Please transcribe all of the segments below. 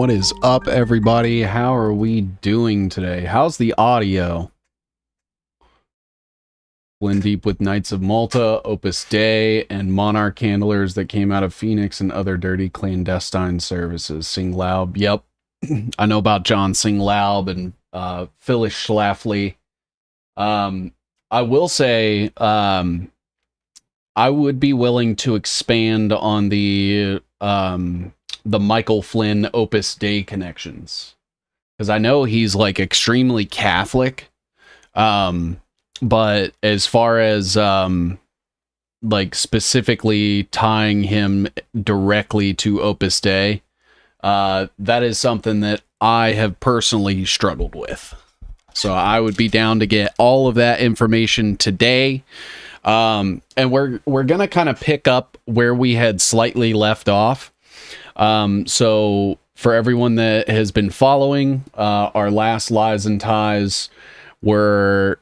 What is up, everybody? How are we doing today? How's the audio? Blend deep with Knights of Malta, Opus Dei, and Monarch handlers that came out of Phoenix and other dirty clandestine services. Sing Laub. Yep. I know about John Sing Laub and Phyllis Schlafly. I will say I would be willing to expand on the Michael Flynn Opus Dei connections, because I know he's like extremely Catholic, but as far as like specifically tying him directly to Opus Dei, that is something that I have personally struggled with. So I would be down to get all of that information today. And we're gonna kind of pick up where we had slightly left off. So for everyone that has been following, our last Lies and Ties were,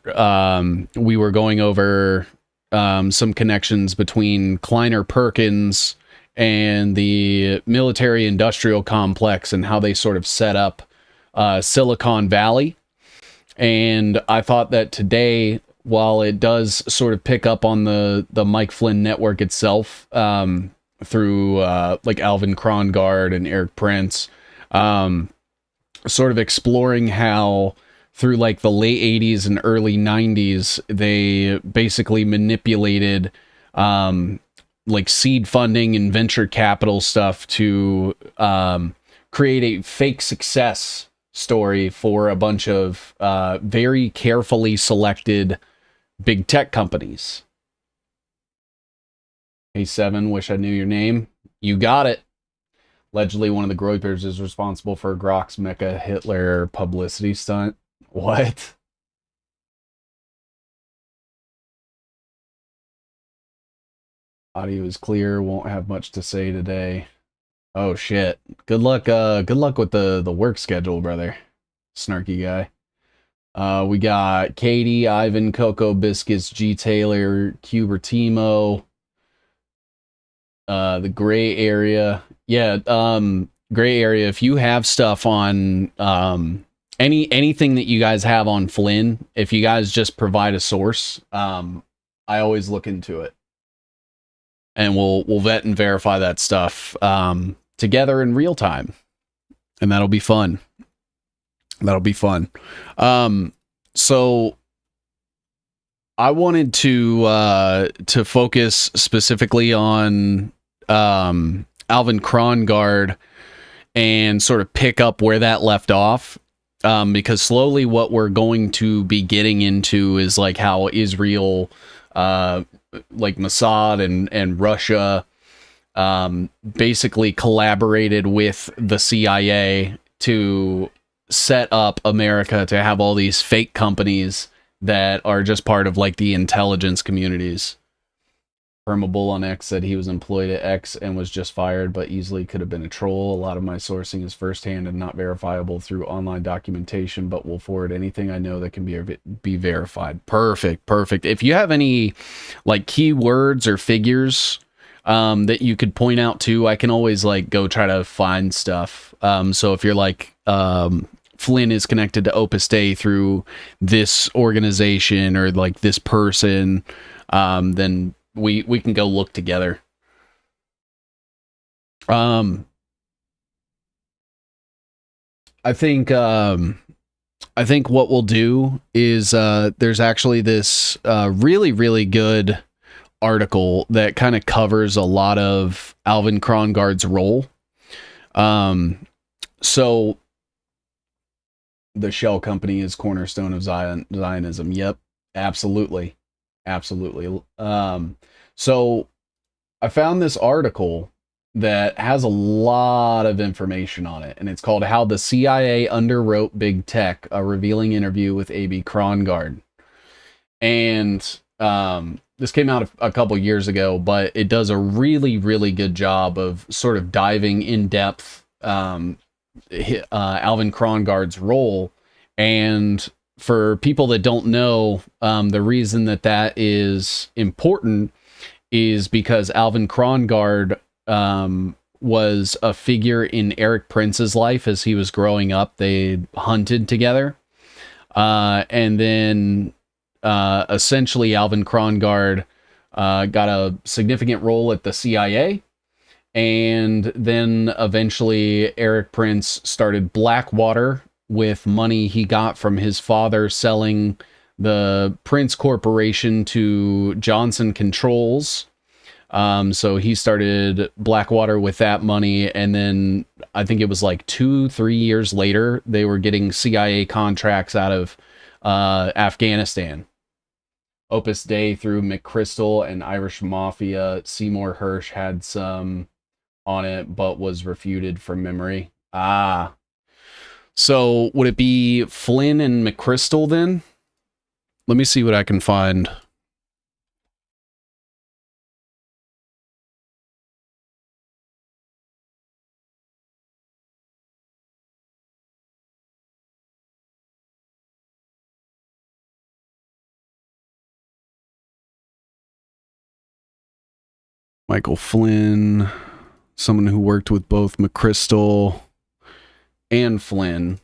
we were going over some connections between Kleiner Perkins and the military industrial complex and how they sort of set up Silicon Valley. And I thought that today, while it does sort of pick up on the Mike Flynn network itself, through like Alvin Krongard and Eric Prince, sort of exploring how through like the late 80s and early 90s, they basically manipulated like seed funding and venture capital stuff to create a fake success story for a bunch of very carefully selected big tech companies. Hey, Seven, wish I knew your name. You got it. Allegedly, one of the Groypers is responsible for Grok's Mecha Hitler publicity stunt. What? Audio is clear. Won't have much to say today. Oh shit. Good luck. Good luck with the work schedule, brother. Snarky guy. We got Katie, Ivan, Coco Biscuits, G Taylor, Cubertimo. The gray area. Yeah, gray area. If you have stuff on anything that you guys have on Flynn, if you guys just provide a source, I always look into it. And we'll vet and verify that stuff together in real time. And that'll be fun. That'll be fun. So I wanted to focus specifically on Alvin Krongard and sort of pick up where that left off, because slowly what we're going to be getting into is like how Israel, like Mossad and Russia, basically collaborated with the CIA to set up America to have all these fake companies that are just part of like the intelligence communities. Permabull on X said he was employed at X and was just fired, but easily could have been a troll. A lot of my sourcing is firsthand and not verifiable through online documentation, but will forward anything I know that can be verified. Perfect. If you have any like keywords or figures that you could point out to, I can always like go try to find stuff. So if you're like Flynn is connected to Opus Dei through this organization or like this person, then we can go look together. I think what we'll do is there's actually this really good article that kind of covers a lot of Alvin Krongard's role. So the shell company is cornerstone of Zionism. Yep, absolutely. So I found this article that has a lot of information on it, and it's called How the CIA Underwrote Big Tech, a revealing interview with A.B. Krongard. And this came out a couple years ago, but it does a really good job of sort of diving in depth Alvin Krongard's role. And for people that don't know, the reason that is important is because Alvin Krongard was a figure in Eric Prince's life as he was growing up. They hunted together. And then essentially Alvin Krongard got a significant role at the CIA. And then eventually Eric Prince started Blackwater with money he got from his father selling the Prince Corporation to Johnson Controls. So he started Blackwater with that money, and then I think it was like 2-3 years later, they were getting CIA contracts out of Afghanistan. Opus Dei through McChrystal and Irish Mafia. Seymour Hersh had some on it, but was refuted from memory. So would it be Flynn and McChrystal then? Let me see what I can find. Michael Flynn, someone who worked with both McChrystal and Flynn.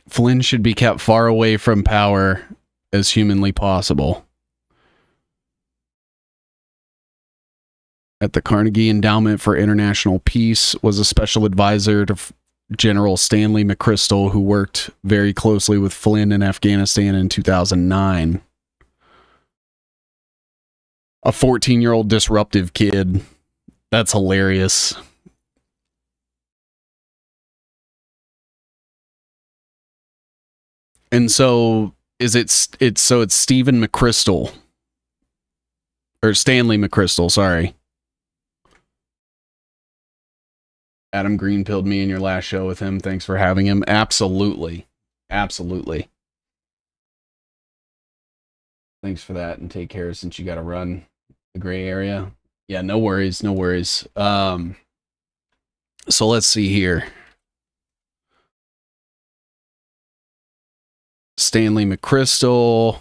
Flynn should be kept far away from power as humanly possible. At the Carnegie Endowment for International Peace, was a special advisor to General Stanley McChrystal, who worked very closely with Flynn in Afghanistan in 2009. A 14-year-old disruptive kid. That's hilarious. And so it's Stephen McChrystal, or Stanley McChrystal, sorry. Adam Green pilled me in your last show with him. Thanks for having him. Absolutely. Absolutely. Thanks for that, and take care since you got to run the gray area. Yeah, no worries, no worries. So let's see here. Stanley McChrystal,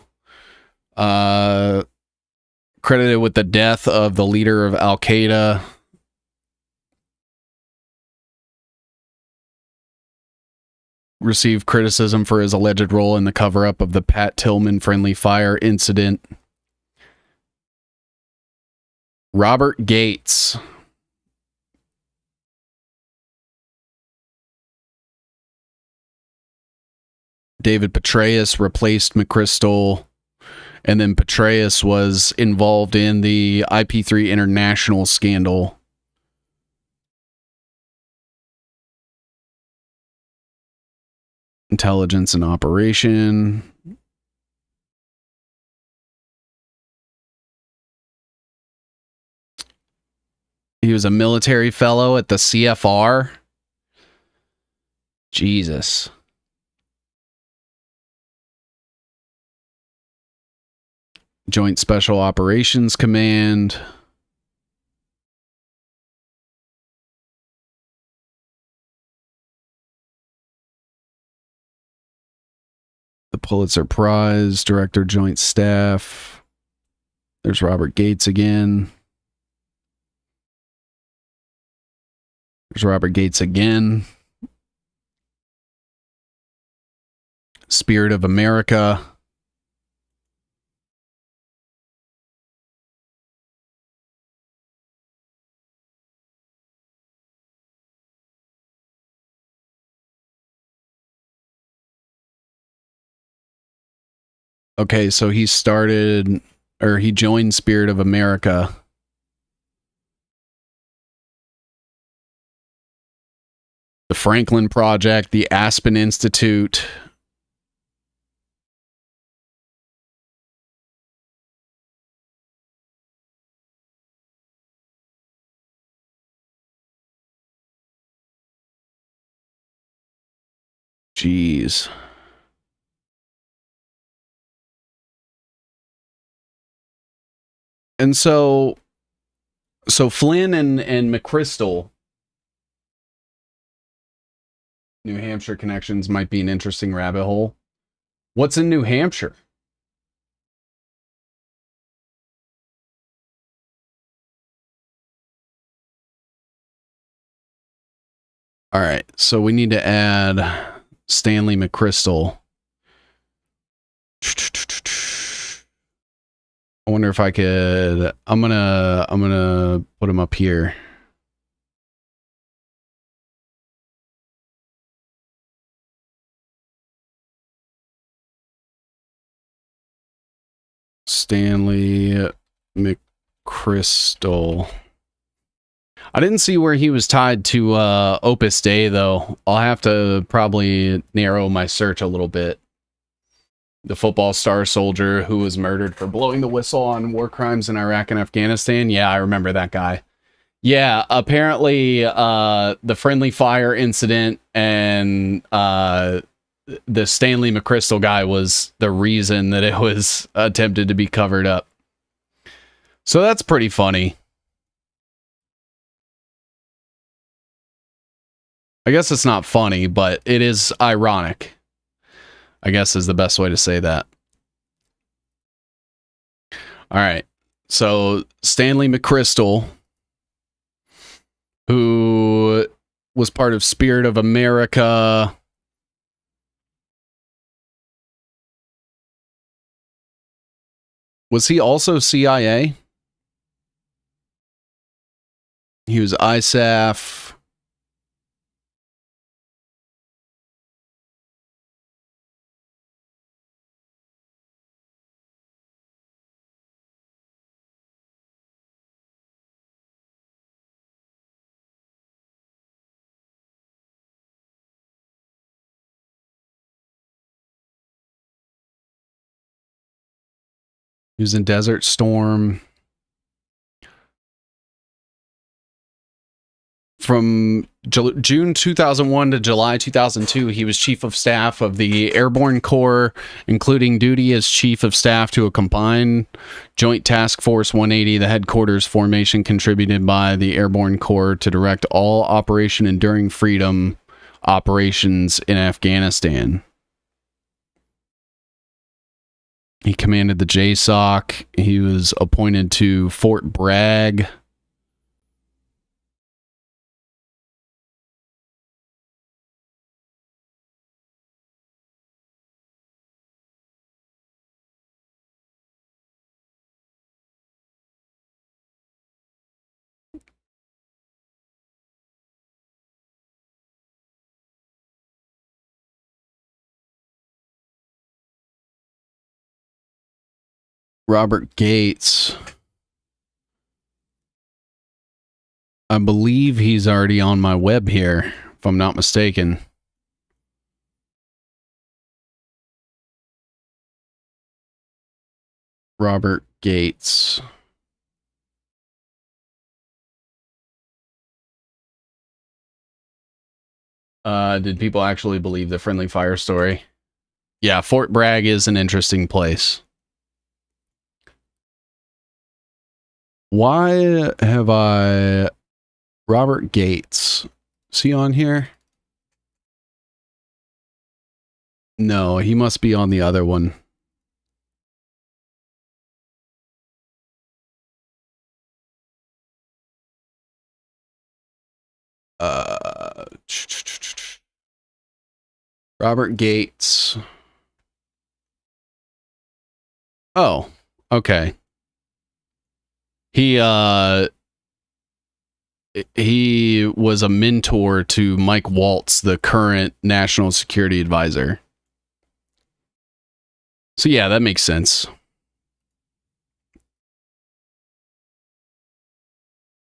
credited with the death of the leader of Al-Qaeda. Received criticism for his alleged role in the cover-up of the Pat Tillman friendly fire incident. Robert Gates. David Petraeus replaced McChrystal, and then Petraeus was involved in the IP3 International scandal. Intelligence and operation. He was a military fellow at the CFR. Jesus. Joint Special Operations Command. The Pulitzer Prize, Director Joint Staff. There's Robert Gates again. There's Robert Gates again. Spirit of America. Okay, so he joined Spirit of America. The Franklin Project, the Aspen Institute. Jeez. And so Flynn and McChrystal New Hampshire connections might be an interesting rabbit hole. What's in New Hampshire? All right, so we need to add Stanley McChrystal. I wonder if I could. I'm gonna put him up here. Stanley McChrystal. I didn't see where he was tied to Opus Dei, though. I'll have to probably narrow my search a little bit. The football star soldier who was murdered for blowing the whistle on war crimes in Iraq and Afghanistan. Yeah, I remember that guy. Yeah, apparently the friendly fire incident and the Stanley McChrystal guy was the reason that it was attempted to be covered up. So that's pretty funny. I guess it's not funny, but it is ironic, I guess is the best way to say that. All right. So Stanley McChrystal, who was part of Spirit of America. Was he also CIA? He was ISAF. He was in Desert Storm. From June 2001 to July 2002, he was Chief of Staff of the Airborne Corps, including duty as Chief of Staff to a combined Joint Task Force 180, the headquarters formation contributed by the Airborne Corps to direct all Operation Enduring Freedom operations in Afghanistan. He commanded the JSOC. He was appointed to Fort Bragg. Robert Gates. I believe he's already on my web here, if I'm not mistaken. Robert Gates. Did people actually believe the friendly fire story? Yeah, Fort Bragg is an interesting place. Why have I... Robert Gates. Is he on here? No, he must be on the other one. Robert Gates. Oh, okay. He was a mentor to Mike Waltz, the current national security advisor. So yeah, that makes sense.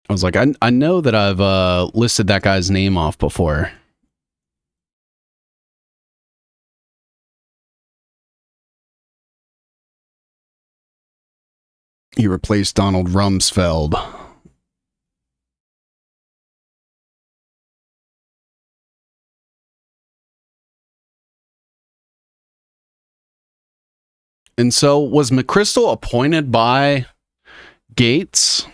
I was like, I know that I've listed that guy's name off before. He replaced Donald Rumsfeld. And so was McChrystal appointed by Gates?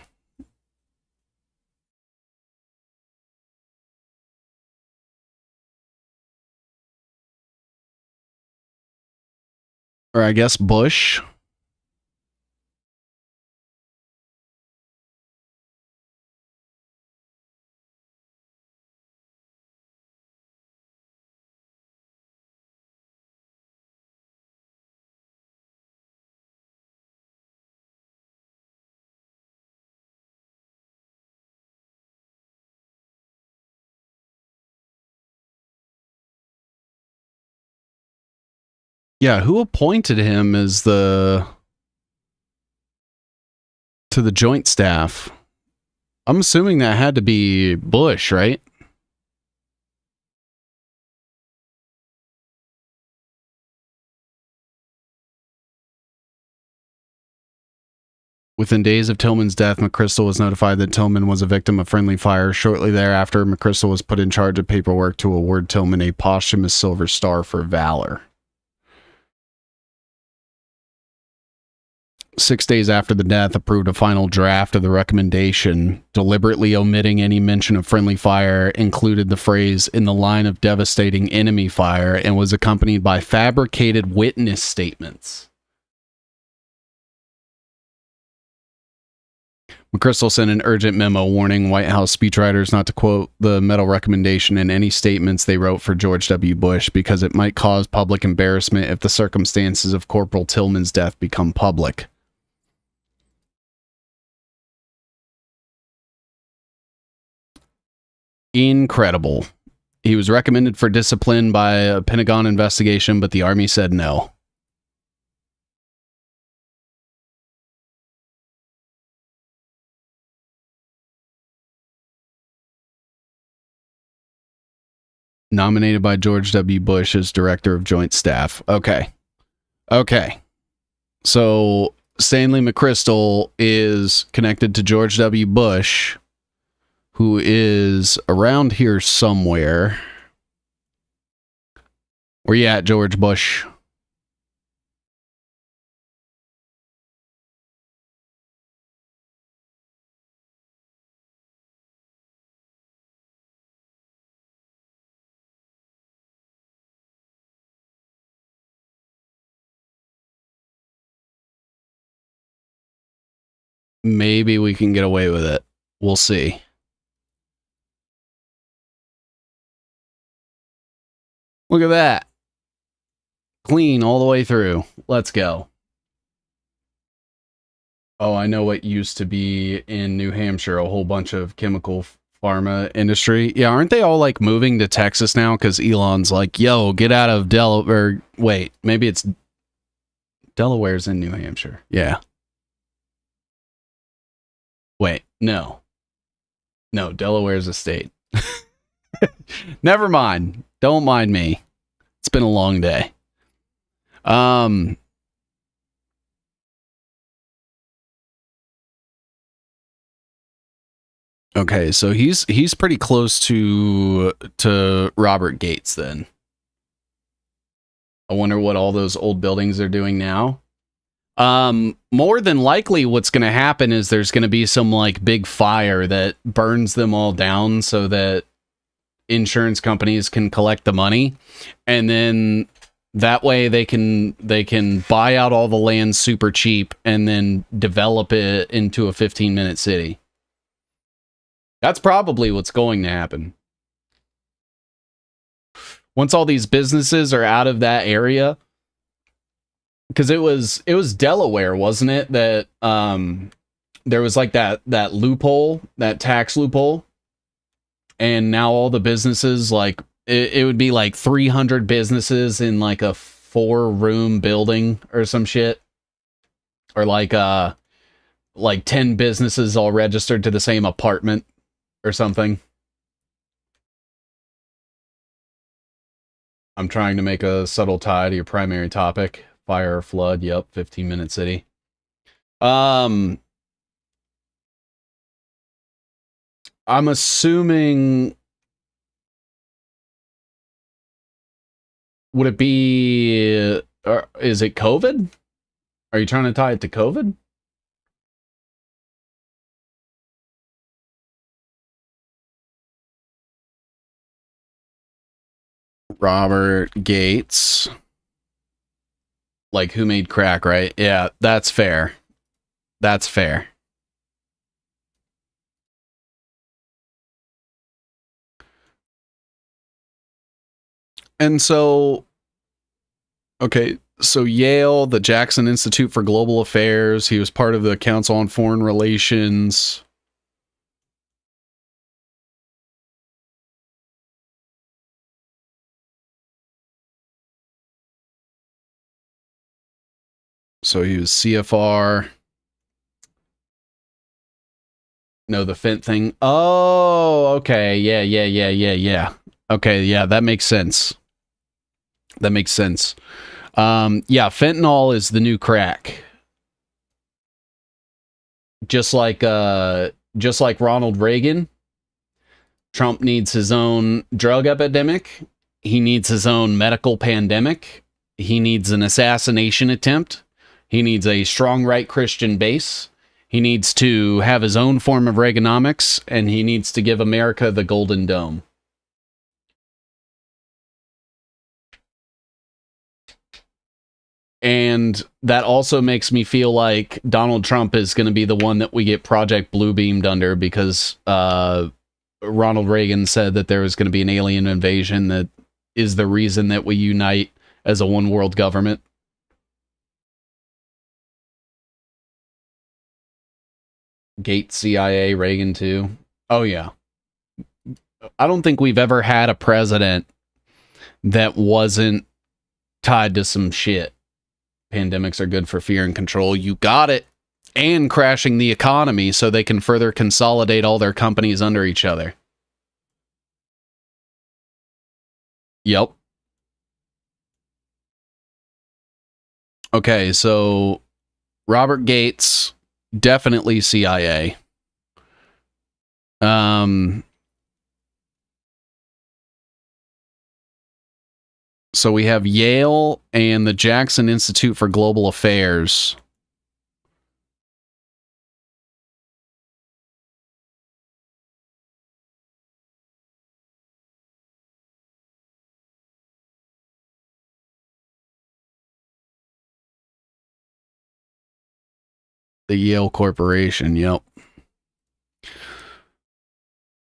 Or I guess Bush. Yeah, who appointed him as to the joint staff? I'm assuming that had to be Bush, right? Within days of Tillman's death, McChrystal was notified that Tillman was a victim of friendly fire. Shortly thereafter, McChrystal was put in charge of paperwork to award Tillman a posthumous Silver Star for valor. 6 days after the death, approved a final draft of the recommendation, deliberately omitting any mention of friendly fire, included the phrase "in the line of devastating enemy fire," and was accompanied by fabricated witness statements. McChrystal sent an urgent memo warning White House speechwriters not to quote the medal recommendation in any statements they wrote for George W. Bush because it might cause public embarrassment if the circumstances of Corporal Tillman's death become public. Incredible. He was recommended for discipline by a Pentagon investigation, but the Army said no. Nominated by George W. Bush as Director of Joint Staff. Okay. So Stanley McChrystal is connected to George W. Bush, who is around here somewhere. Where you at, George Bush? Maybe we can get away with it. We'll see. Look at that. Clean all the way through. Let's go. Oh, I know what used to be in New Hampshire, a whole bunch of chemical pharma industry. Yeah, aren't they all like moving to Texas now? Because Elon's like, yo, get out of Delaware. Wait, maybe it's Delaware's in New Hampshire. Yeah. Wait, no. No, Delaware's a state. Never mind. Don't mind me. It's been a long day. Okay, so he's pretty close to Robert Gates then. I wonder what all those old buildings are doing now. More than likely what's going to happen is there's going to be some like big fire that burns them all down so that insurance companies can collect the money, and then that way they can buy out all the land super cheap and then develop it into a 15-minute city. That's probably what's going to happen. Once all these businesses are out of that area, because it was Delaware, wasn't it? That there was like that loophole, that tax loophole, and now all the businesses, like it would be like 300 businesses in like a 4-room building or some shit, or like 10 businesses all registered to the same apartment or something. I'm trying to make a subtle tie to your primary topic. Fire or flood, yep, 15-minute city. I'm assuming, would it be, is it COVID? Are you trying to tie it to COVID? Robert Gates. Like, who made crack, right? Yeah, that's fair. That's fair. And so, okay, so Yale, the Jackson Institute for Global Affairs, he was part of the Council on Foreign Relations. So he was CFR. No, the Fent thing. Oh, okay. Yeah. Okay, yeah, that makes sense. That makes sense. Yeah, fentanyl is the new crack. Just like Ronald Reagan, Trump needs his own drug epidemic. He needs his own medical pandemic. He needs an assassination attempt. He needs a strong right Christian base. He needs to have his own form of Reaganomics, and he needs to give America the Golden Dome. And that also makes me feel like Donald Trump is going to be the one that we get Project Blue beamed under, because Ronald Reagan said that there was going to be an alien invasion that is the reason that we unite as a one world government. Gates, CIA, Reagan too. Oh yeah. I don't think we've ever had a president that wasn't tied to some shit. Pandemics are good for fear and control. You got it. And crashing the economy so they can further consolidate all their companies under each other. Yep. Okay, so Robert Gates, definitely CIA. So we have Yale and the Jackson Institute for Global Affairs. The Yale Corporation, yep.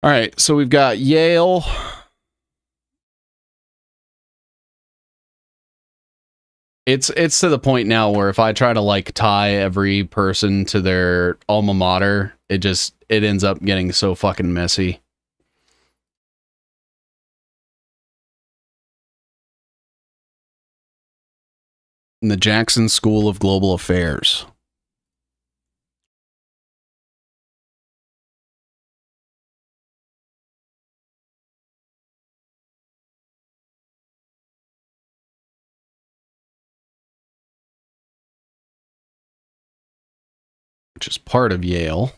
All right, so we've got Yale. It's to the point now where if I try to like tie every person to their alma mater, it ends up getting so fucking messy. In the Jackson School of Global Affairs. Which is part of Yale.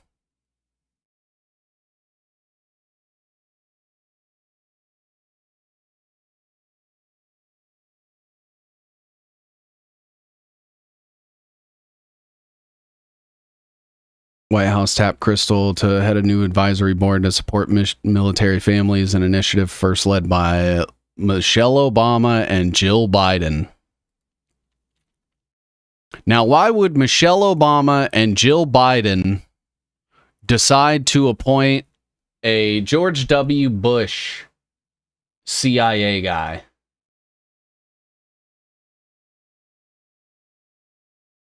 White House tapped Crystal to head a new advisory board to support military families, an initiative first led by Michelle Obama and Jill Biden. Now, why would Michelle Obama and Jill Biden decide to appoint a George W. Bush CIA guy?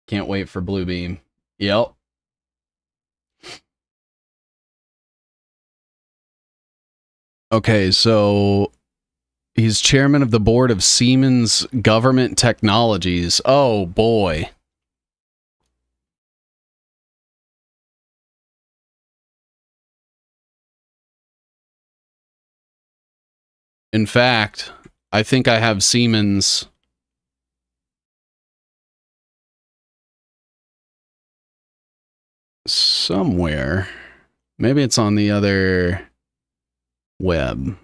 Can't wait for Bluebeam. Yep. Okay, so he's chairman of the board of Siemens Government Technologies. Oh, boy. In fact, I think I have Siemens somewhere. Maybe it's on the other web.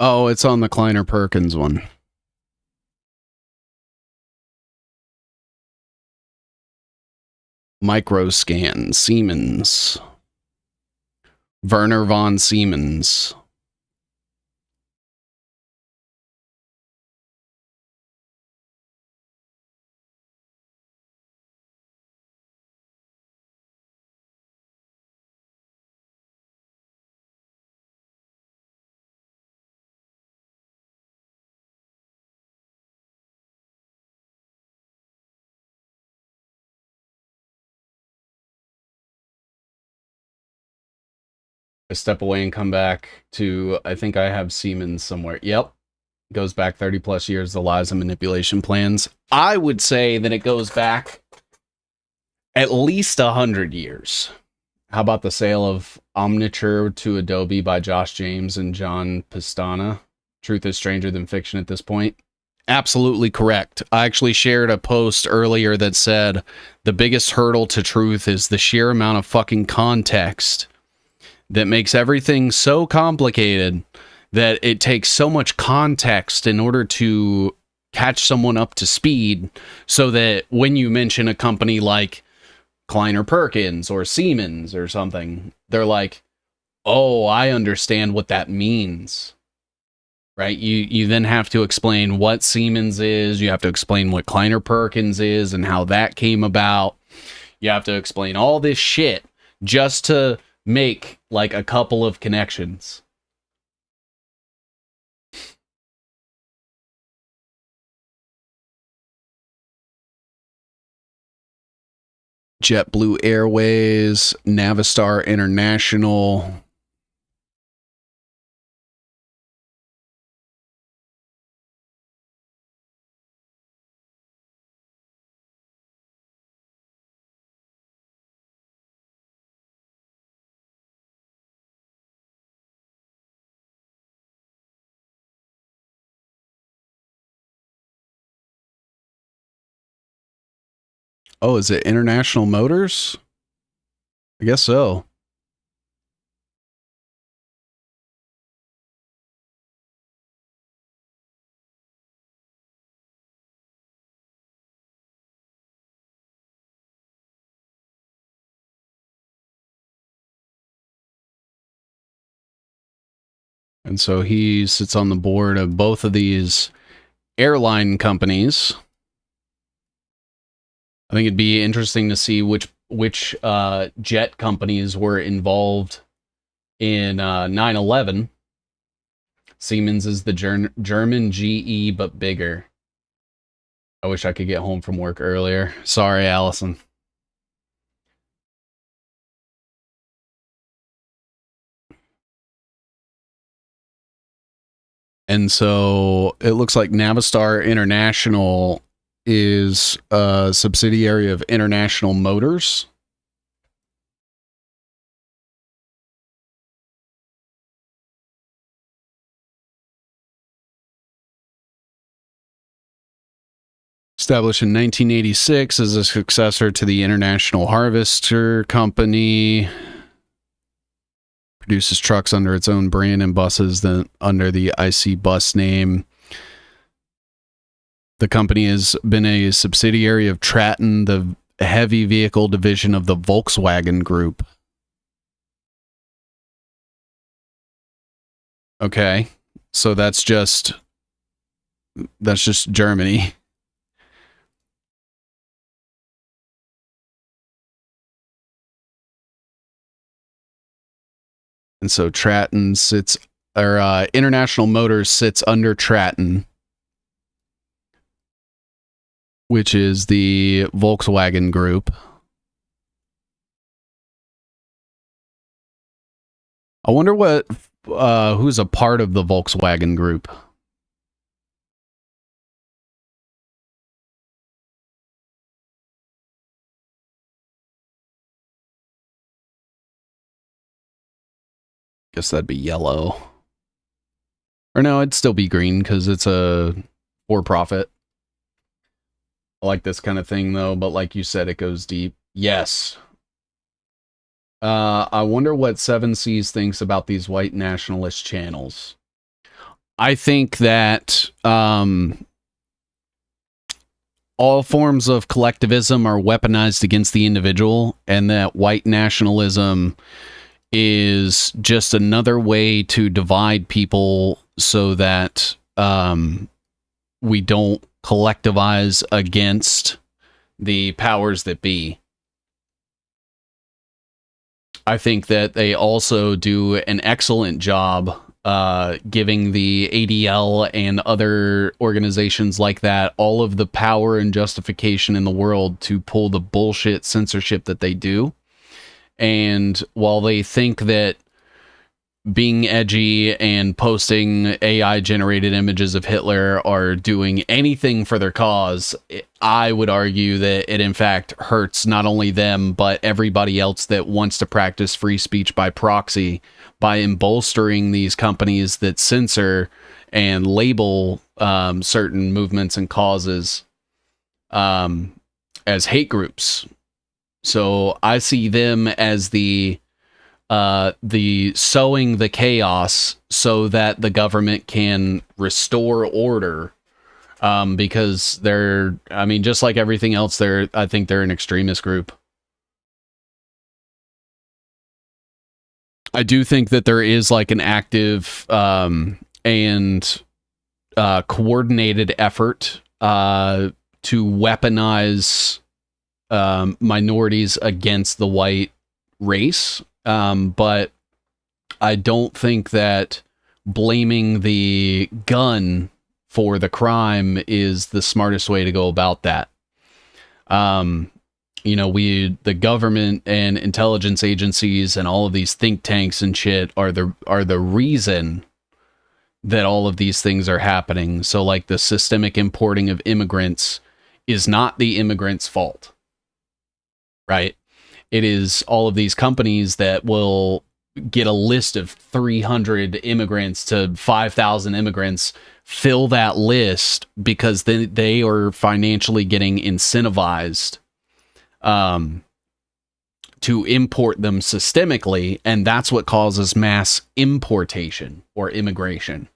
Oh, it's on the Kleiner Perkins one. Microscan, Siemens. Werner von Siemens. I step away and come back to, I think I have Siemens somewhere. Yep. Goes back 30 plus years, the lies and manipulation plans. I would say that it goes back at least 100 years. How about the sale of Omniture to Adobe by Josh James and John Pistana? Truth is stranger than fiction at this point. Absolutely correct. I actually shared a post earlier that said the biggest hurdle to truth is the sheer amount of fucking context that makes everything so complicated that it takes so much context in order to catch someone up to speed, so that when you mention a company like Kleiner Perkins or Siemens or something, they're like, oh, I understand what that means. Right? You then have to explain what Siemens is, you have to explain what Kleiner Perkins is and how that came about. You have to explain all this shit just to make like a couple of connections. JetBlue Airways, Navistar International. Oh, is it International Motors? I guess so. And so he sits on the board of both of these airline companies. I think it'd be interesting to see which jet companies were involved in 9/11. Siemens is the German GE, but bigger. I wish I could get home from work earlier. Sorry, Allison. And so it looks like Navistar International is a subsidiary of International Motors. Established in 1986 as a successor to the International Harvester Company. Produces trucks under its own brand and buses under the IC Bus name. The company has been a subsidiary of Traton, the heavy vehicle division of the Volkswagen Group. Okay, so that's just Germany. And so Traton sits, or International Motors sits under Traton, which is the Volkswagen Group. I wonder what who's a part of the Volkswagen Group. Guess that'd be yellow. Or no, it'd still be green because it's a for-profit. I like this kind of thing though, but like you said, it goes deep. Yes. I wonder what Seven Seas thinks about these white nationalist channels. I think that all forms of collectivism are weaponized against the individual, and that white nationalism is just another way to divide people so that we don't collectivize against the powers that be. I think that they also do an excellent job giving the ADL and other organizations like that all of the power and justification in the world to pull the bullshit censorship that they do. And while they think that being edgy and posting AI generated images of Hitler are doing anything for their cause, I would argue that it in fact hurts not only them, but everybody else that wants to practice free speech by proxy by embolstering these companies that censor and label certain movements and causes as hate groups. So I see them as the sowing the chaos so that the government can restore order, because they're, I mean, just like everything else, I think they're an extremist group. I do think that there is like an active and coordinated effort to weaponize minorities against the white race. But I don't think that blaming the gun for the crime is the smartest way to go about that. You know, the government and intelligence agencies and all of these think tanks and shit are the reason that all of these things are happening. So like the systemic importing of immigrants is not the immigrants' fault, right? It is all of these companies that will get a list of 300 immigrants to 5,000 immigrants, fill that list because they are financially getting incentivized to import them systemically, and that's what causes mass importation or immigration.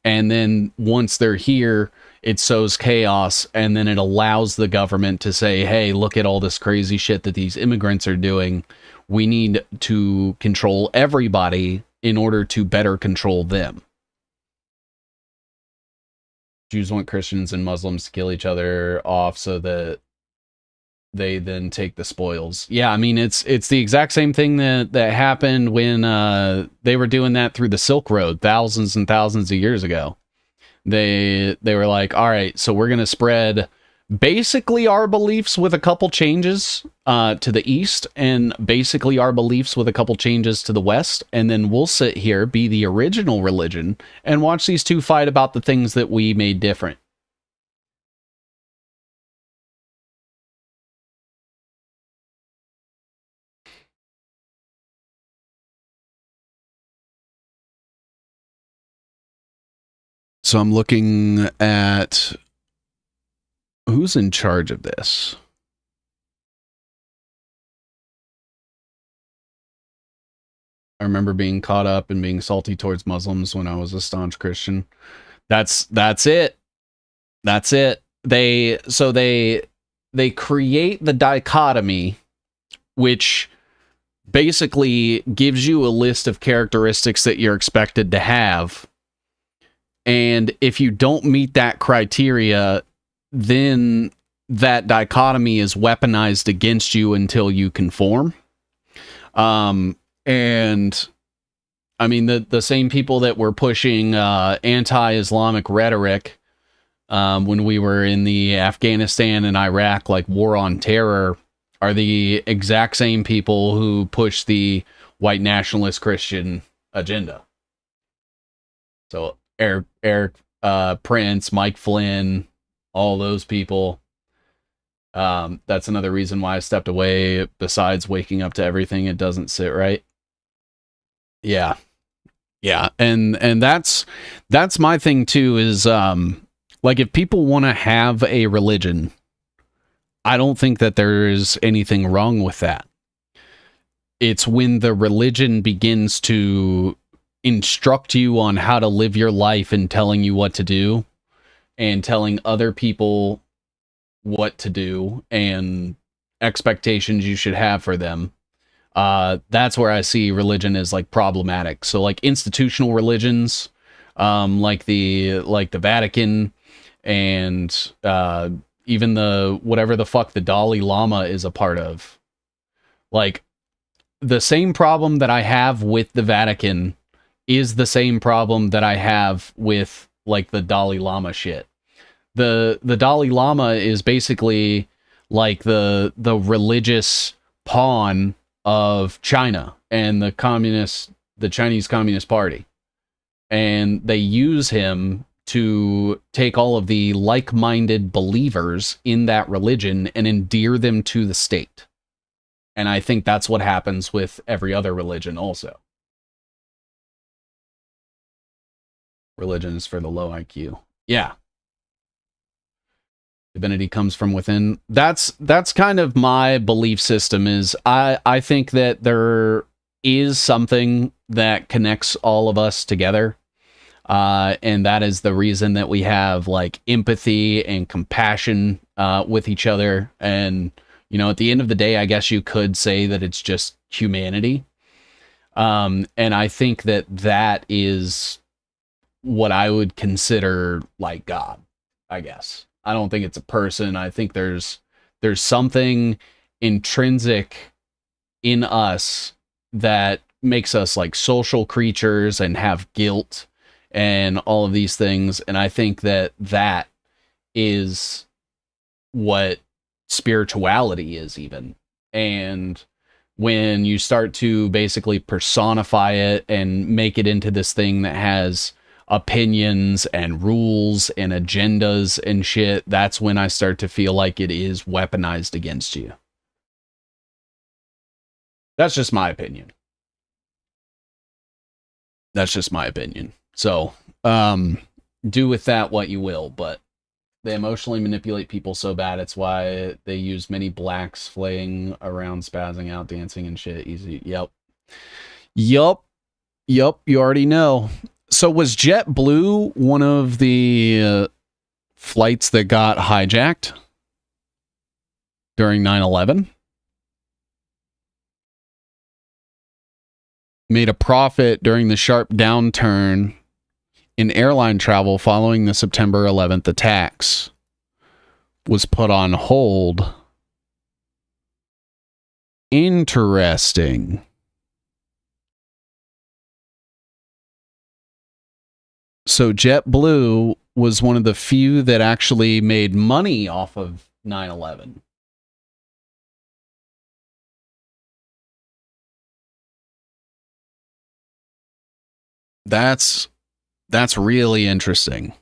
And then once they're here, it sows chaos, and then it allows the government to say, hey, look at all this crazy shit that these immigrants are doing. We need to control everybody in order to better control them. Jews want Christians and Muslims to kill each other off so that they then take the spoils. Yeah, I mean, it's the exact same thing that happened when they were doing that through the Silk Road thousands and thousands of years ago. They were like, all right, so we're going to spread basically our beliefs with a couple changes to the east, and basically our beliefs with a couple changes to the west, and then we'll sit here, be the original religion, and watch these two fight about the things that we made different. So I'm looking at who's in charge of this. I remember being caught up and being salty towards Muslims when I was a staunch Christian. That's it. That's it. They create the dichotomy, which basically gives you a list of characteristics that you're expected to have. And if you don't meet that criteria, then that dichotomy is weaponized against you until you conform. And I mean, the same people that were pushing anti-Islamic rhetoric when we were in the Afghanistan and Iraq, like war on terror, are the exact same people who push the white nationalist Christian agenda. So Eric Prince, Mike Flynn, all those people. That's another reason why I stepped away, besides waking up to everything. It doesn't sit right. Yeah. And that's my thing too, is like, if people want to have a religion, I don't think that there's anything wrong with that. It's when the religion begins to instruct you on how to live your life and telling you what to do and telling other people what to do and expectations you should have for them. That's where I see religion is like problematic. So like institutional religions, like the Vatican and even the whatever the fuck the Dalai Lama is a part of. Like the same problem that I have with the Vatican is the same problem that I have with like the Dalai Lama shit. The Dalai Lama is basically like the religious pawn of China and the Chinese Communist Party. And they use him to take all of the like-minded believers in that religion and endear them to the state. And I think that's what happens with every other religion also. Religion is for the low IQ. Yeah. Divinity comes from within. That's kind of my belief system is I think that there is something that connects all of us together. And that is the reason that we have like empathy and compassion with each other. And, you know, at the end of the day, I guess you could say that it's just humanity. And I think that that is what I would consider like God, I guess. I don't think it's a person. I think there's something intrinsic in us that makes us like social creatures and have guilt and all of these things. And I think that that is what spirituality is even. And when you start to basically personify it and make it into this thing that has opinions and rules and agendas and shit, that's when I start to feel like it is weaponized against you. That's just my opinion. So, do with that what you will, but they emotionally manipulate people so bad, it's why they use many blacks flaying around, spazzing out, dancing and shit. Easy. Yep. You already know. So was JetBlue one of the flights that got hijacked during 9/11? Made a profit during the sharp downturn in airline travel following the September 11th attacks. Was put on hold. Interesting. So JetBlue was one of the few that actually made money off of 9/11. That's really interesting.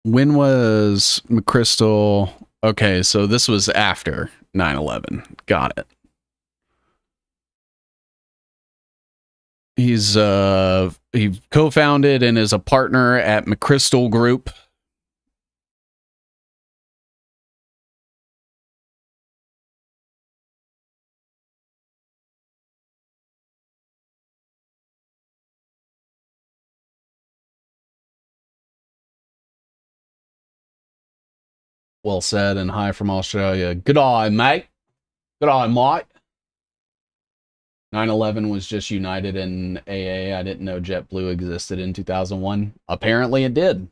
When was McChrystal? Okay, so this was after 9/11. Got it. He's he co-founded and is a partner at McChrystal Group. Well said, and hi from Australia. Good eye, mate. Good eye, Mike. 9/11 was just United and AA. I didn't know JetBlue existed in 2001. Apparently it did.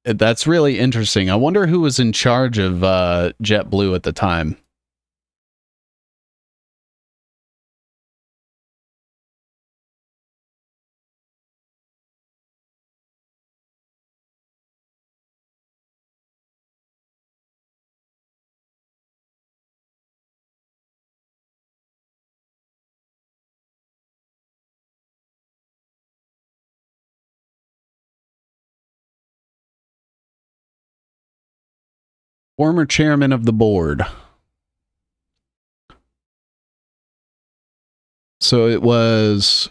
That's really interesting. I wonder who was in charge of JetBlue at the time. Former chairman of the board. So it was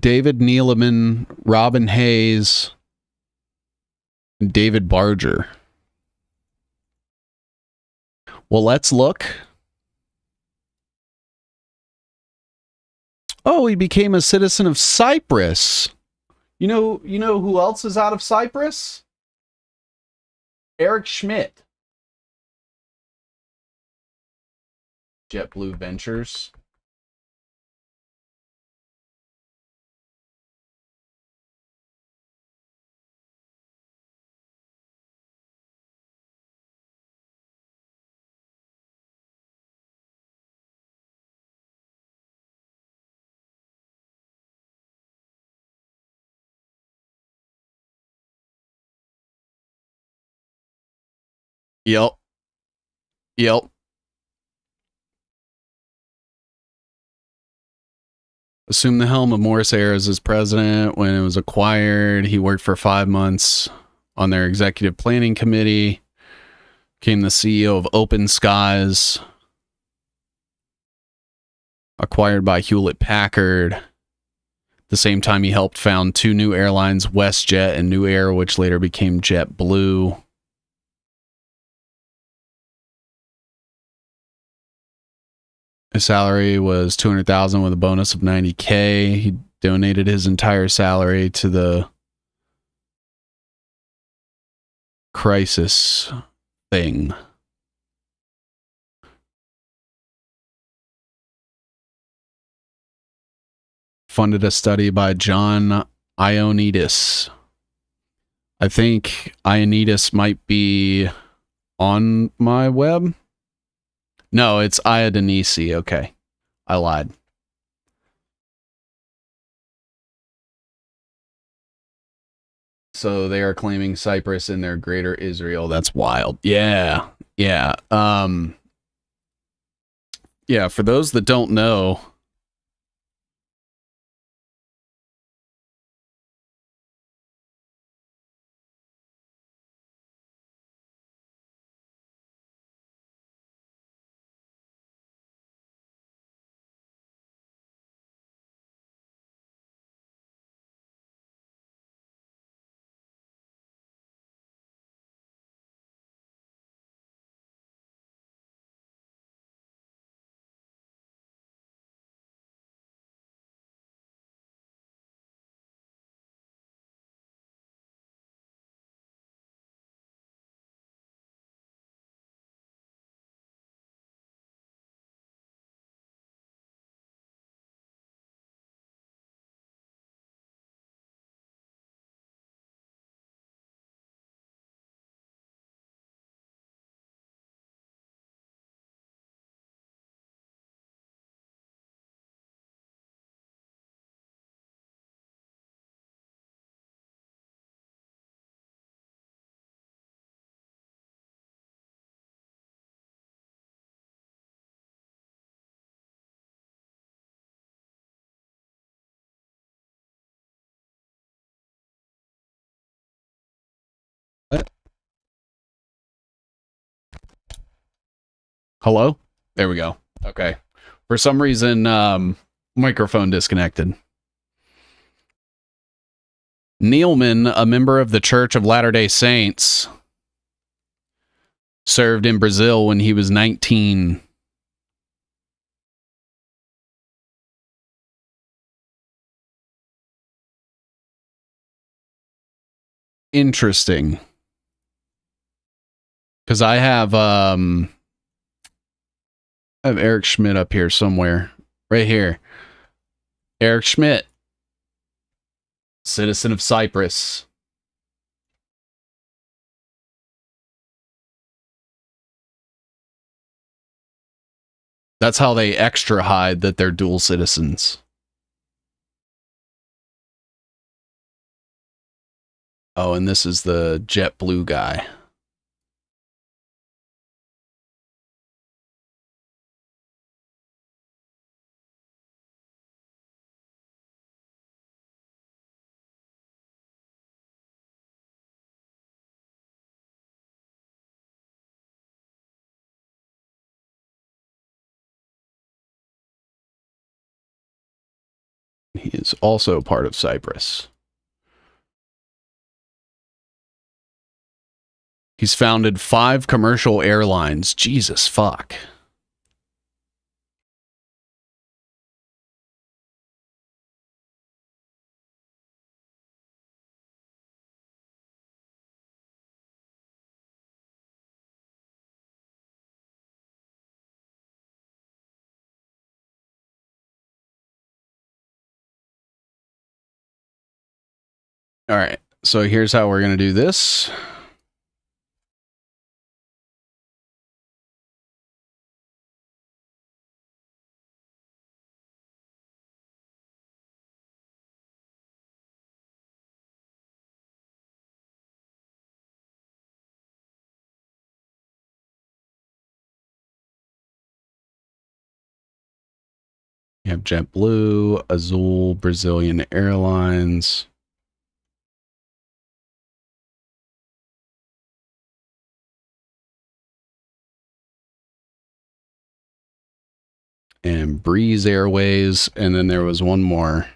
David Neeleman, Robin Hayes, and David Barger. Well, let's look. Oh, he became a citizen of Cyprus. You know who else is out of Cyprus? Eric Schmidt. JetBlue Ventures. Yep. Assumed the helm of Morris Ayers as president when it was acquired. He worked for 5 months on their executive planning committee. Became the CEO of Open Skies. Acquired by Hewlett Packard. At the same time, he helped found 2 new airlines, WestJet and New Air, which later became JetBlue. His salary was $200,000 with a bonus of $90K. He donated his entire salary to the crisis thing. Funded a study by John Ioannidis. I think Ioannidis might be on my web. No, it's Ioannidis. Okay. I lied. So they are claiming Cyprus in their greater Israel. That's wild. Yeah. Yeah. Yeah, for those that don't know, hello? There we go. Okay. For some reason, microphone disconnected. Neeleman, a member of the Church of Latter-day Saints, served in Brazil when he was 19. Interesting. Because I have Eric Schmidt up here somewhere. Right here. Eric Schmidt, citizen of Cyprus. That's how they extra hide that they're dual citizens. Oh, and this is the JetBlue guy. He is also part of Cyprus. He's founded 5 commercial airlines. Jesus fuck. All right, so here's how we're going to do this. You have JetBlue, Azul, Brazilian Airlines. And Breeze Airways, and then there was one more.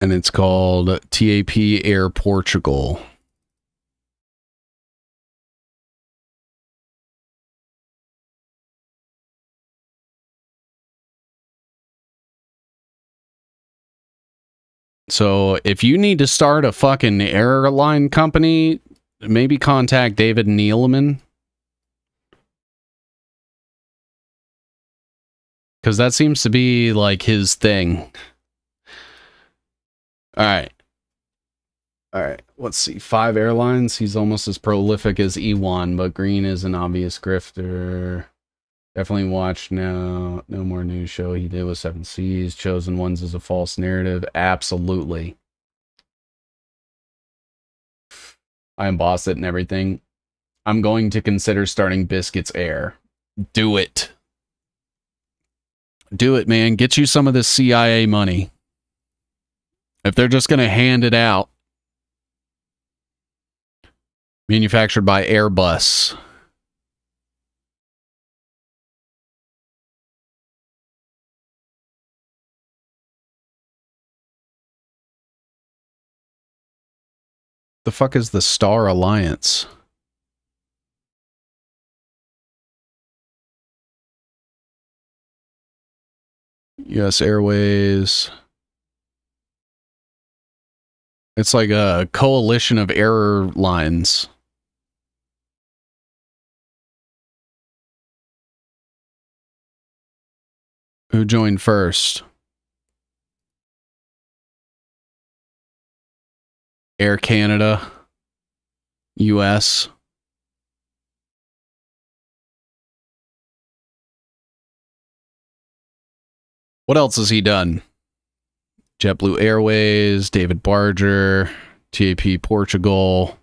And it's called TAP Air Portugal. So if you need to start a fucking airline company, maybe contact David Neeleman. Because that seems to be like his thing. All right. All right. Let's see. 5 airlines. He's almost as prolific as Ewan, but Green is an obvious grifter. Definitely watch now. No More News show he did with 7 Seas. Chosen Ones is a false narrative. Absolutely. I embossed it and everything. I'm going to consider starting Biscuits Air. Do it. Do it, man. Get you some of this CIA money. If they're just going to hand it out. Manufactured by Airbus. The fuck is the Star Alliance? US Airways. It's like a coalition of airlines. Who joined first? Air Canada. US. What else has he done? JetBlue Airways, David Barger, TAP Portugal.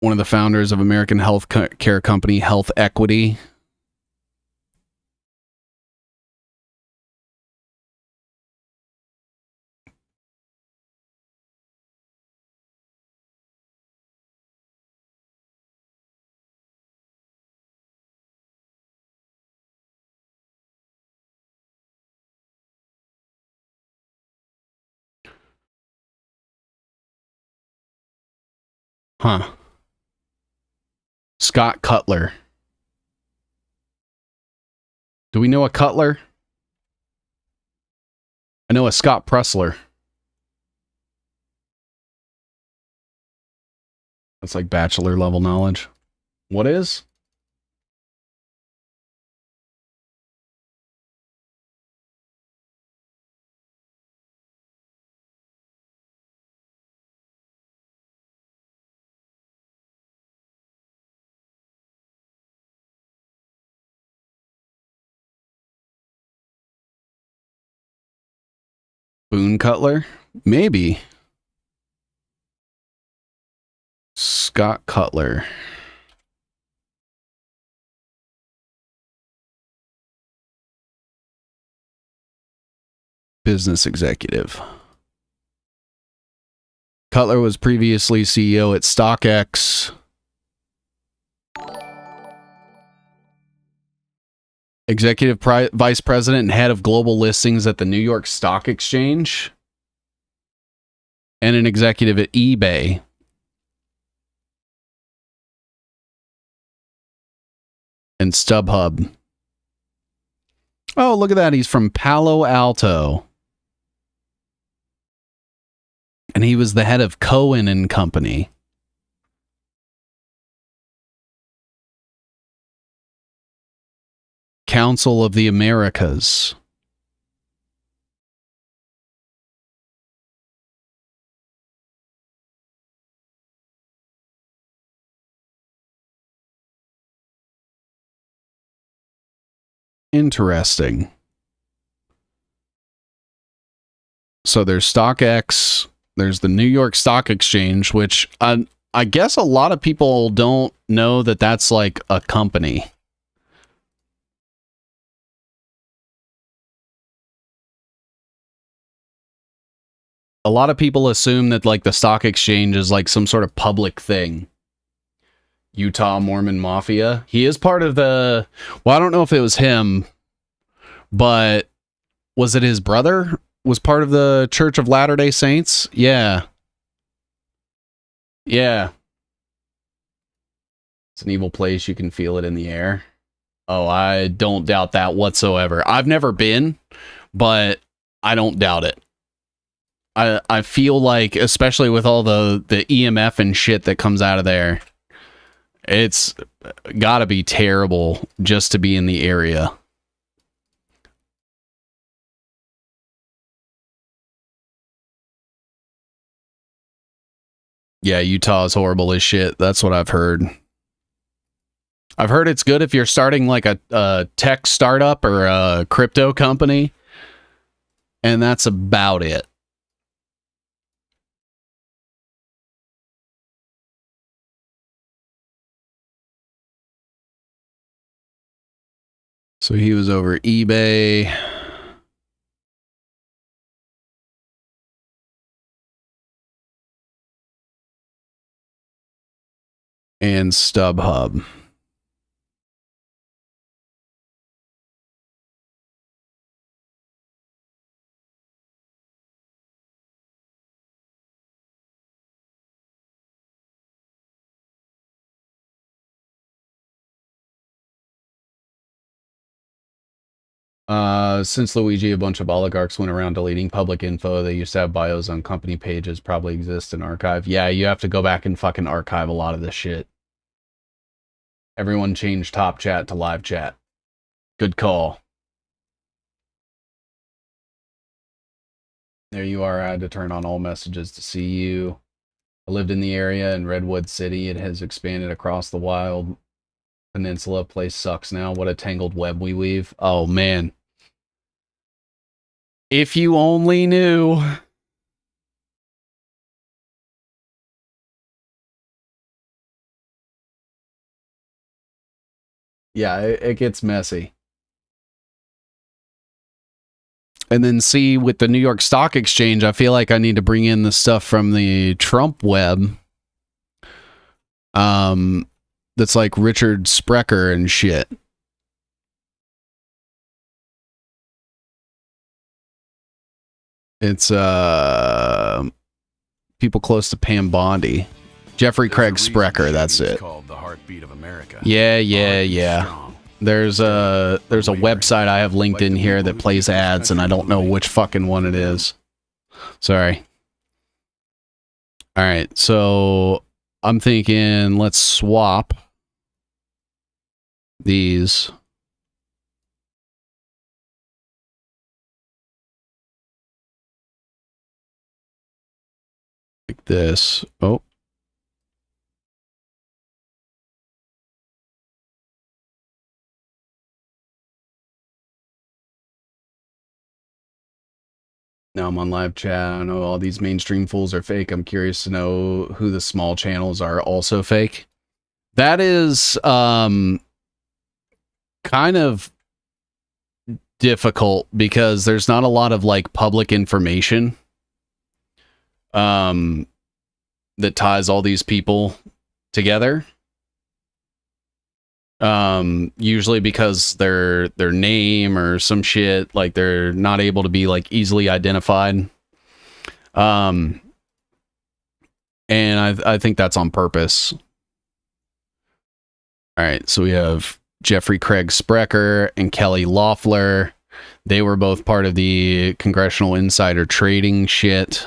One of the founders of American health care company Health Equity. Huh. Scott Cutler. Do we know a Cutler? I know a Scott Pressler. That's like bachelor level knowledge. What is? Boone Cutler? Maybe. Scott Cutler. business executive. Cutler was previously CEO at StockX. Executive Vice President and head of global listings at the New York Stock Exchange. And an executive at eBay. And StubHub. Oh, look at that. He's from Palo Alto. And he was the head of Cohen and Company. Council of the Americas. Interesting. So there's StockX, there's the New York Stock Exchange, which I guess a lot of people don't know that that's like a company. A lot of people assume that like the stock exchange is like some sort of public thing. Utah Mormon Mafia. He is part of the, well, I don't know if it was him, but was it his brother? Was part of the Church of Latter-day Saints? Yeah. Yeah. It's an evil place. You can feel it in the air. Oh, I don't doubt that whatsoever. I've never been, but I don't doubt it. I feel like, especially with all the EMF and shit that comes out of there, it's gotta be terrible just to be in the area. Yeah, Utah is horrible as shit. That's what I've heard. I've heard it's good if you're starting like a tech startup or a crypto company. And that's about it. So he was over eBay. And StubHub. Since Luigi, a bunch of oligarchs went around deleting public info. They used to have bios on company pages, probably exist in archive. Yeah, you have to go back and fucking archive a lot of this shit. Everyone changed top chat to live chat. Good call. There you are. I had to turn on all messages to see you. I lived in the area in Redwood City. It has expanded across the wild peninsula. Place sucks now. What a tangled web we weave. Oh, man. If you only knew. Yeah, it gets messy. And then see, with the New York Stock Exchange, I feel like I need to bring in the stuff from the Trump web. That's like Richard Sprecher and shit. It's people close to Pam Bondi. Jeffrey Craig Sprecher, that's it. Called the Heartbeat of America. Yeah. There's a website I have linked in here that plays ads, and I don't know which fucking one it is. Sorry. All right, so I'm thinking let's swap these. Like this. Oh. Now I'm on live chat. I know all these mainstream fools are fake. I'm curious to know who the small channels are also fake. That is kind of difficult because there's not a lot of like public information that ties all these people together. Usually because their name or some shit, like they're not able to be like easily identified. And I think that's on purpose. All right, so we have Jeffrey Craig Sprecher and Kelly Loeffler. They were both part of the congressional insider trading shit.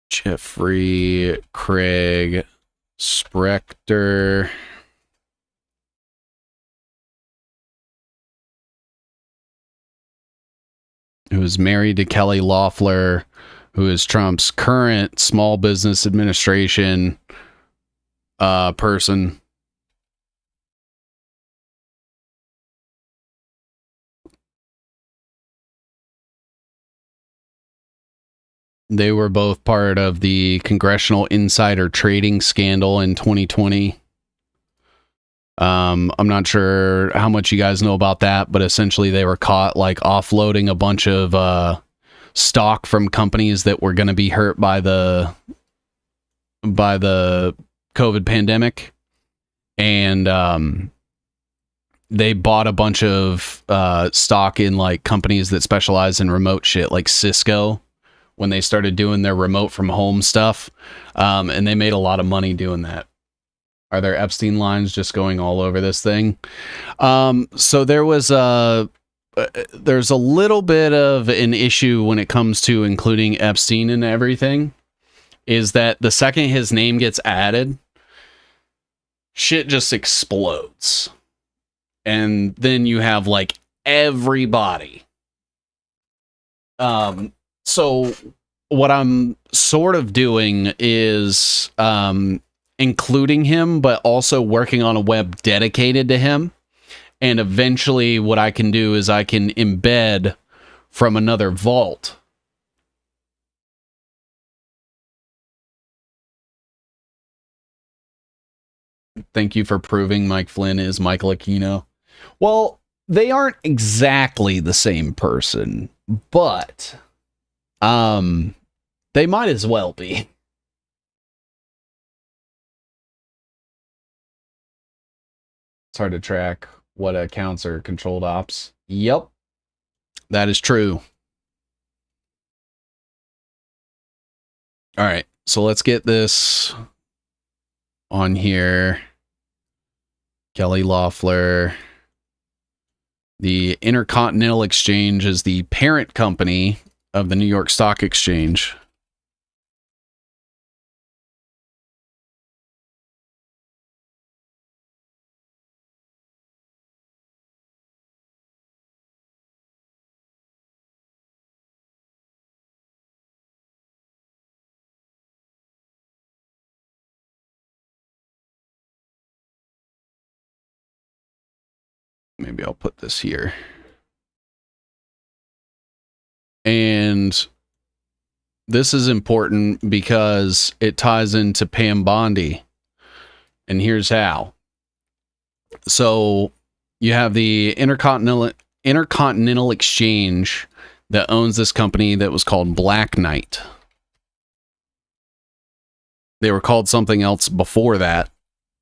Jeffrey Craig Sprecher. Who is married to Kelly Loeffler, who is Trump's current Small Business Administration person. They were both part of the congressional insider trading scandal in 2020. I'm not sure how much you guys know about that, but essentially they were caught like offloading a bunch of stock from companies that were going to be hurt by the COVID pandemic. And they bought a bunch of stock in like companies that specialize in remote shit, like Cisco, when they started doing their remote from home stuff. And they made a lot of money doing that. Are there Epstein lines just going all over this thing? So there's a little bit of an issue when it comes to including Epstein and everything, is that the second his name gets added, shit just explodes. And then you have like everybody. So what I'm sort of doing is including him, but also working on a web dedicated to him. And eventually what I can do is I can embed from another vault. Thank you for proving Mike Flynn is Michael Aquino. Well, they aren't exactly the same person, but they might as well be. It's hard to track what accounts are controlled ops. Yep, that is true. All right, so let's get this on here. Kelly Loeffler. The Intercontinental Exchange is the parent company of the New York Stock Exchange. Maybe I'll put this here. And this is important because it ties into Pam Bondi. And here's how. So you have the Intercontinental Exchange that owns this company that was called Black Knight. They were called something else before that,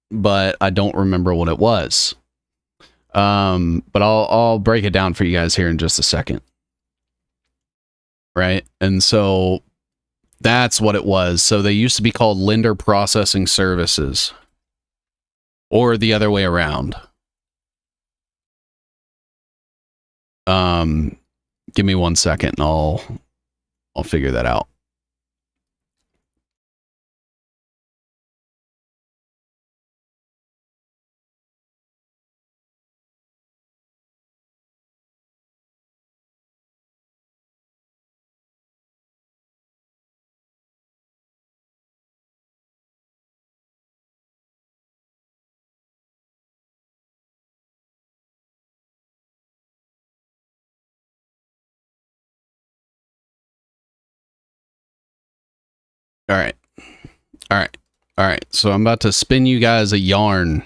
but I don't remember what it was. But I'll break it down for you guys here in just a second. Right? And so that's what it was. So they used to be called Lender Processing Services, or the other way around. Give me 1 second and I'll figure that out. All right. All right. All right. So I'm about to spin you guys a yarn.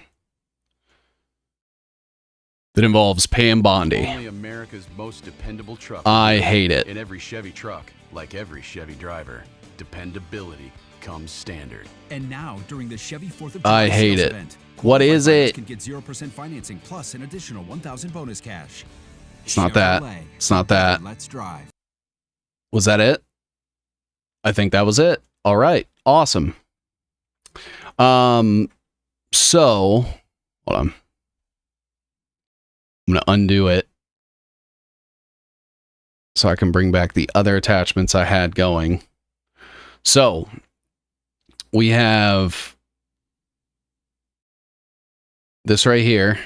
that involves Pam Bondi. Only America's most dependable truck. I hate it. In every Chevy truck, like every Chevy driver, dependability comes standard. And now, during the Chevy 4th of July I hate sales it. event, What is it? Can get 0% financing plus an additional $1,000 bonus cash. It's not that. It's not that. Let's drive. Was that it? I think that was it. All right. Awesome. So, hold on. I'm going to undo it so I can bring back the other attachments I had going. So, we have this right here.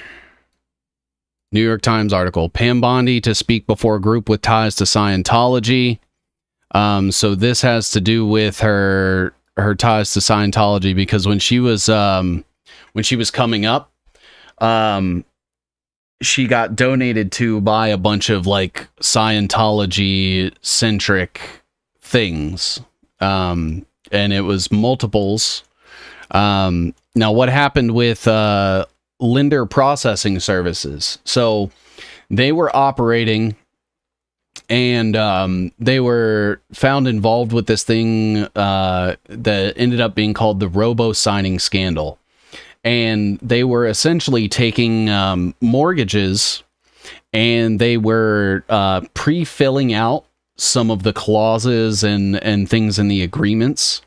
New York Times article. Pam Bondi to speak before a group with ties to Scientology. So this has to do with her ties to Scientology, because when she was coming up, she got donated to by a bunch of like Scientology centric things. And it was multiples. Now what happened with Linder Processing Services? So they were operating, and they were found involved with this thing that ended up being called the robo-signing scandal. And they were essentially taking mortgages, and they were pre-filling out some of the clauses and things in the agreements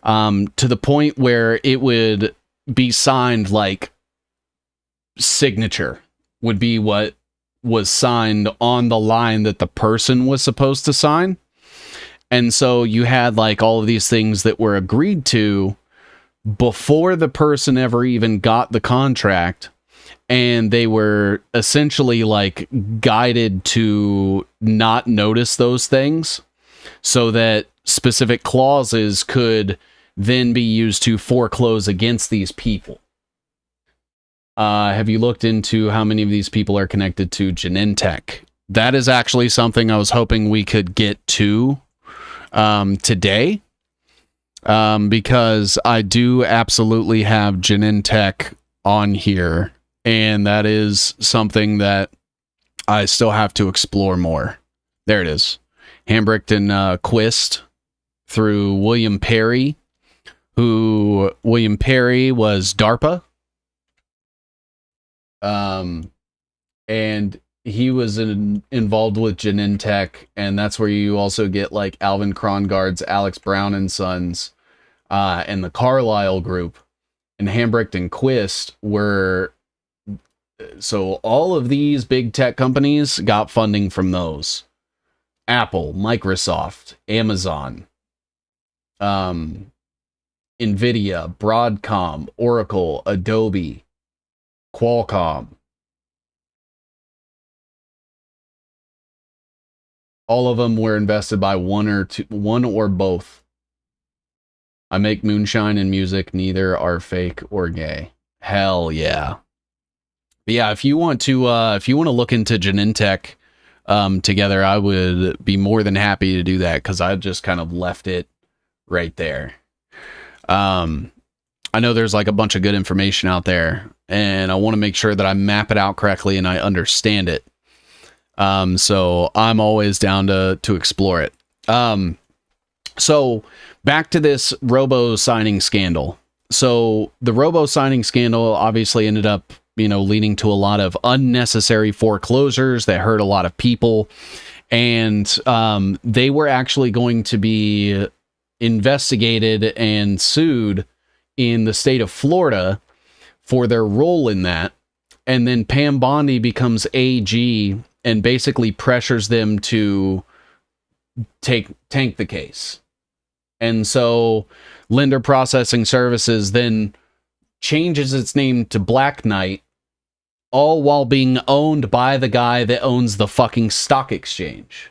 to the point where it would be signed like signature would be what was signed on the line that the person was supposed to sign. And so you had like all of these things that were agreed to before the person ever even got the contract, and they were essentially like guided to not notice those things so that specific clauses could then be used to foreclose against these people. Have you looked into how many of these people are connected to Genentech? That is actually something I was hoping we could get to today, because I do absolutely have Genentech on here, and that is something that I still have to explore more. There it is. Hambricht and Quist through William Perry, who William Perry was DARPA. And he was involved with Genentech, and that's where you also get like Alvin Krongard's Alex Brown and Sons, and the Carlyle Group, and Hambricht and Quist were. So all of these big tech companies got funding from those: Apple, Microsoft, Amazon, Nvidia, Broadcom, Oracle, Adobe, Qualcomm. All of them were invested by one or both. I make moonshine and music, neither are fake or gay. Hell yeah. But yeah, if you want to look into Genentech together, I would be more than happy to do that, because I just kind of left it right there. I know there's like a bunch of good information out there, and I want to make sure that I map it out correctly and I understand it. So I'm always down to explore it. So back to this robo-signing scandal. So the robo-signing scandal obviously ended up, leading to a lot of unnecessary foreclosures that hurt a lot of people. And they were actually going to be investigated and sued in the state of Florida for their role in that. And then Pam Bondi becomes AG and basically pressures them to tank the case. And so Linder Processing Services then changes its name to Black Knight, all while being owned by the guy that owns the fucking stock exchange.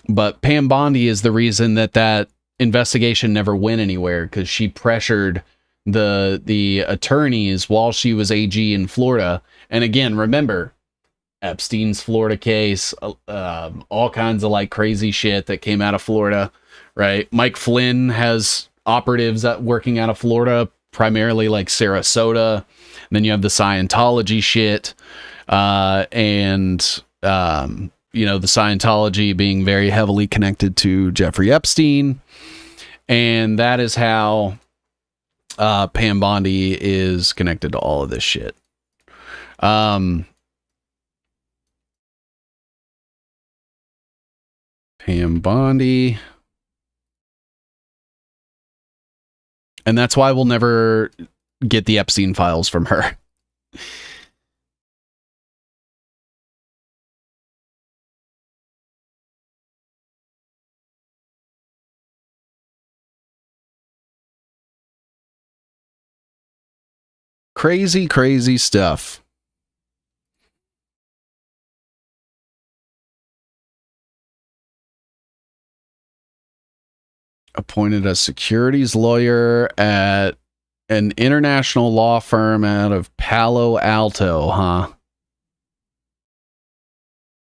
But Pam Bondi is the reason that investigation never went anywhere, because she pressured the attorneys while she was AG in Florida. And again, remember, Epstein's Florida case, all kinds of like crazy shit that came out of Florida, right? Mike Flynn has operatives working out of Florida primarily like Sarasota. And then you have the Scientology shit, and you know, the Scientology being very heavily connected to Jeffrey Epstein. And that is how Pam Bondi is connected to all of this shit. Pam Bondi. And that's why we'll never get the Epstein files from her. Crazy, crazy stuff. Appointed a securities lawyer at an international law firm out of Palo Alto, huh?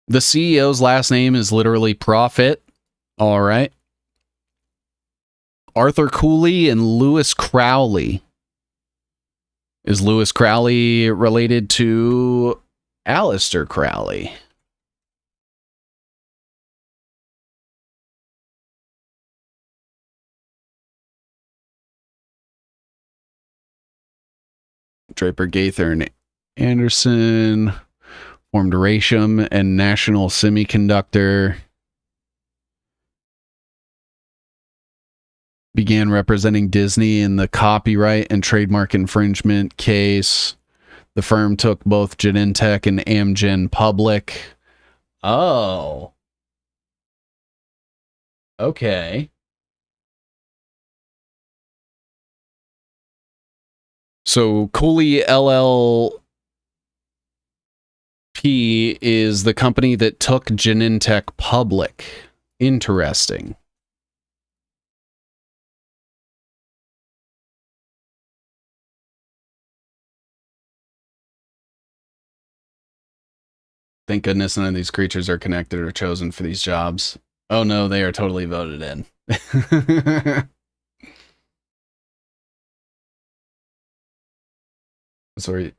The CEO's last name is literally Profit. All right. Arthur Cooley and Lewis Crowley. Is Lewis Crowley related to Aleister Crowley? Draper, Gaither, and Anderson formed Ratium and National Semiconductor. Began representing Disney in the copyright and trademark infringement case. The firm took both Genentech and Amgen public. Oh. Okay. So Cooley LLP is the company that took Genentech public. Interesting. Thank goodness none of these creatures are connected or chosen for these jobs. Oh no, they are totally voted in. Sorry.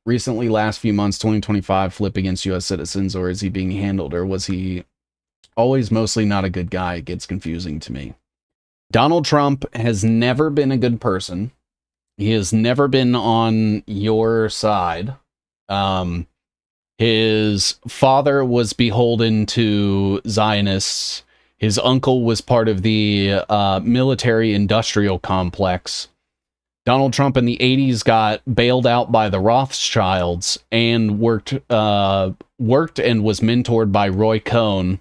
Recently, last few months, 2025, flip against U.S. citizens, or is he being handled, or was he always mostly not a good guy? It gets confusing to me. Donald Trump has never been a good person. He has never been on your side. His father was beholden to Zionists. His uncle was part of the military industrial complex. Donald Trump in the 80s got bailed out by the Rothschilds and worked and was mentored by Roy Cohn.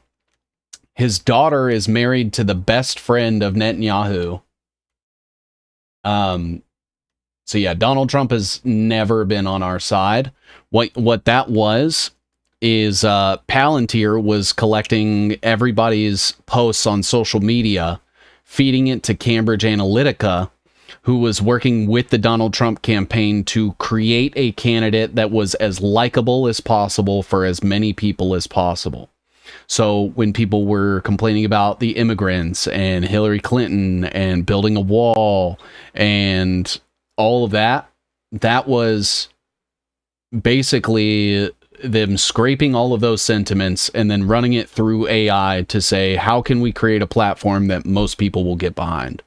His daughter is married to the best friend of Netanyahu. So yeah, Donald Trump has never been on our side. What that was is Palantir was collecting everybody's posts on social media, feeding it to Cambridge Analytica, who was working with the Donald Trump campaign to create a candidate that was as likable as possible for as many people as possible. So when people were complaining about the immigrants and Hillary Clinton and building a wall and all of that, that was basically them scraping all of those sentiments and then running it through AI to say, how can we create a platform that most people will get behind?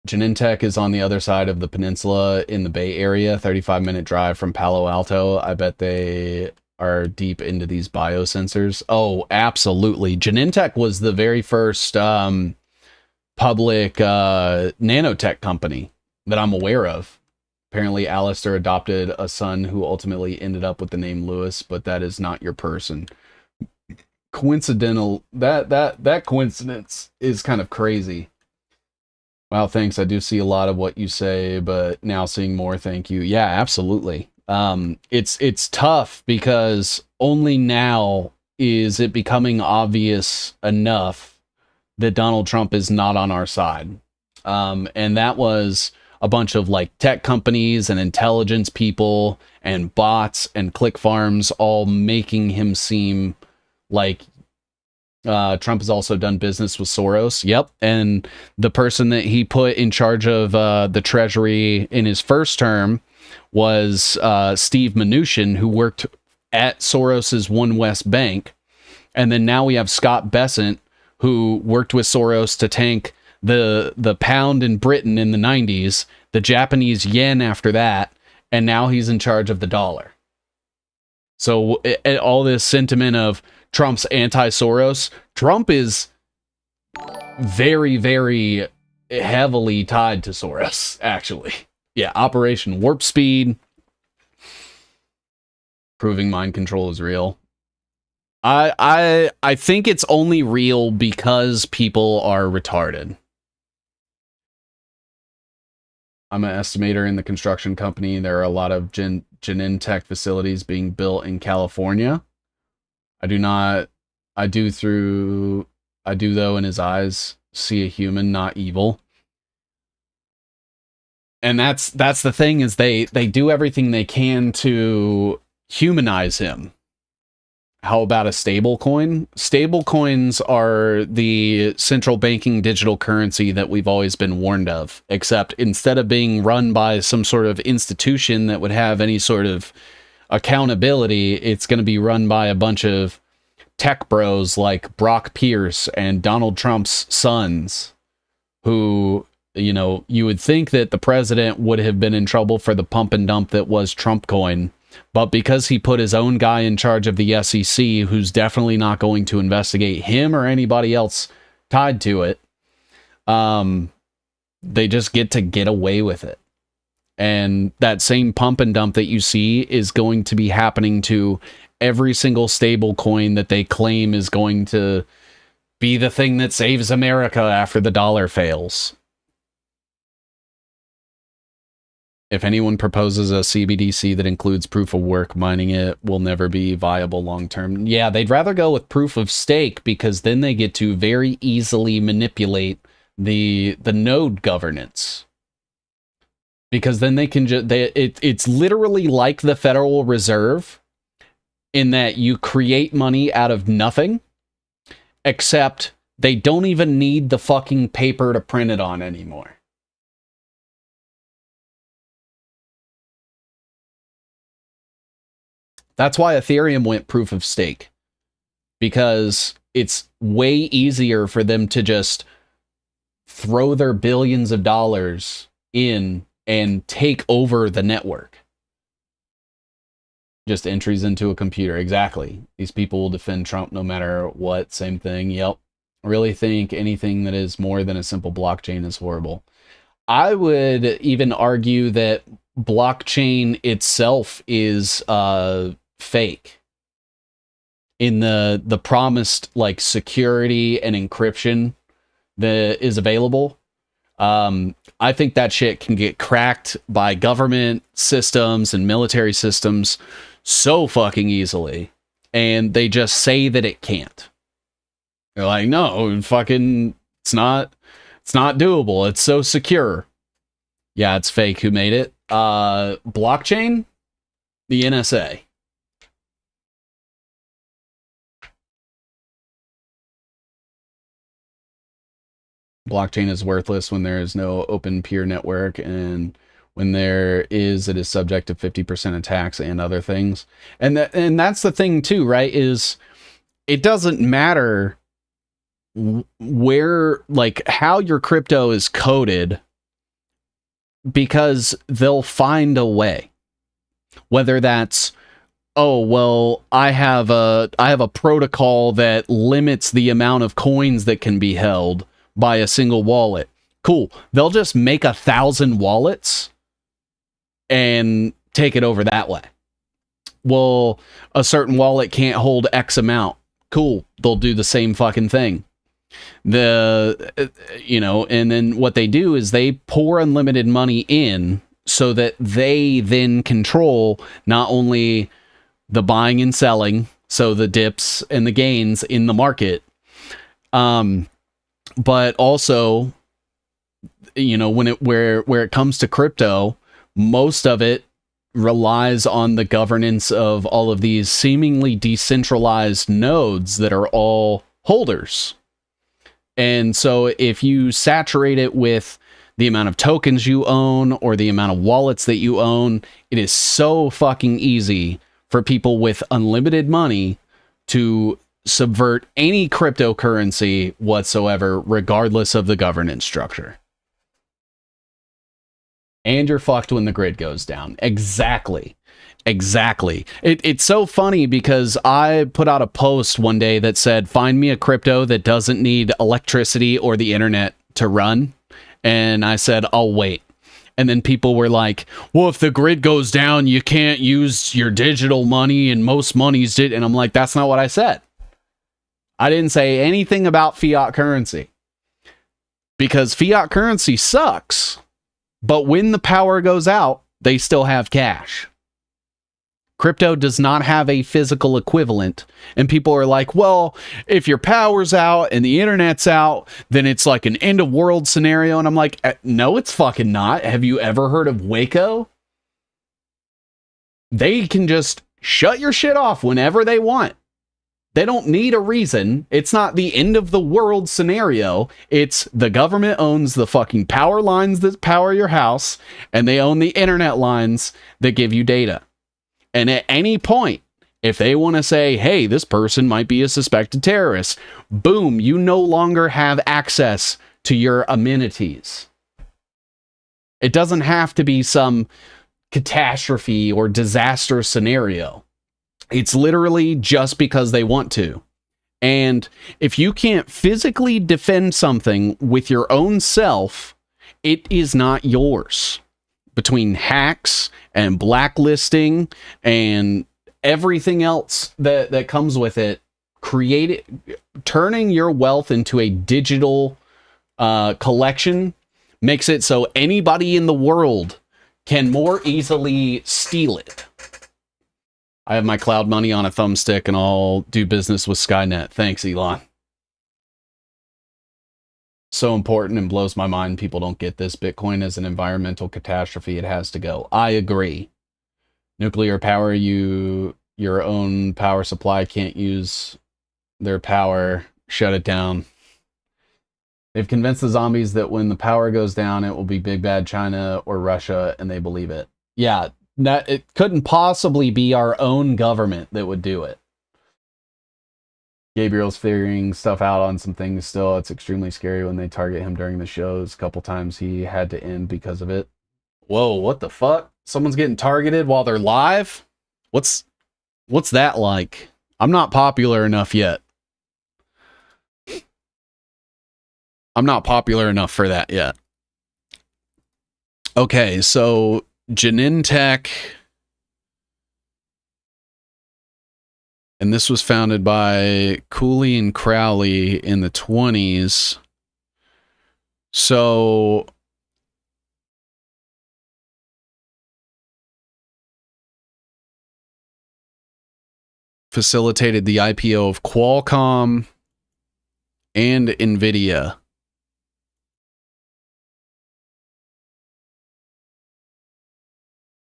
Genentech is on the other side of the peninsula in the Bay Area, 35-minute drive from Palo Alto. I bet they are deep into these biosensors. Oh, absolutely. Genentech was the very first public nanotech company that I'm aware of. Apparently, Alistair adopted a son who ultimately ended up with the name Lewis, but that is not your person. Coincidental. That coincidence is kind of crazy. Wow, thanks. I do see a lot of what you say, but now seeing more, thank you. Yeah, absolutely. It's tough because only now is it becoming obvious enough that Donald Trump is not on our side. And that was a bunch of like tech companies and intelligence people and bots and click farms all making him seem like Trump has also done business with Soros. Yep. And the person that he put in charge of the Treasury in his first term was Steve Mnuchin, who worked at Soros's One West Bank. And then now we have Scott Bessent, who worked with Soros to tank the pound in Britain in the 90s, the Japanese yen after that, and now he's in charge of the dollar. So all this sentiment of Trump's anti-Soros, Trump is very, very heavily tied to Soros, actually. Yeah, Operation Warp Speed, proving mind control is real. I think it's only real because people are retarded. I'm an estimator in the construction company. There are a lot of Genentech facilities being built in California. I do though in his eyes see a human, not evil. And that's the thing, is they do everything they can to humanize him. How about a stable coin? Stable coins are the central banking digital currency that we've always been warned of, except instead of being run by some sort of institution that would have any sort of accountability, it's going to be run by a bunch of tech bros like Brock Pierce and Donald Trump's sons, who, you know, you would think that the president would have been in trouble for the pump and dump that was Trump coin. But because he put his own guy in charge of the SEC, who's definitely not going to investigate him or anybody else tied to it, they just get away with it. And that same pump and dump that you see is going to be happening to every single stable coin that they claim is going to be the thing that saves America after the dollar fails. If anyone proposes a CBDC that includes proof of work, mining it will never be viable long term. Yeah, they'd rather go with proof of stake, because then they get to very easily manipulate the node governance. Because then they can it's literally like the Federal Reserve, in that you create money out of nothing, except they don't even need the fucking paper to print it on anymore. That's why Ethereum went proof of stake, because it's way easier for them to just throw their billions of dollars in and take over the network. Just entries into a computer. Exactly. These people will defend Trump no matter what. Same thing. Yep. I really think anything that is more than a simple blockchain is horrible. I would even argue that blockchain itself is fake in the promised like security and encryption that is available. I think that shit can get cracked by government systems and military systems so fucking easily, and they just say that it can't. They're like, no, fucking, it's not doable. It's so secure. Yeah, it's fake. Who made it? Blockchain? The NSA. Blockchain is worthless when there is no open peer network, and when there is, it is subject to 50% attacks and other things. And that's the thing too, right? Is it doesn't matter where, like, how your crypto is coded, because they'll find a way. Whether that's, oh, well, I have a protocol that limits the amount of coins that can be held by a single wallet. Cool. They'll just make 1,000 wallets and take it over that way. Well, a certain wallet can't hold X amount. Cool. They'll do the same fucking thing. And then what they do is they pour unlimited money in so that they then control not only the buying and selling, so the dips and the gains in the market, but also, where it comes to crypto, most of it relies on the governance of all of these seemingly decentralized nodes that are all holders. And so if you saturate it with the amount of tokens you own or the amount of wallets that you own, it is so fucking easy for people with unlimited money to subvert any cryptocurrency whatsoever, regardless of the governance structure. And you're fucked when the grid goes down. Exactly. It's so funny because I put out a post one day that said, find me a crypto that doesn't need electricity or the internet to run. And I said, I'll wait. And then people were like, well, if the grid goes down, you can't use your digital money and most monies did. And I'm like, that's not what I said. I didn't say anything about fiat currency. Because fiat currency sucks. But when the power goes out, they still have cash. Crypto does not have a physical equivalent. And people are like, well, if your power's out and the internet's out, then it's like an end of world scenario. And I'm like, no, it's fucking not. Have you ever heard of Waco? They can just shut your shit off whenever they want. They don't need a reason. It's not the end of the world scenario. It's the government owns the fucking power lines that power your house, and they own the internet lines that give you data. And at any point, if they want to say, hey, this person might be a suspected terrorist, boom, you no longer have access to your amenities. It doesn't have to be some catastrophe or disaster scenario. It's literally just because they want to. And if you can't physically defend something with your own self, it is not yours. Between hacks and blacklisting and everything else that comes with it, turning your wealth into a digital collection makes it so anybody in the world can more easily steal it. I have my cloud money on a thumbstick and I'll do business with Skynet. Thanks, Elon. So important and blows my mind people don't get this. Bitcoin is an environmental catastrophe. It has to go. I agree. Nuclear power, your own power supply can't use their power. Shut it down. They've convinced the zombies that when the power goes down, it will be big bad China or Russia, and they believe it. Yeah, it couldn't possibly be our own government that would do it. Gabriel's figuring stuff out on some things still. It's extremely scary when they target him during the shows. A couple times he had to end because of it. Whoa, what the fuck? Someone's getting targeted while they're live? What's that like? I'm not popular enough yet. I'm not popular enough for that yet. Okay, so Genentech, and this was founded by Cooley and Crowley in the 20s. So facilitated the IPO of Qualcomm and Nvidia.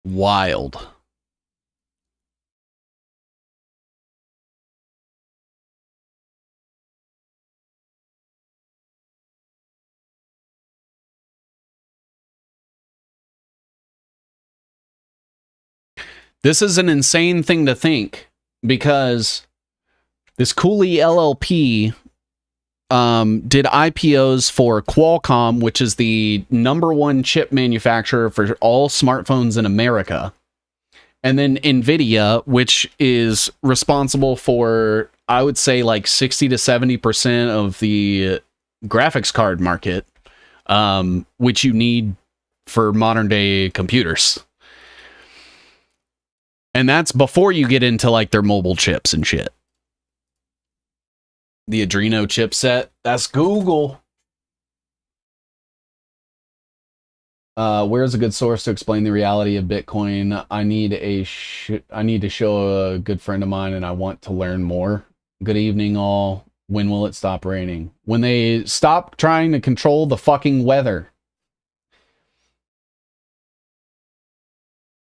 Wild. This is an insane thing to think, because this Cooley LLP did IPOs for Qualcomm, which is the #1 chip manufacturer for all smartphones in America. And then Nvidia, which is responsible for, I would say, like 60 to 70% of the graphics card market, which you need for modern day computers. And that's before you get into like their mobile chips and shit. The Adreno chipset, that's Google. Where's a good source to explain the reality of Bitcoin? I need to show a good friend of mine, and I want to learn more. Good evening, all. When will it stop raining? When they stop trying to control the fucking weather.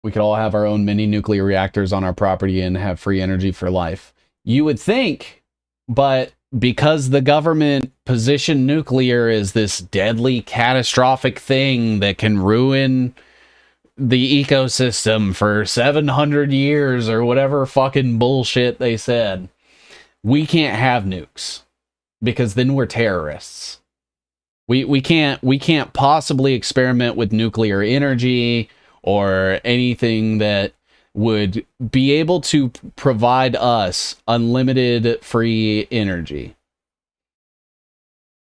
We could all have our own mini nuclear reactors on our property and have free energy for life. You would think, but because the government positioned nuclear as this deadly, catastrophic thing that can ruin the ecosystem for 700 years or whatever fucking bullshit they said, we can't have nukes because then we're terrorists. We can't possibly experiment with nuclear energy or anything that would be able to provide us unlimited free energy.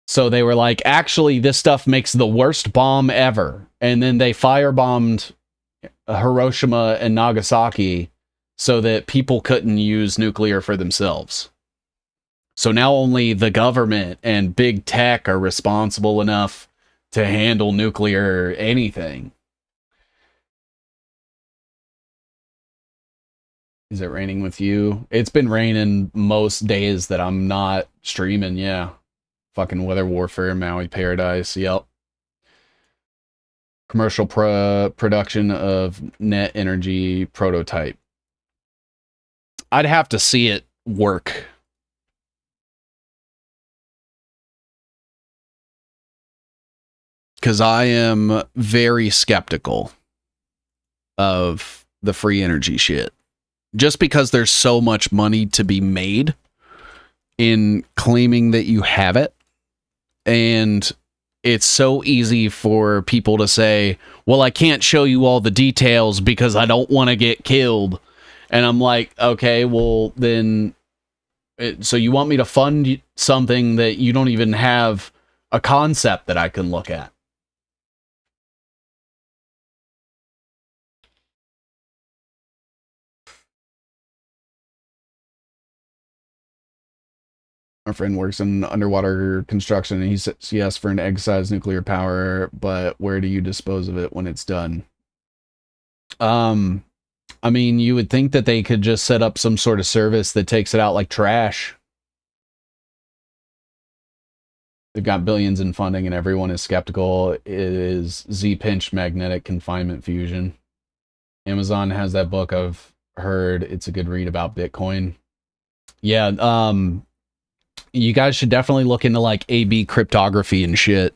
So they were like, actually, this stuff makes the worst bomb ever. And then they firebombed Hiroshima and Nagasaki so that people couldn't use nuclear for themselves. So now only the government and big tech are responsible enough to handle nuclear anything. Is it raining with you? It's been raining most days that I'm not streaming, yeah. Fucking weather warfare, Maui Paradise, yep. Commercial production of net energy prototype. I'd have to see it work. Because I am very skeptical of the free energy shit. Just because there's so much money to be made in claiming that you have it. And it's so easy for people to say, well, I can't show you all the details because I don't want to get killed. And I'm like, okay, well, then, so you want me to fund something that you don't even have a concept that I can look at? Our friend works in underwater construction, and he says yes for an egg-sized nuclear power, but where do you dispose of it when it's done? I mean, you would think that they could just set up some sort of service that takes it out like trash. They've got billions in funding, and everyone is skeptical. It is Z-pinch magnetic confinement fusion. Amazon has that book. I've heard it's a good read about Bitcoin. Yeah, you guys should definitely look into like AB cryptography and shit.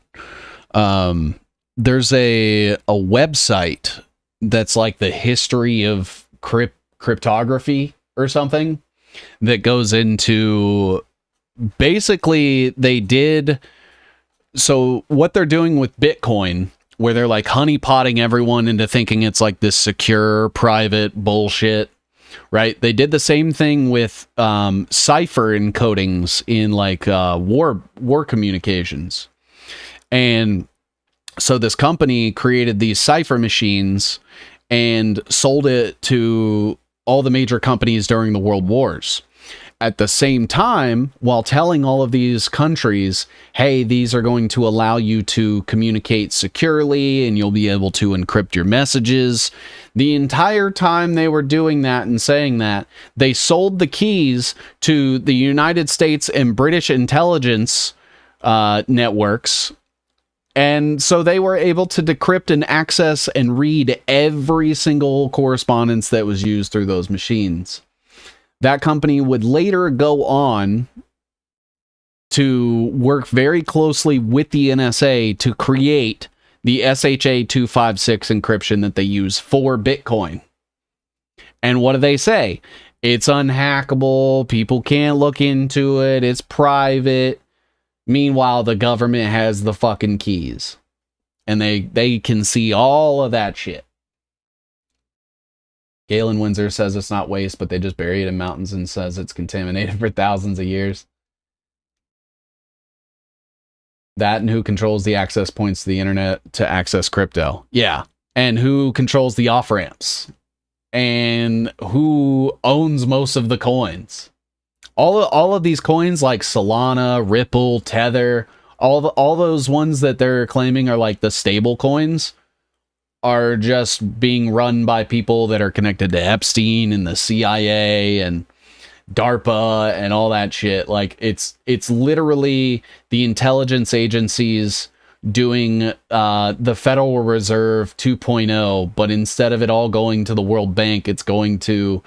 There's a website that's like the history of cryptography or something that goes into basically so what they're doing with Bitcoin, where they're like honeypotting everyone into thinking it's like this secure private bullshit. Right, they did the same thing with cipher encodings in like war communications, and so this company created these cipher machines and sold it to all the major companies during the world wars. At the same time, while telling all of these countries, hey, these are going to allow you to communicate securely and you'll be able to encrypt your messages. The entire time they were doing that and saying that, they sold the keys to the United States and British intelligence networks. And so they were able to decrypt and access and read every single correspondence that was used through those machines. That company would later go on to work very closely with the NSA to create the SHA-256 encryption that they use for Bitcoin. And what do they say? It's unhackable. People can't look into it. It's private. Meanwhile, the government has the fucking keys. And they can see all of that shit. Galen Windsor says it's not waste, but they just bury it in mountains and says it's contaminated for thousands of years. That and who controls the access points to the internet to access crypto. Yeah. And who controls the off-ramps. And who owns most of the coins. All of these coins like Solana, Ripple, Tether, all those ones that they're claiming are like the stable coins are just being run by people that are connected to Epstein and the CIA and DARPA and all that shit. Like it's literally the intelligence agencies doing the Federal Reserve 2.0, but instead of it all going to the World Bank, it's going to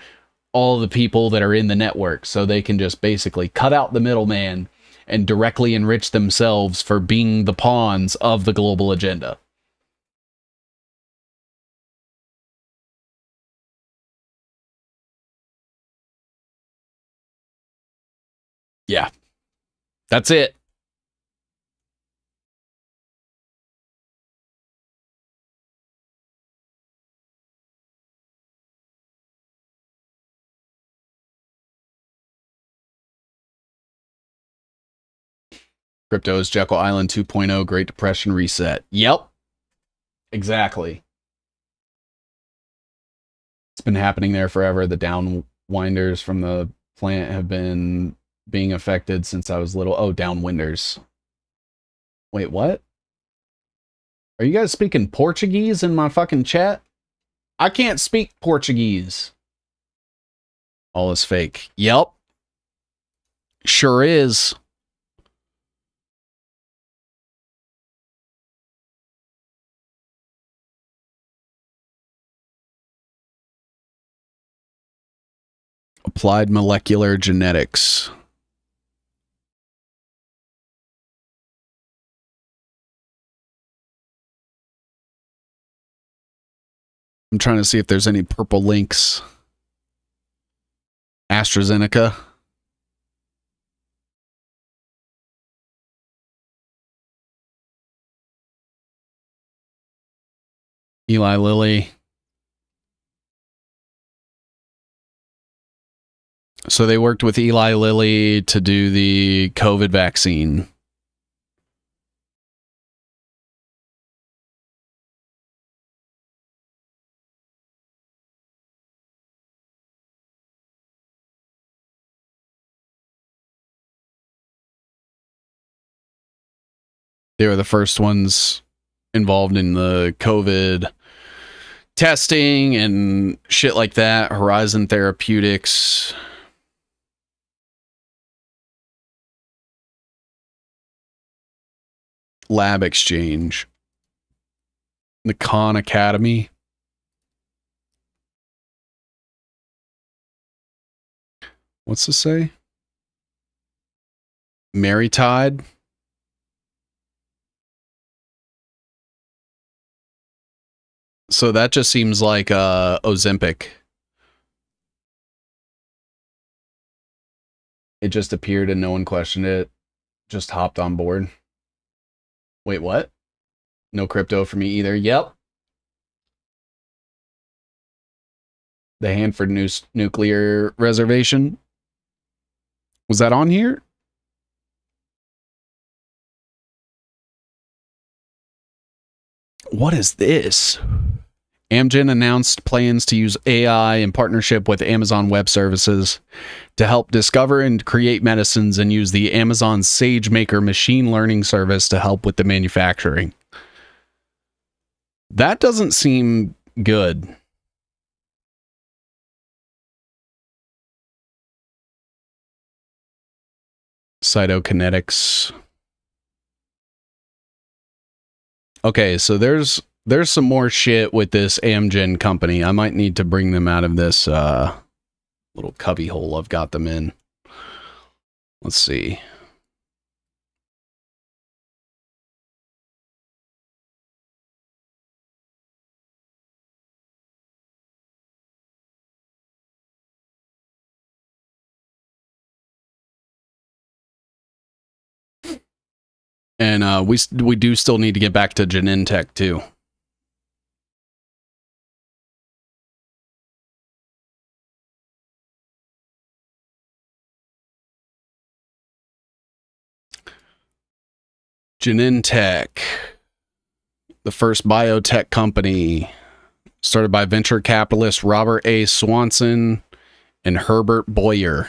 all the people that are in the network, so they can just basically cut out the middleman and directly enrich themselves for being the pawns of the global agenda. Yeah, that's it. Crypto is Jekyll Island 2.0 Great Depression reset. Yep. Exactly. It's been happening there forever. The downwinders from the plant have been being affected since I was little. Oh, downwinders. Wait, what? Are you guys speaking Portuguese in my fucking chat? I can't speak Portuguese. All is fake. Yep. Sure is. Applied molecular genetics. I'm trying to see if there's any purple links. AstraZeneca. Eli Lilly. So they worked with Eli Lilly to do the COVID vaccine. They were the first ones involved in the COVID testing and shit like that. Horizon Therapeutics. Lab Exchange. The Khan Academy. What's this say? Maritide. So that just seems like Ozempic. It just appeared and no one questioned it. Just hopped on board. Wait, what? No crypto for me either. Yep. The Hanford Nuclear Reservation. Was that on here? What is this? Amgen announced plans to use AI in partnership with Amazon Web Services to help discover and create medicines and use the Amazon SageMaker machine learning service to help with the manufacturing. That doesn't seem good. Cytokinetics. Okay, so there's some more shit with this Amgen company. I might need to bring them out of this little cubby hole I've got them in. Let's see. And we do still need to get back to Genentech too. Genentech, the first biotech company, started by venture capitalist Robert A. Swanson and Herbert Boyer.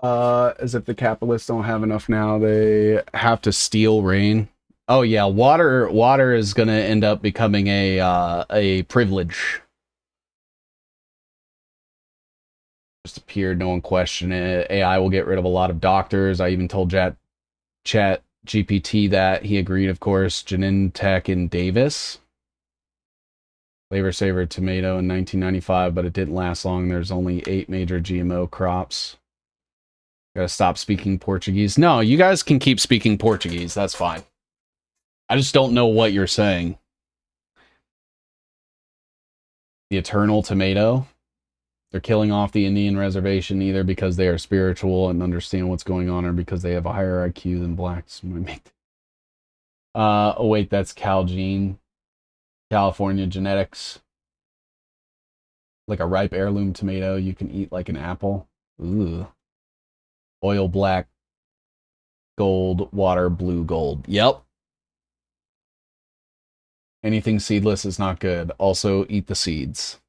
As if the capitalists don't have enough now, they have to steal rain. Oh yeah, water is gonna end up becoming a privilege. Just appeared, no one questioned it. AI will get rid of a lot of doctors. I even told Chat GPT that. He agreed, of course. Genentech in Davis. Flavor Saver tomato in 1995, but it didn't last long. There's only 8 major GMO crops. Gotta stop speaking Portuguese. No, you guys can keep speaking Portuguese. That's fine. I just don't know what you're saying. The eternal tomato. They're killing off the Indian reservation either because they are spiritual and understand what's going on or because they have a higher IQ than blacks. Oh wait, that's Calgene. California genetics. Like a ripe heirloom tomato you can eat like an apple. Ooh. Oil black, gold, water, blue, gold. Yep. Anything seedless is not good. Also, eat the seeds.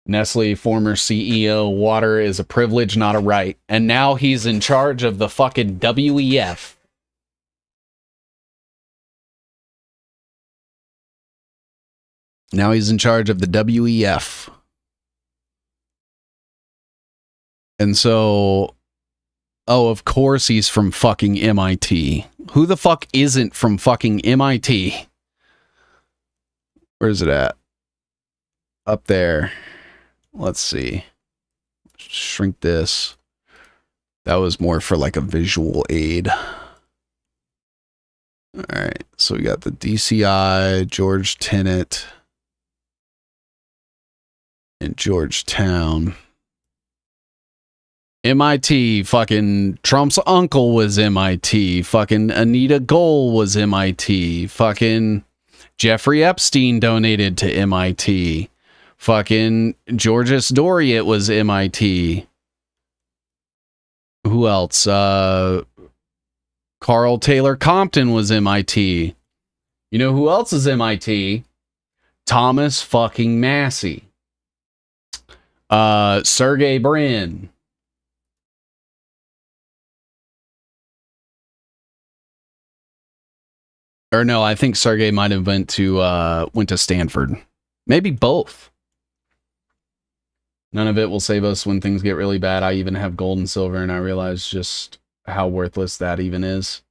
Nestle, former CEO, water is a privilege, not a right. And now he's in charge of the fucking WEF. Now he's in charge of the WEF. And so, oh, of course he's from fucking MIT. Who the fuck isn't from fucking MIT? Where's it at? Up there. Let's see. Shrink this. That was more for like a visual aid. All right. So we got the DCI, George Tenet, and Georgetown. MIT, fucking Trump's uncle was MIT. Fucking Anita Goel was MIT. Fucking Jeffrey Epstein donated to MIT. Fucking Georges Doriot was MIT. Who else? Carl Taylor Compton was MIT. You know who else is MIT? Thomas fucking Massey. Sergey Brin. Or no, I think Sergey might have went to Stanford. Maybe both. None of it will save us when things get really bad. I even have gold and silver, and I realize just how worthless that even is.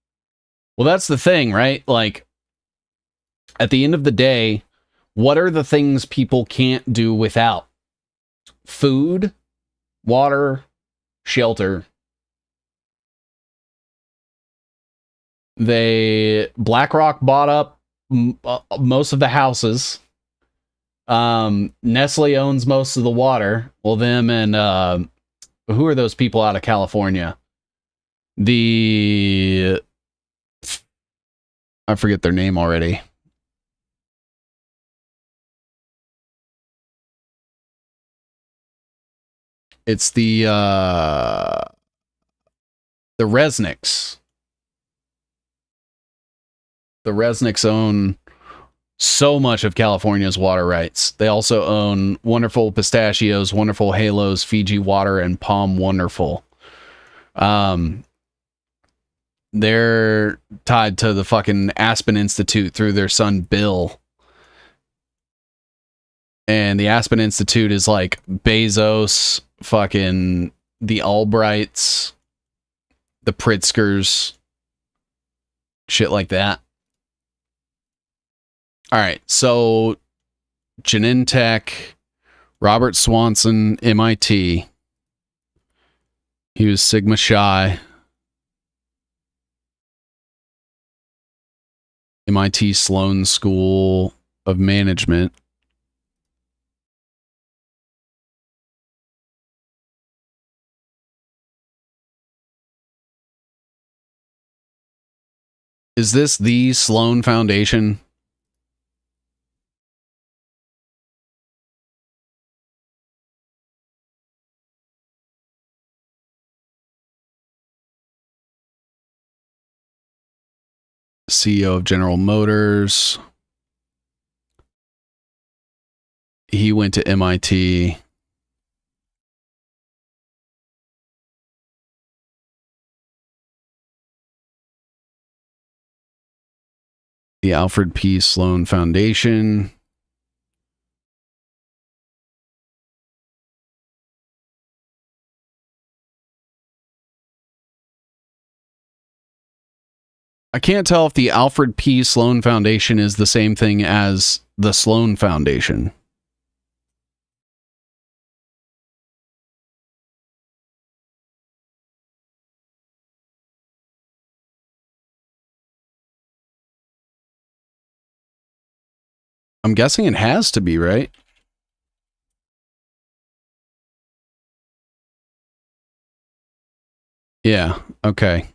Well, that's the thing, right? Like, at the end of the day, what are the things people can't do without? Food, water, shelter. BlackRock bought up most of the houses. Nestle owns most of the water. Well, them and who are those people out of California? I forget their name already. It's the Resnicks. The Resnicks own so much of California's water rights. They also own Wonderful Pistachios, Wonderful Halos, Fiji Water, and Palm Wonderful. They're tied to the fucking Aspen Institute through their son Bill. And the Aspen Institute is like Bezos, fucking the Albrights, the Pritzkers, shit like that. All right, so Genentech, Robert Swanson, MIT. He was Sigma Chi. MIT Sloan School of Management. Is this the Sloan Foundation? CEO of General Motors. He went to MIT. The Alfred P. Sloan Foundation. I can't tell if the Alfred P. Sloan Foundation is the same thing as the Sloan Foundation. I'm guessing it has to be, right? Yeah, okay.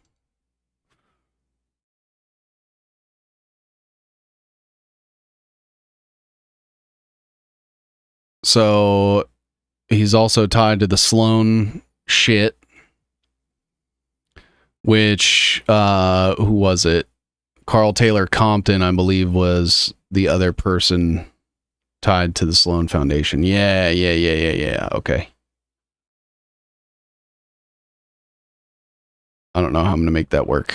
So he's also tied to the Sloan shit, which, who was it? Carl Taylor Compton, I believe, was the other person tied to the Sloan Foundation. Yeah. Okay. I don't know how I'm going to make that work.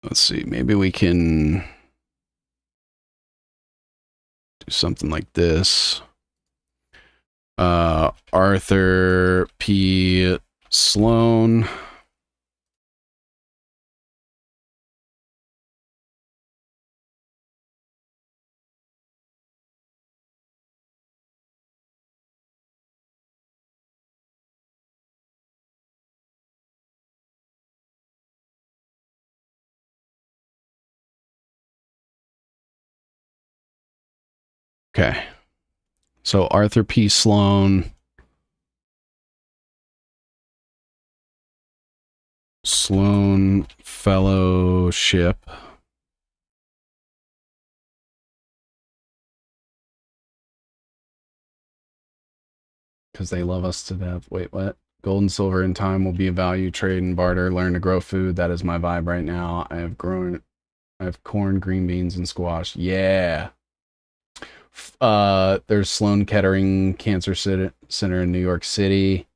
Let's see. Maybe we can do something like this. Arthur P. Sloan. Okay. So Arthur P. Sloan. Sloan Fellowship. Because they love us to death. Wait, what? Gold and silver in time will be a value, trade and barter, learn to grow food. That is my vibe right now. I have corn, green beans, and squash. Yeah. There's Sloan Kettering Cancer Center in New York City.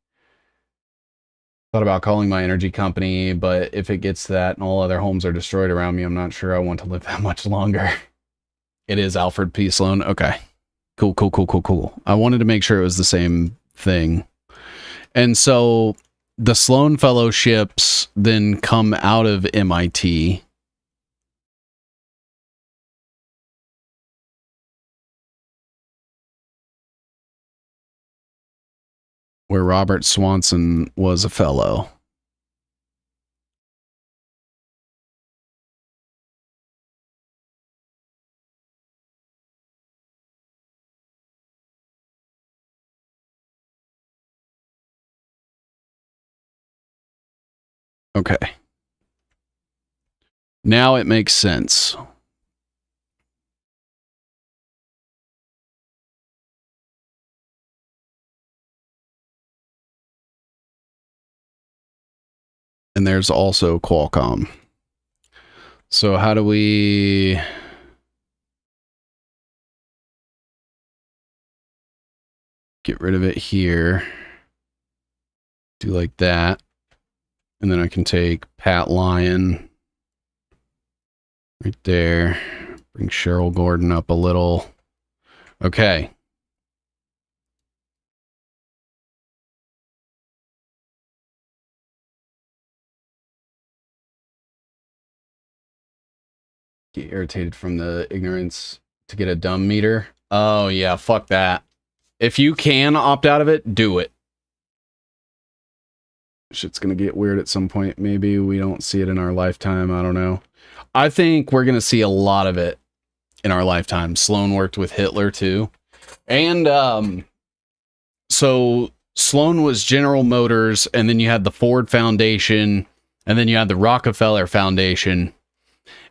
Thought about calling my energy company, but if it gets to that and all other homes are destroyed around me, I'm not sure I want to live that much longer. It is Alfred P. Sloan. Okay. Cool. I wanted to make sure it was the same thing. And so the Sloan Fellowships then come out of MIT. Where Robert Swanson was a fellow. Okay. Now it makes sense. And there's also Qualcomm. So how do we get rid of it here? Do like that. And then I can take Pat Lyon right there. Bring Cheryl Gordon up a little. Okay. Get irritated from the ignorance to get a dumb meter. Oh yeah, fuck that. If you can opt out of it, do it. Shit's gonna get weird at some point. Maybe we don't see it in our lifetime. I don't know. I think we're gonna see a lot of it in our lifetime. Sloan worked with Hitler too. And so Sloan was General Motors, and then you had the Ford Foundation, and then you had the Rockefeller Foundation,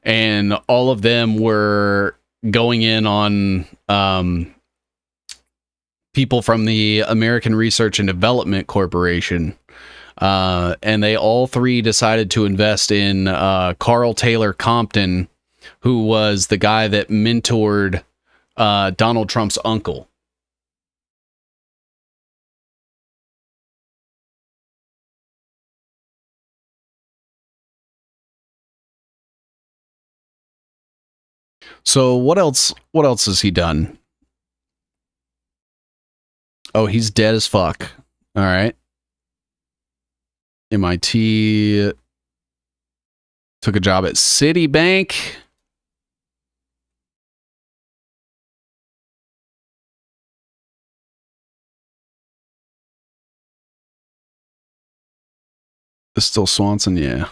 and all of them were going in on people from the American Research and Development Corporation. And they all three decided to invest in Carl Taylor Compton, who was the guy that mentored Donald Trump's uncle. So what else has he done? Oh, he's dead as fuck. All right. MIT, took a job at Citibank. Is still Swanson, yeah.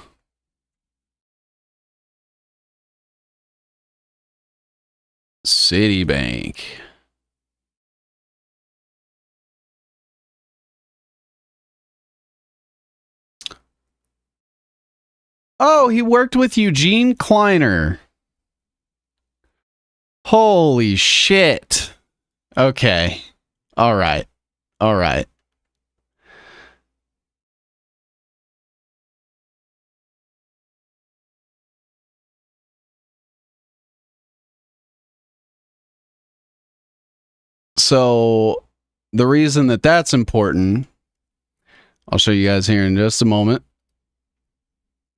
Citibank. Oh, he worked with Eugene Kleiner. Holy shit. Okay. All right. All right. So the reason that that's important, I'll show you guys here in just a moment.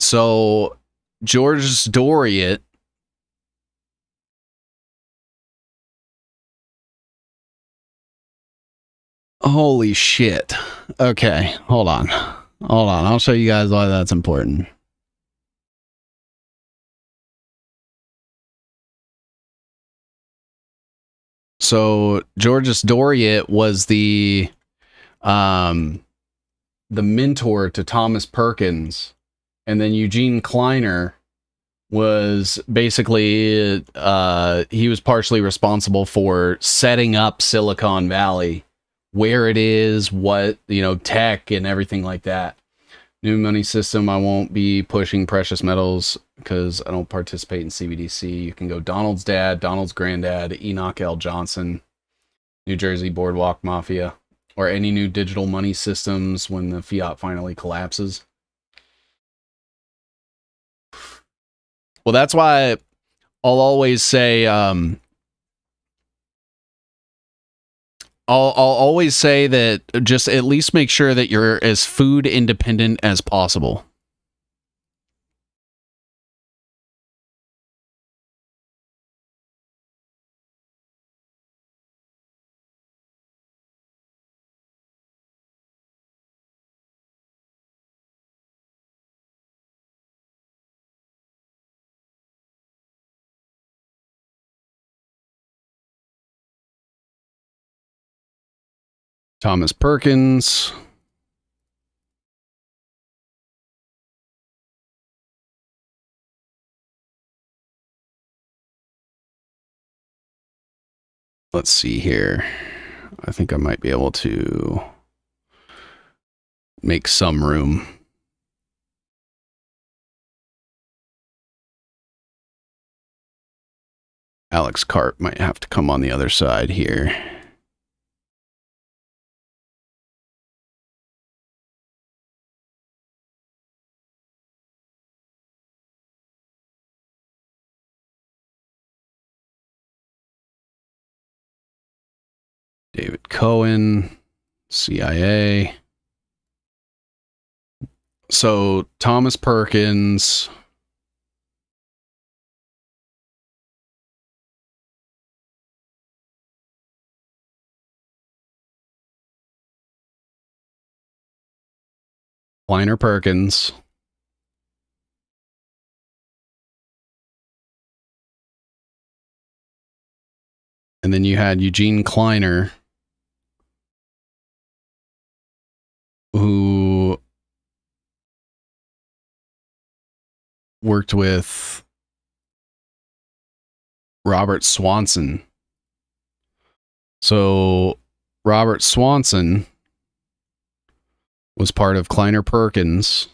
So George Doriot, holy shit. Okay, hold on. I'll show you guys why that's important. So Georges Doriot was the mentor to Thomas Perkins, and then Eugene Kleiner was basically he was partially responsible for setting up Silicon Valley, where it is, what, tech and everything like that. New money system. I won't be pushing precious metals because I don't participate in CBDC. You can go Donald's dad, Donald's granddad, Enoch L. Johnson, New Jersey Boardwalk Mafia, or any new digital money systems when the fiat finally collapses. Well, that's why I'll always say, I'll always say that just at least make sure that you're as food independent as possible. Thomas Perkins. Let's see here. I think I might be able to make some room. Alex Karp might have to come on the other side here. David Cohen, CIA. So Thomas Perkins. Kleiner Perkins. And then you had Eugene Kleiner, who worked with Robert Swanson. So Robert Swanson was part of Kleiner Perkins.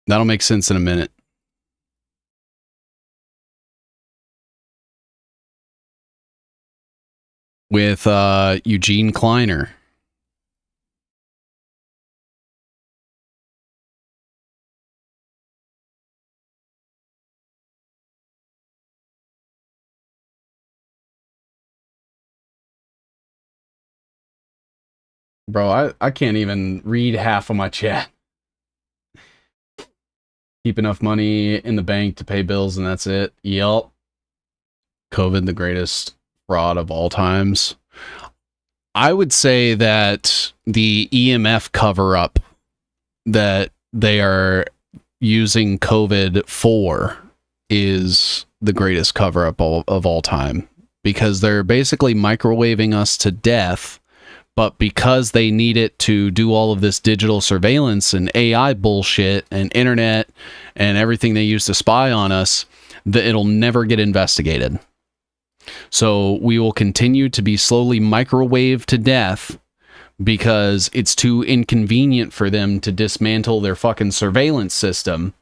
That'll make sense in a minute. With Eugene Kleiner. Bro, I can't even read half of my chat. Keep enough money in the bank to pay bills and that's it. Yep. COVID, the greatest fraud of all times. I would say that the EMF cover-up that they are using COVID for is the greatest cover-up of all time, because they're basically microwaving us to death, but because they need it to do all of this digital surveillance and AI bullshit and internet and everything they use to spy on us, that it'll never get investigated. So we will continue to be slowly microwaved to death because it's too inconvenient for them to dismantle their fucking surveillance system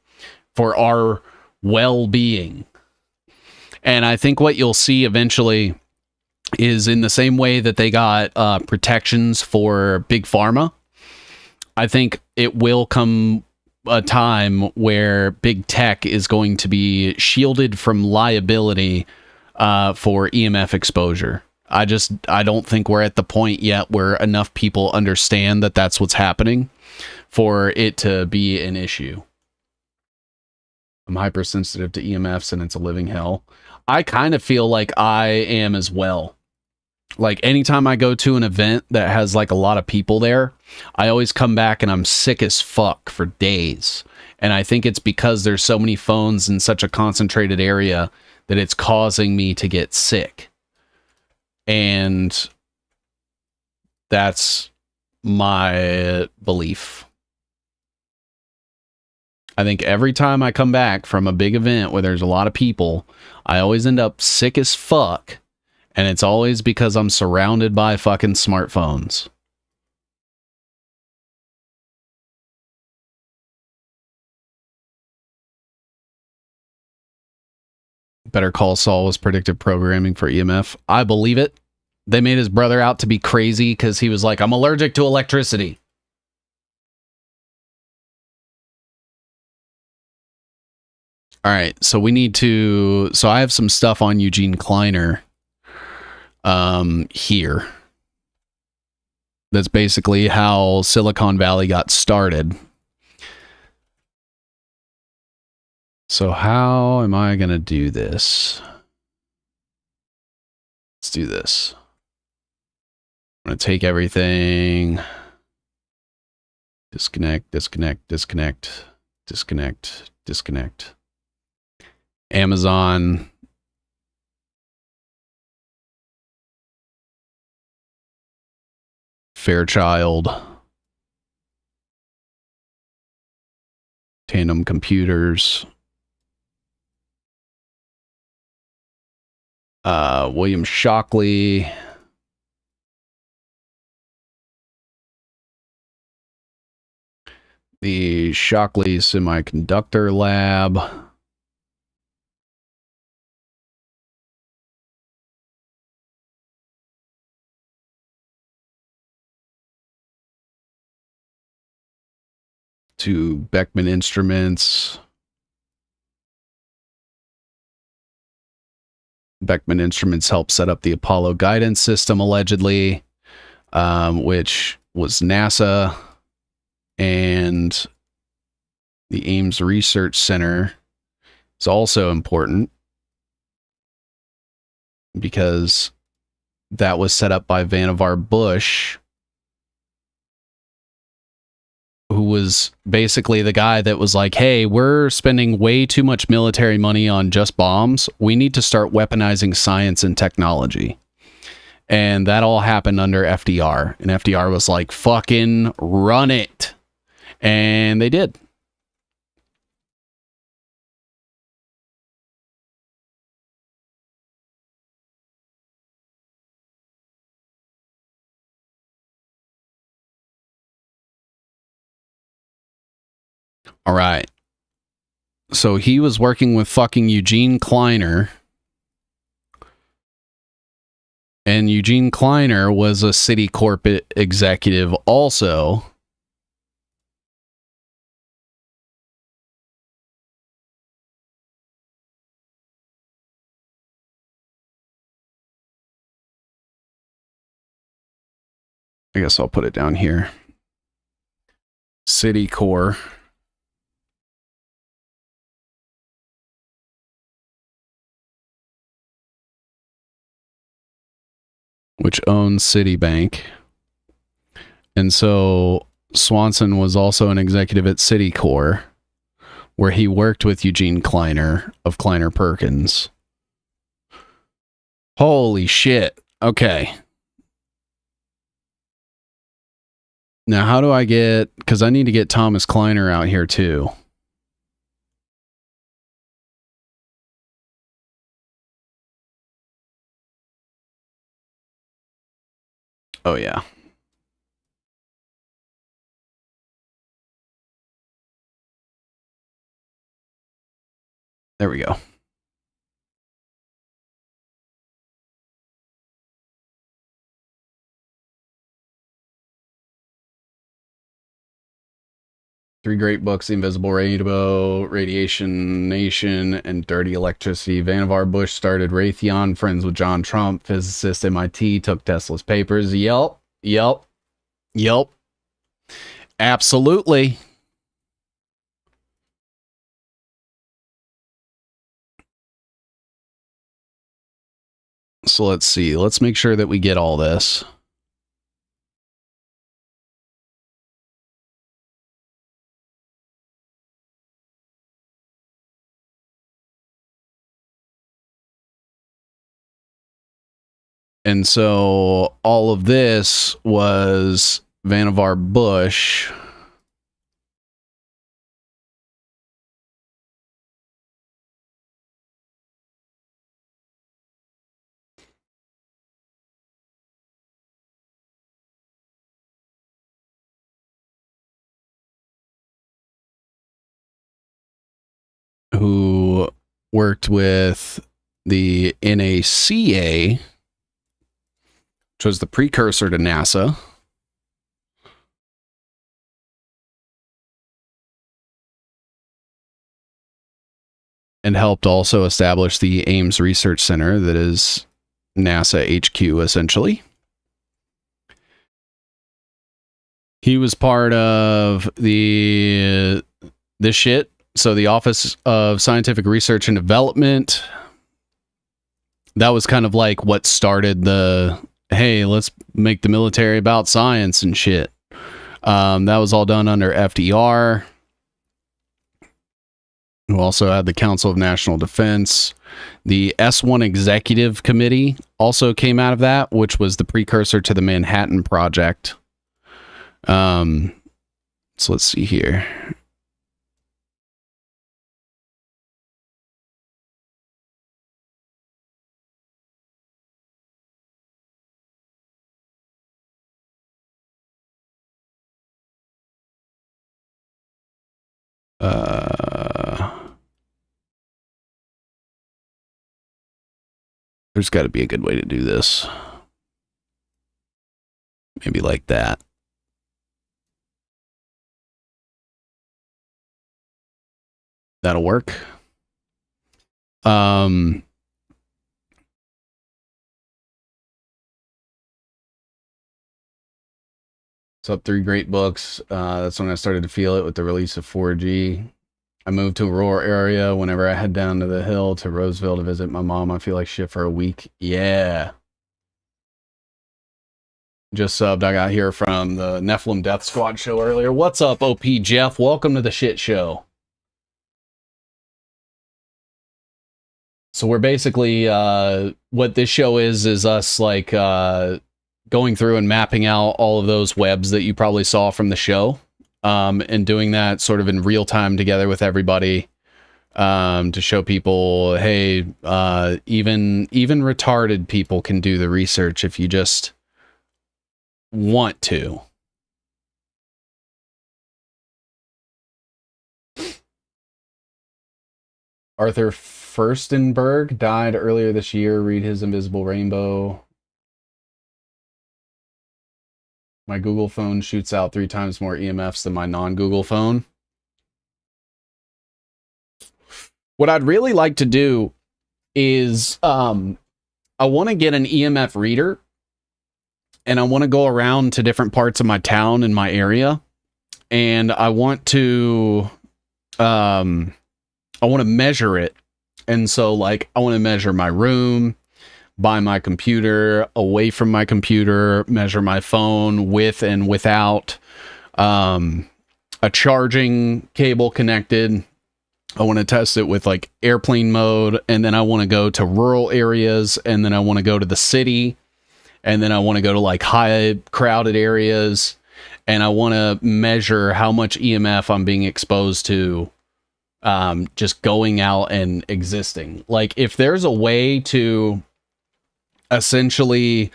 for our well-being. And I think what you'll see eventually is, in the same way that they got protections for big pharma, I think it will come a time where big tech is going to be shielded from liability for EMF exposure. I don't think we're at the point yet where enough people understand that that's what's happening for it to be an issue. I'm hypersensitive to EMFs and it's a living hell. I kind of feel like I am as well. Like anytime I go to an event that has like a lot of people there, I always come back and I'm sick as fuck for days. And I think it's because there's so many phones in such a concentrated area that it's causing me to get sick. And that's my belief. I think every time I come back from a big event where there's a lot of people, I always end up sick as fuck. And it's always because I'm surrounded by fucking smartphones. Better Call Saul was predictive programming for EMF. I believe it. They made his brother out to be crazy because he was like, I'm allergic to electricity. All right, so we need to... So I have some stuff on Eugene Kleiner here. That's basically how Silicon Valley got started. So how am I going to do this? Let's do this. I'm going to take everything. Disconnect, disconnect, disconnect, disconnect, disconnect. Amazon. Fairchild. Tandem Computers. William Shockley. The Shockley Semiconductor Lab. To Beckman Instruments. Beckman Instruments helped set up the Apollo guidance system, allegedly, which was NASA, and the Ames Research Center is also important because that was set up by Vannevar Bush, who was basically the guy that was like, hey, we're spending way too much military money on just bombs. We need to start weaponizing science and technology. And that all happened under FDR. And FDR was like, fucking run it. And they did. All right. So he was working with fucking Eugene Kleiner. And Eugene Kleiner was a Citicorp executive also. I guess I'll put it down here. Citicorp. Which owns Citibank. And so Swanson was also an executive at Citicorp, where he worked with Eugene Kleiner of Kleiner Perkins. Holy shit. Okay. Now, how do I get... Because I need to get Thomas Kleiner out here, too. Oh, yeah. There we go. Three great books: The Invisible Rainbow, Radiation Nation, and Dirty Electricity. Vannevar Bush started Raytheon, friends with John Trump, physicist MIT, took Tesla's papers. Yep. Absolutely. So let's see. Let's make sure that we get all this. And so all of this was Vannevar Bush. Who worked with the NACA, which was the precursor to NASA. And helped also establish the Ames Research Center that is NASA HQ, essentially. He was part of this shit. So the Office of Scientific Research and Development, that was kind of like what started the, hey, let's make the military about science and shit. That was all done under FDR. Who also had the Council of National Defense. The S1 Executive Committee also came out of that, which was the precursor to the Manhattan Project. So let's see here. There's got to be a good way to do this. Maybe like that. That'll work. So three great books. That's when I started to feel it with the release of 4G. I moved to a rural area. Whenever I head down to the hill to Roseville to visit my mom, I feel like shit for a week. Yeah. Just subbed. I got here from the Nephilim Death Squad show earlier. What's up, OP Jeff? Welcome to the shit show. So we're basically, what this show is us like going through and mapping out all of those webs that you probably saw from the show, and doing that sort of in real time together with everybody, to show people, hey, even retarded people can do the research if you just want to. Arthur Furstenberg died earlier this year. Read his Invisible Rainbow. My Google phone shoots out 3 times more EMFs than my non-Google phone. What I'd really like to do is, I want to get an EMF reader and I want to go around to different parts of my town and my area, and I want to measure it. And so like I want to measure my room, by my computer, away from my computer, measure my phone with and without a charging cable connected. I want to test it with like airplane mode, and then I want to go to rural areas, and then I want to go to the city, and then I want to go to like high crowded areas, and I want to measure how much EMF I'm being exposed to just going out and existing. Like if there's a way to essentially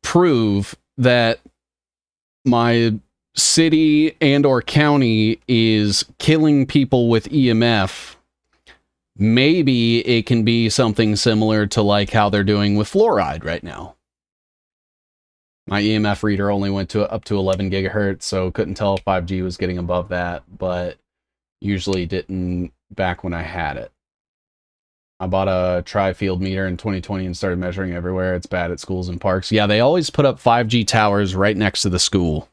prove that my city and or county is killing people with EMF, maybe it can be something similar to like how they're doing with fluoride right now. My EMF reader only went to up to 11 gigahertz, so couldn't tell if 5G was getting above that, but usually didn't back when I had it. I bought a tri-field meter in 2020 and started measuring everywhere. It's bad at schools and parks. Yeah, they always put up 5G towers right next to the school.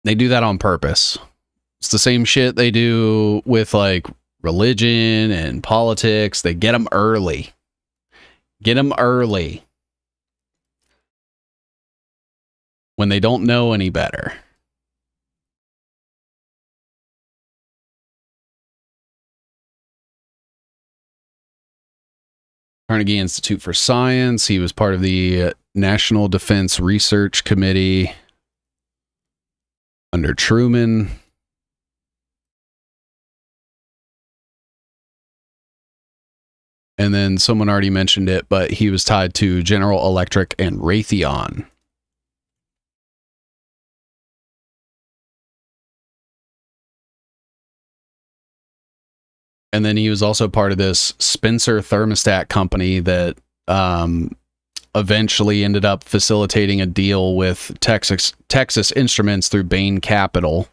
They do that on purpose. It's the same shit they do with like religion and politics. They get them early. Get them early. When they don't know any better. Carnegie Institute for Science. He was part of the National Defense Research Committee under Truman. And then someone already mentioned it, but he was tied to General Electric and Raytheon. And then he was also part of this Spencer thermostat company that eventually ended up facilitating a deal with Texas Instruments through Bain Capital.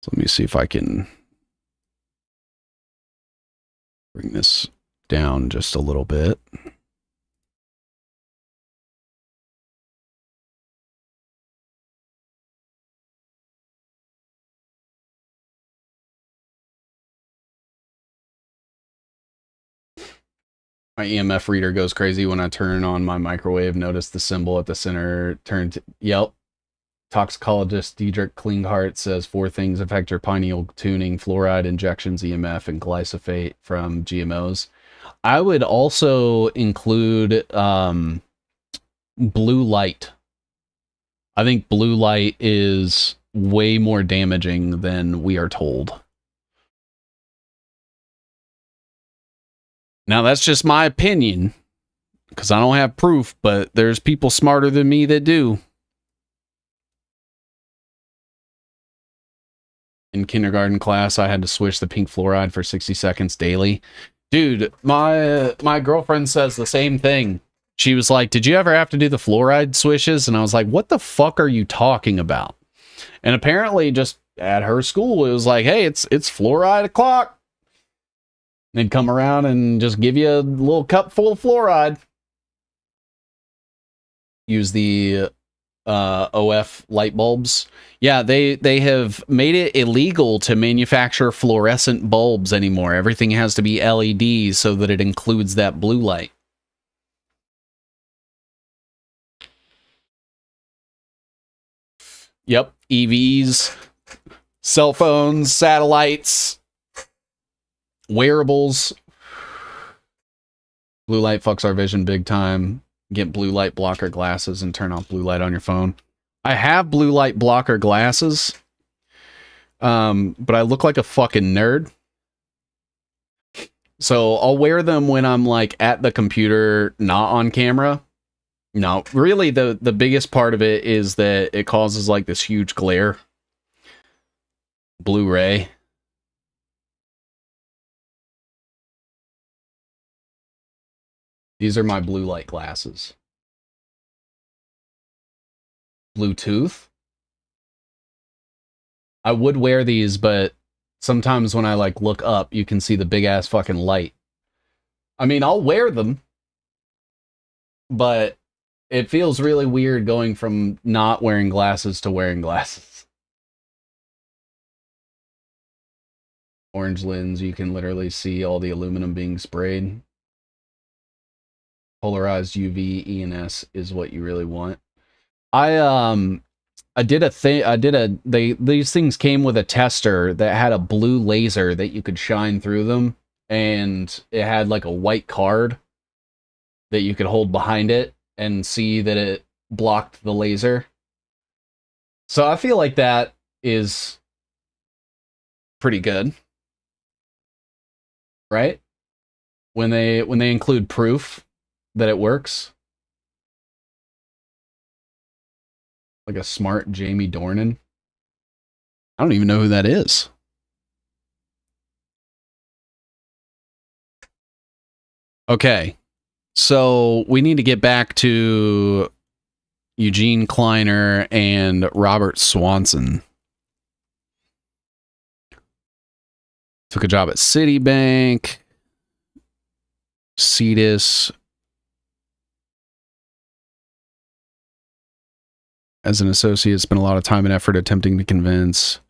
So let me see if I can bring this down just a little bit. My EMF reader goes crazy when I turn on my microwave. Notice the symbol at the center turned. Yep. Toxicologist Diedrich Klinghardt says 4 things affect your pineal tuning: fluoride, injections, EMF, and glyphosate from GMOs. I would also include blue light. I think blue light is way more damaging than we are told. Now, that's just my opinion, because I don't have proof, but there's people smarter than me that do. In kindergarten class, I had to swish the pink fluoride for 60 seconds daily. Dude, my girlfriend says the same thing. She was like, did you ever have to do the fluoride swishes? And I was like, what the fuck are you talking about? And apparently just at her school, it was like, hey, it's fluoride o'clock. They'd come around and just give you a little cup full of fluoride. Use the OF light bulbs. Yeah, they have made it illegal to manufacture fluorescent bulbs anymore. Everything has to be LEDs so that it includes that blue light. Yep, EVs, cell phones, satellites, wearables. Blue light fucks our vision big time. Get blue light blocker glasses and turn off blue light on your phone. I have blue light blocker glasses, but I look like a fucking nerd. So I'll wear them when I'm like at the computer, not on camera. No, really the biggest part of it is that it causes like this huge glare. Blu-ray. These are my blue light glasses. Bluetooth. I would wear these, but sometimes when I like look up, you can see the big ass fucking light. I mean, I'll wear them, but it feels really weird going from not wearing glasses to wearing glasses. Orange lens, you can literally see all the aluminum being sprayed. Polarized UV, E and S is what you really want. These things came with a tester that had a blue laser that you could shine through them, and it had like a white card that you could hold behind it and see that it blocked the laser. So I feel like that is pretty good, right? When they include proof that it works. Like a smart Jamie Dornan. I don't even know who that is. Okay. So we need to get back to Eugene Kleiner and Robert Swanson. Took a job at Citibank. Cetus. As an associate, spent a lot of time and effort attempting to convince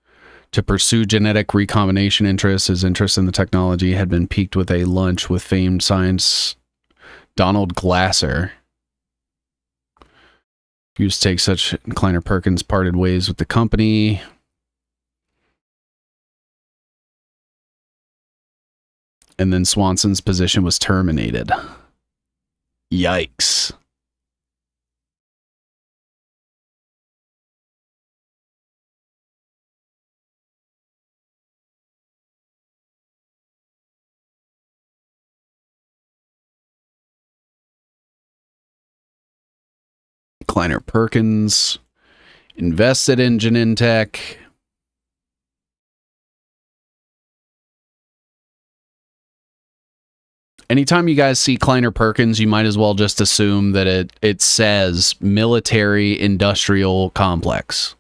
to pursue genetic recombination interests. His interest in the technology had been piqued with a lunch with famed science Donald Glasser. Used to take such. Kleiner Perkins parted ways with the company. And then Swanson's position was terminated. Yikes. Kleiner Perkins invested in Genentech. Anytime you guys see Kleiner Perkins, you might as well just assume that it says military industrial complex.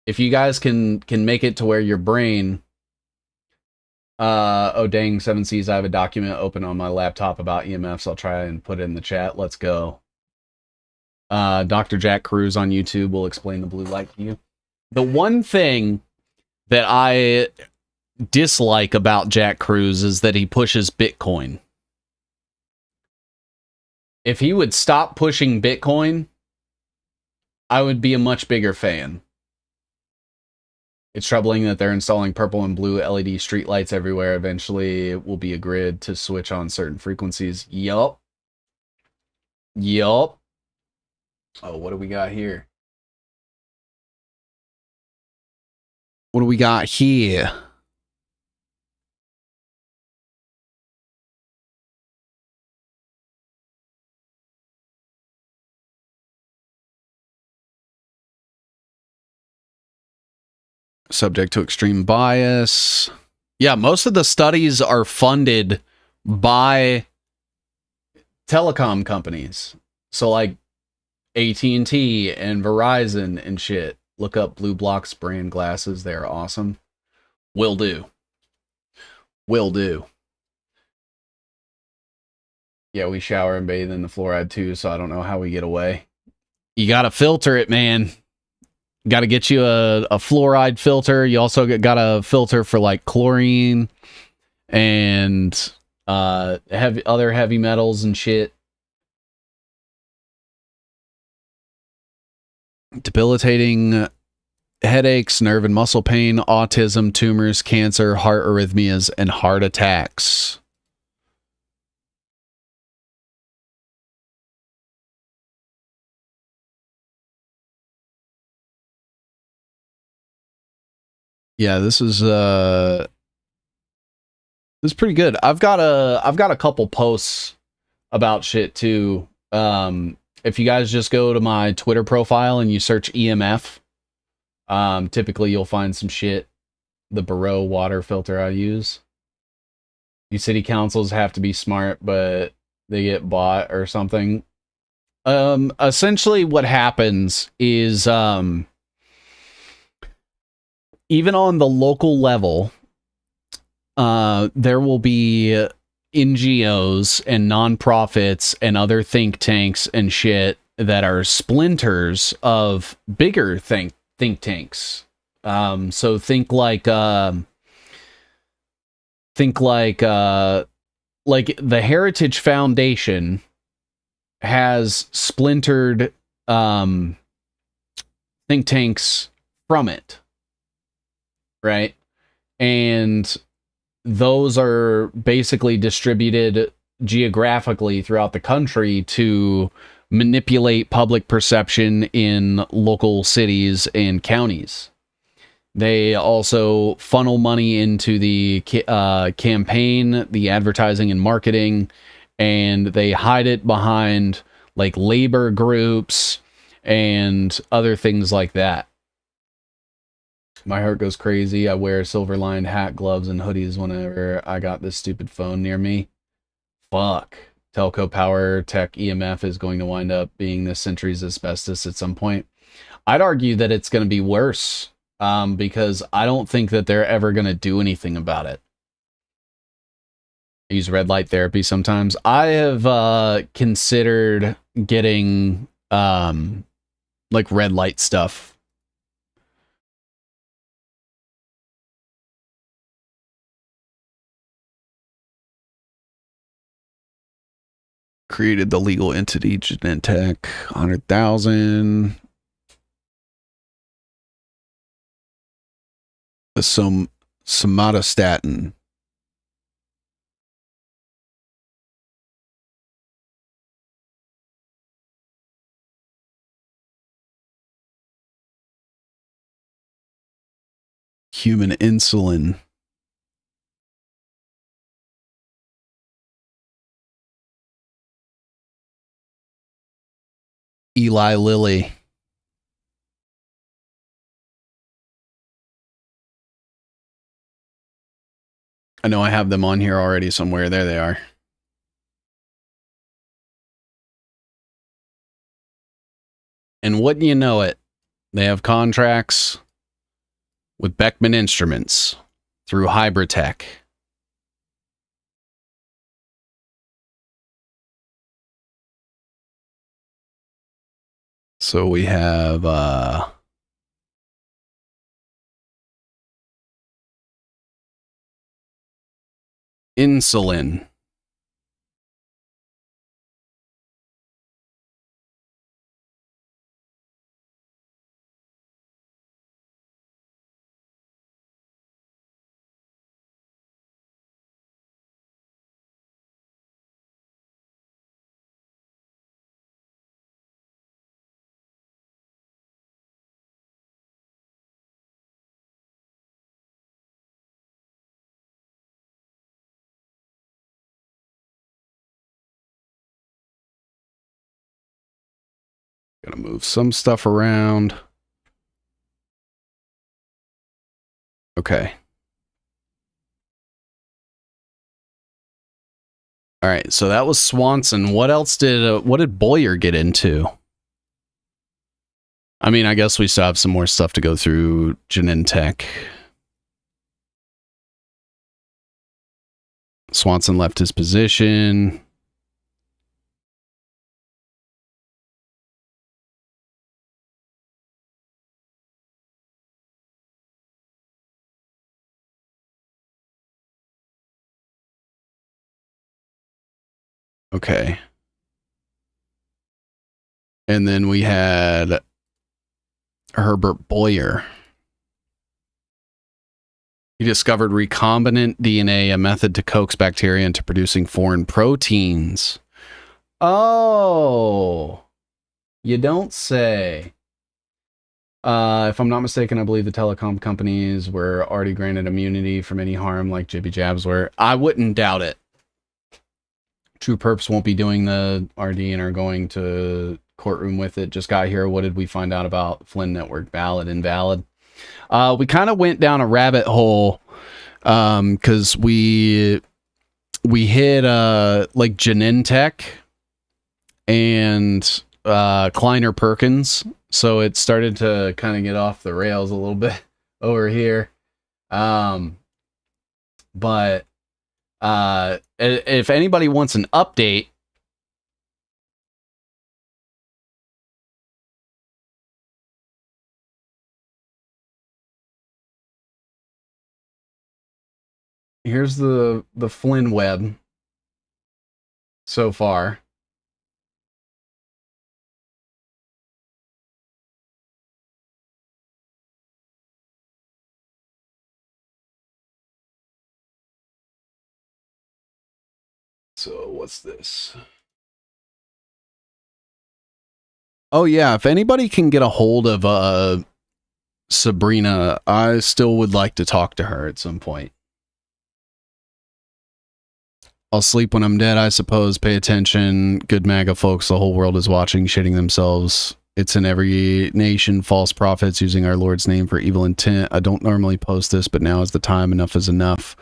If you guys can make it to where your brain oh dang, 7Cs, I have a document open on my laptop about EMFs. I'll try and put it in the chat. Let's go. Dr. Jack Cruz on YouTube will explain the blue light to you. The one thing that I dislike about Jack Cruz is that he pushes Bitcoin. If he would stop pushing Bitcoin, I would be a much bigger fan. It's troubling that they're installing purple and blue LED streetlights everywhere. Eventually, it will be a grid to switch on certain frequencies. Yup. Yup. Oh, what do we got here? What do we got here? Subject to extreme bias. Yeah, most of the studies are funded by telecom companies. So like AT&T and Verizon and shit. Look up Blue Block's brand glasses. They're awesome. Will do. Will do. Yeah, we shower and bathe in the fluoride too, so I don't know how we get away. You gotta filter it, man. Got to get you a fluoride filter. You also got a filter for like chlorine and other heavy metals and shit. Debilitating headaches, nerve and muscle pain, autism, tumors, cancer, heart arrhythmias, and heart attacks. Yeah, this is pretty good. I've got a couple posts about shit too. If you guys just go to my Twitter profile and you search EMF, typically you'll find some shit. The Barreau water filter I use. You city councils have to be smart, but they get bought or something. Essentially what happens is even on the local level, there will be NGOs and nonprofits and other think tanks and shit that are splinters of bigger think tanks. So think like the Heritage Foundation has splintered think tanks from it, right? And those are basically distributed geographically throughout the country to manipulate public perception in local cities and counties. They also funnel money into the campaign, the advertising and marketing, and they hide it behind like labor groups and other things like that. My heart goes crazy. I wear silver-lined hat, gloves, and hoodies whenever I got this stupid phone near me. Fuck. Telco power tech EMF is going to wind up being this century's asbestos at some point. I'd argue that it's going to be worse, because I don't think that they're ever going to do anything about it. I use red light therapy sometimes. I have considered getting like red light stuff. Created the legal entity Genentech, 100,000. The somatostatin. Human insulin. Eli Lilly. I know I have them on here already somewhere. There they are. And wouldn't you know it, they have contracts with Beckman Instruments through Hybridtech. So we have insulin. Gonna move some stuff around. Okay. All right, so that was Swanson. What else did Boyer get into? I mean, I guess we still have some more stuff to go through. Genentech. Swanson left his position. Okay. And then we had Herbert Boyer. He discovered recombinant DNA, a method to coax bacteria into producing foreign proteins. Oh, you don't say. If I'm not mistaken, I believe the telecom companies were already granted immunity from any harm like Jibby Jabs were. I wouldn't doubt it. True Perps won't be doing the RD and are going to courtroom with it. Just got here. What did we find out about Flynn Network? Valid, invalid. We kind of went down a rabbit hole because we hit like Genentech and Kleiner Perkins, so it started to kind of get off the rails a little bit. over here. But if anybody wants an update, here's the Flynn web so far. So what's this? Oh yeah, if anybody can get a hold of Sabrina, I still would like to talk to her at some point. I'll sleep when I'm dead, I suppose. Pay attention. Good MAGA folks, the whole world is watching, shitting themselves. It's in every nation, false prophets using our Lord's name for evil intent. I don't normally post this, but now is the time. Enough is enough.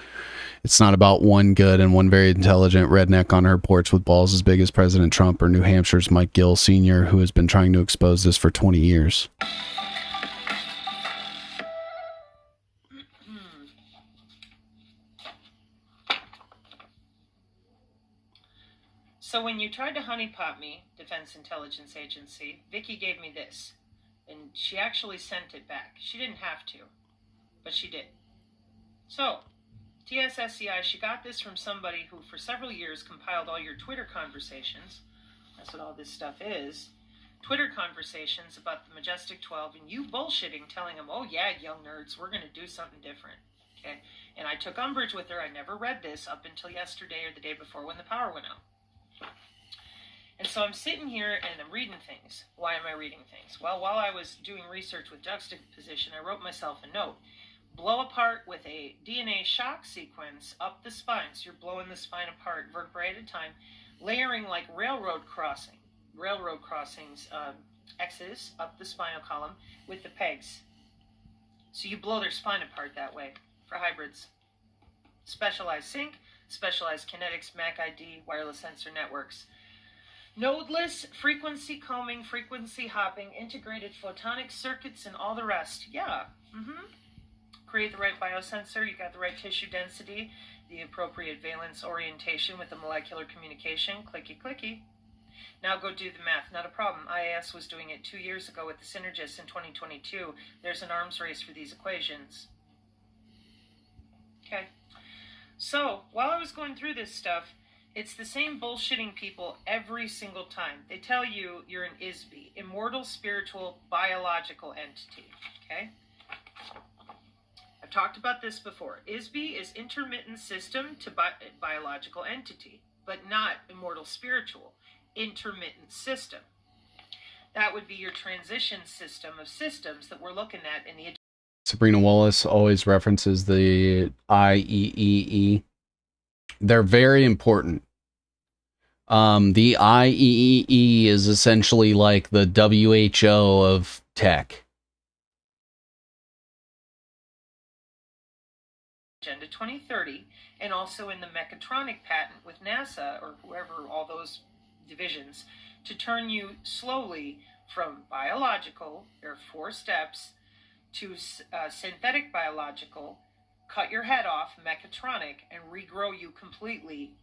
It's not about one good and one very intelligent redneck on her porch with balls as big as President Trump or New Hampshire's Mike Gill Sr., who has been trying to expose this for 20 years. So when you tried to honeypot me, Defense Intelligence Agency, Vicky gave me this. And she actually sent it back. She didn't have to, but she did. So, TSSCI, she got this from somebody who for several years compiled all your Twitter conversations. That's what all this stuff is. Twitter conversations about the Majestic 12 and you bullshitting, telling them, oh yeah, young nerds, we're going to do something different. Okay? And I took umbrage with her. I never read this up until yesterday or the day before when the power went out. And so I'm sitting here and I'm reading things. Why am I reading things? Well, while I was doing research with juxtaposition, I wrote myself a note. Blow apart with a DNA shock sequence up the spine. So you're blowing the spine apart vertebrae at a time, layering like railroad crossings, X's up the spinal column with the pegs. So you blow their spine apart that way for hybrids. Specialized sync, specialized kinetics, MAC ID, wireless sensor networks. Nodeless, frequency combing, frequency hopping, integrated photonic circuits, and all the rest. Yeah. Create the right biosensor, you got the right tissue density, the appropriate valence orientation with the molecular communication. Clicky, clicky. Now go do the math. Not a problem. IAS was doing it 2 years ago with the Synergists in 2022. There's an arms race for these equations. Okay. So, while I was going through this stuff, it's the same bullshitting people every single time. They tell you you're an ISB, immortal, spiritual, biological entity. Okay? I've talked about this before. ISB is intermittent system to biological entity, but not immortal, spiritual. Intermittent system. That would be your transition system of systems that we're looking at in the... Sabrina Wallace always references the IEEE. They're very important. The IEEE is essentially like the WHO of tech. Agenda 2030, and also in the mechatronic patent with NASA or whoever, all those divisions, to turn you slowly from biological, there are 4 steps, to synthetic biological, cut your head off, mechatronic, and regrow you completely.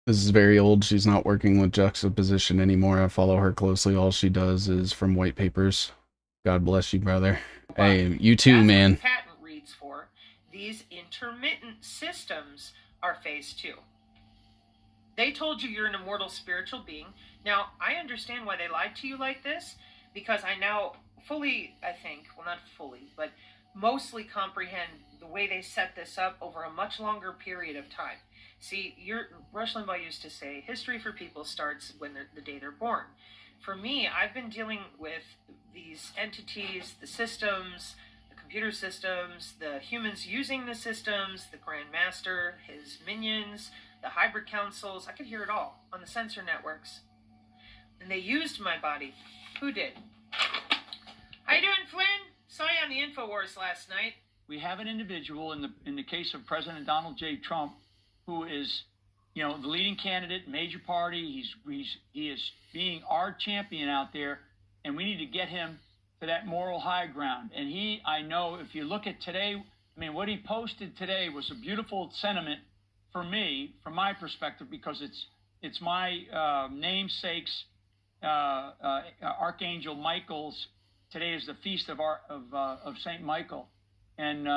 This is very old. She's not working with juxtaposition anymore. I follow her closely. All she does is from white papers. God bless you, brother. Hey, you too, That's man. What the patent reads for. These intermittent systems are phase 2. They told you you're an immortal spiritual being. Now, I understand why they lied to you like this, because I now fully, I think, well, not fully, but mostly comprehend the way they set this up over a much longer period of time. See, Rush Limbaugh used to say, history for people starts when the day they're born. For me, I've been dealing with these entities, the systems, the computer systems, the humans using the systems, the Grand Master, his minions, the hybrid councils. I could hear it all on the sensor networks. And they used my body. Who did? How you doing, Flynn? Saw you on the InfoWars last night. We have an individual in the case of President Donald J. Trump, who is, the leading candidate, major party. He is being our champion out there, and we need to get him to that moral high ground. And I know if you look at today, I mean, what he posted today was a beautiful sentiment for me, from my perspective, because it's my namesake's Archangel Michael's. Today is the feast of Saint Michael, and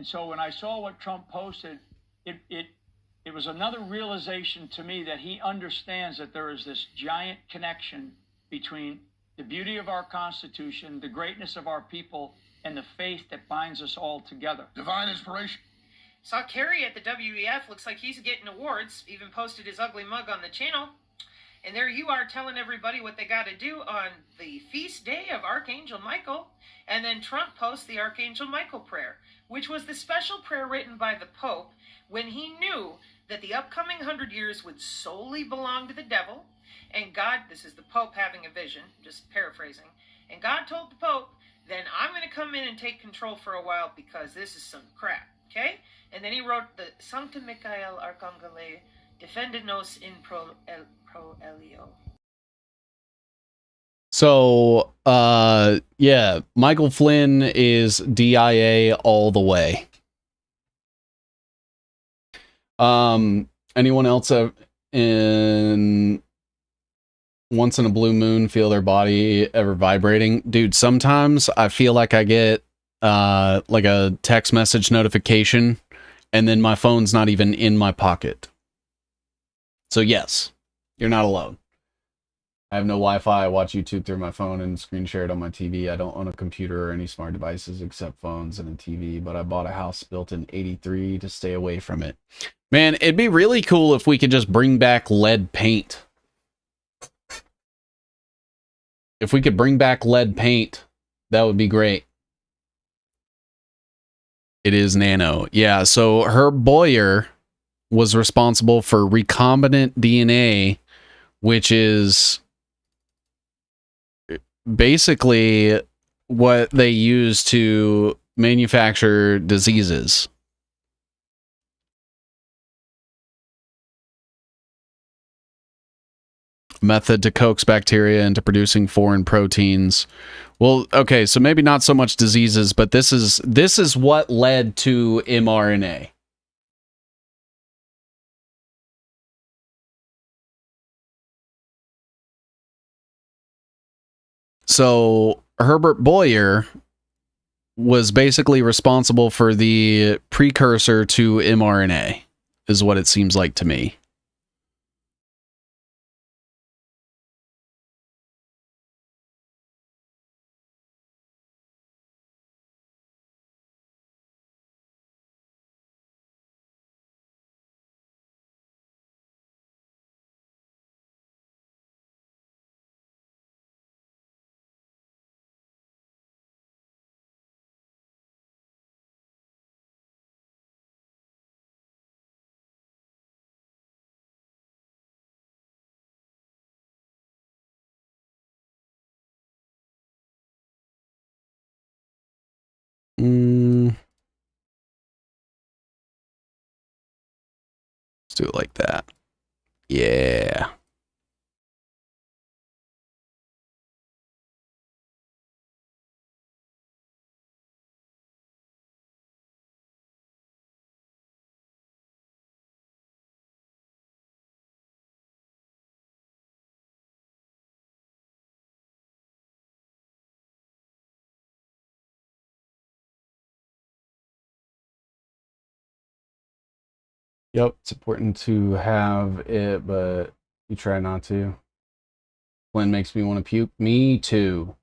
so when I saw what Trump posted, it was another realization to me that he understands that there is this giant connection between the beauty of our Constitution, the greatness of our people, and the faith that binds us all together. Divine inspiration. Saw Kerry at the WEF. Looks like he's getting awards. Even posted his ugly mug on the channel. And there you are telling everybody what they got to do on the feast day of Archangel Michael. And then Trump posts the Archangel Michael prayer, which was the special prayer written by the Pope when he knew that the upcoming 100 years would solely belong to the devil. And God, this is the Pope having a vision, just paraphrasing. And God told the Pope, then I'm going to come in and take control for a while because this is some crap, okay? And then he wrote the Sancta Michael Arcangele Defende-nos in pro elio. So, yeah, Michael Flynn is DIA all the way. Anyone else in once in a blue moon feel their body ever vibrating? Dude, sometimes I feel like I get like a text message notification and then my phone's not even in my pocket. So yes, you're not alone. I have no Wi-Fi. I watch YouTube through my phone and screen share it on my TV. I don't own a computer or any smart devices except phones and a TV, but I bought a house built in '83 to stay away from it. Man, it'd be really cool if we could just bring back lead paint. If we could bring back lead paint, that would be great. It is nano. Yeah, so Herb Boyer was responsible for recombinant DNA, which is basically what they use to manufacture diseases. Method to coax bacteria into producing foreign proteins. Well, okay, so maybe not so much diseases, but this is what led to mRNA. So Herbert Boyer was basically responsible for the precursor to mRNA, is what it seems like to me. Let's do it like that. Yeah. Yep, it's important to have it, but you try not to. Flynn makes me want to puke. Me too.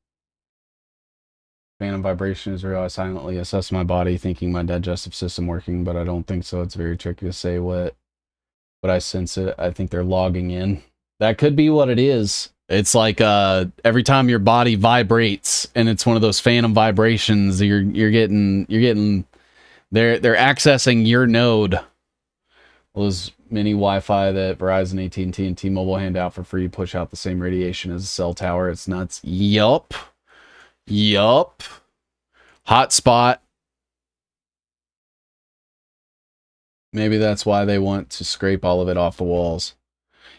Phantom vibration is real. I silently assess my body, thinking my digestive system working, but I don't think so. It's very tricky to say what, but I sense it. I think they're logging in. That could be what it is. It's like every time your body vibrates, and it's one of those phantom vibrations. You're getting. They're accessing your node. Those mini Wi-Fi that Verizon, AT&T, and T-Mobile hand out for free push out the same radiation as a cell tower. It's nuts. Yup. Hotspot. Maybe that's why they want to scrape all of it off the walls.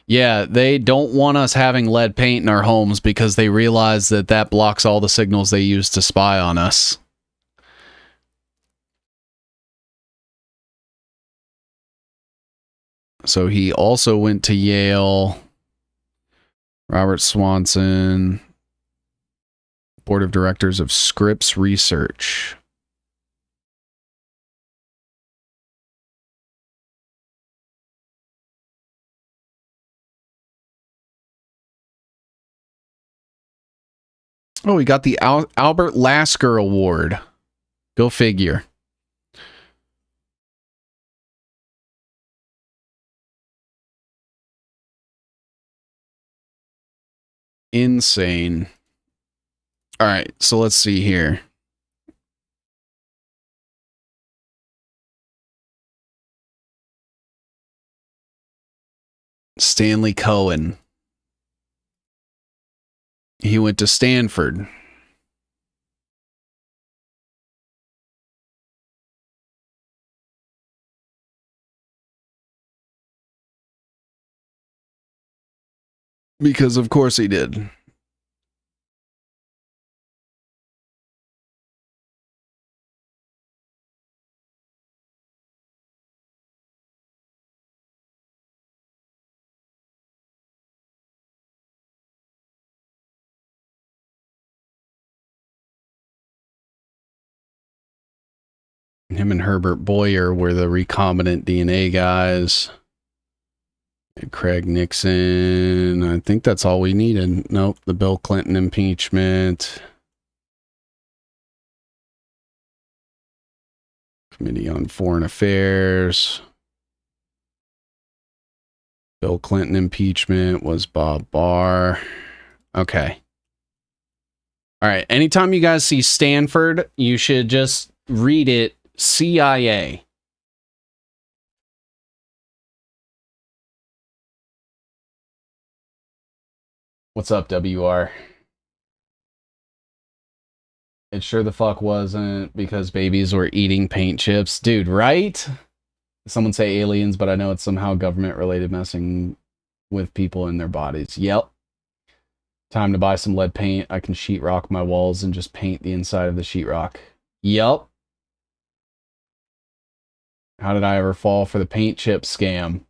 Yeah, they don't want us having lead paint in our homes because they realize that that blocks all the signals they use to spy on us. So he also went to Yale. Robert Swanson, Board of Directors of Scripps Research. Oh, we got the Albert Lasker Award. Go figure. Insane. All right, so let's see here. Stanley Cohen. He went to Stanford. Because of course he did. Him and Herbert Boyer were the recombinant DNA guys. And Craig Nixon. I think that's all we needed. Nope. The Bill Clinton impeachment. Committee on Foreign Affairs. Bill Clinton impeachment was Bob Barr. Okay. All right. Anytime you guys see Stanford, you should just read it CIA. What's up, WR? It sure the fuck wasn't because babies were eating paint chips. Dude, right? Someone say aliens, but I know it's somehow government-related messing with people in their bodies. Yep. Time to buy some lead paint. I can sheetrock my walls and just paint the inside of the sheetrock. Yep. How did I ever fall for the paint chip scam?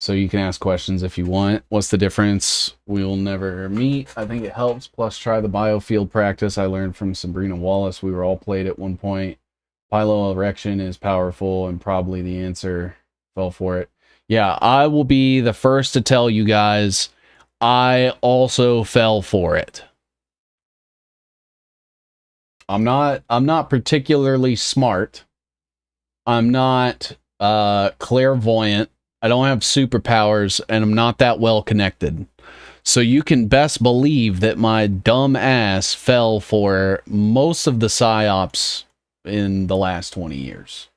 So you can ask questions if you want. What's the difference? We'll never meet. I think it helps. Plus, try the biofield practice I learned from Sabrina Wallace. We were all played at one point. Piloerection is powerful and probably the answer. Fell for it. Yeah, I will be the first to tell you guys I also fell for it. I'm not particularly smart. I'm not clairvoyant. I don't have superpowers, and I'm not that well connected. So you can best believe that my dumb ass fell for most of the psyops in the last 20 years.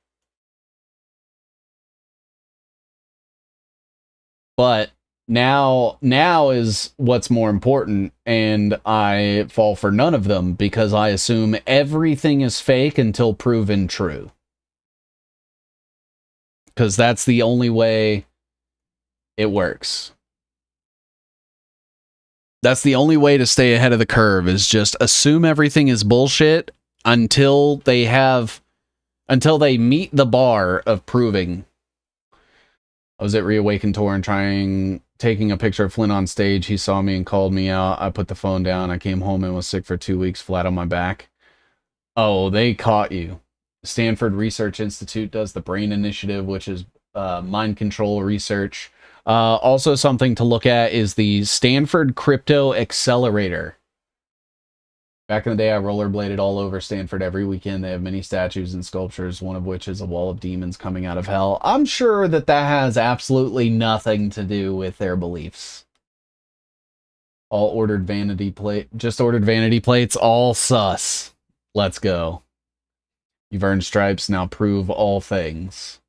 But now is what's more important, and I fall for none of them because I assume everything is fake until proven true. Because that's the only way it works. That's the only way to stay ahead of the curve, is just assume everything is bullshit until they meet the bar of proving. I was at Reawaken Tour and taking a picture of Flynn on stage. He saw me and called me out. I put the phone down. I came home and was sick for 2 weeks, flat on my back. Oh, they caught you. Stanford Research Institute does the Brain Initiative, which is mind control research. Also something to look at is the Stanford Crypto Accelerator. Back in the day, I rollerbladed all over Stanford every weekend. They have many statues and sculptures, one of which is a wall of demons coming out of hell. I'm sure that has absolutely nothing to do with their beliefs. Just ordered vanity plates, all sus. Let's go. You've earned stripes, now prove all things.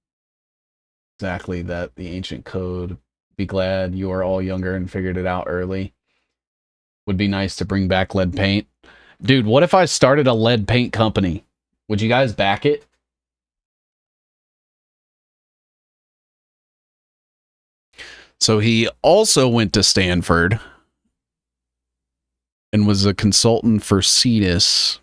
Exactly that, the ancient code. Be glad you are all younger and figured it out early. Would be nice to bring back lead paint. Dude, what if I started a lead paint company? Would you guys back it? So he also went to Stanford and was a consultant for Cetus.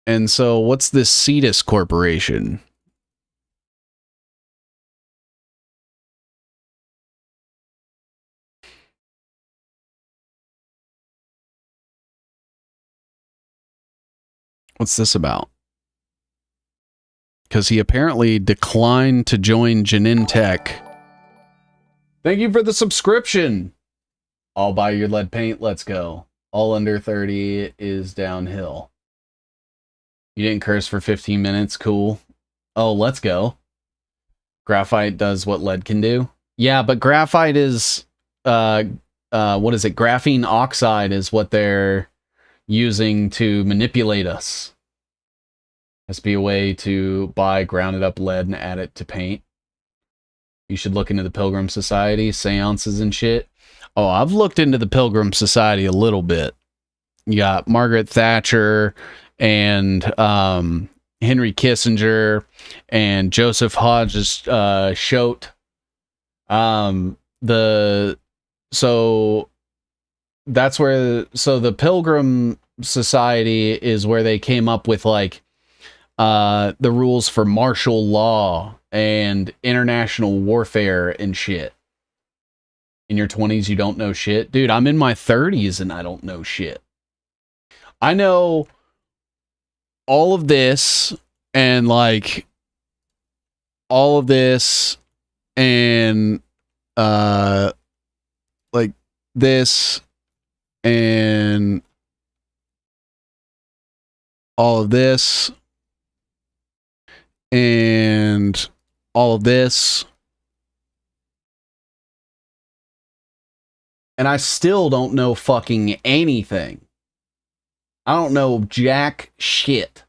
And so what's this Cetus Corporation? What's this about? Because he apparently declined to join Genentech. Thank you for the subscription. I'll buy your lead paint. Let's go. All under 30 is downhill. You didn't curse for 15 minutes. Cool. Oh, let's go. Graphite does what lead can do. Yeah, but graphite is, what is it? Graphene oxide is what they're using to manipulate us. Has to be a way to buy grounded up lead and add it to paint. You should look into the Pilgrim Society, seances and shit. Oh, I've looked into the Pilgrim Society a little bit. You got Margaret Thatcher and Henry Kissinger and Joseph Hodges Choate. So that's where, so the Pilgrim Society is where they came up with like the rules for martial law and international warfare and shit. In your 20s, you don't know shit. Dude, I'm in my 30s and I don't know shit. I know all of this and like all of this and like this and all of this and all of this, and I still don't know fucking anything. I don't know jack shit.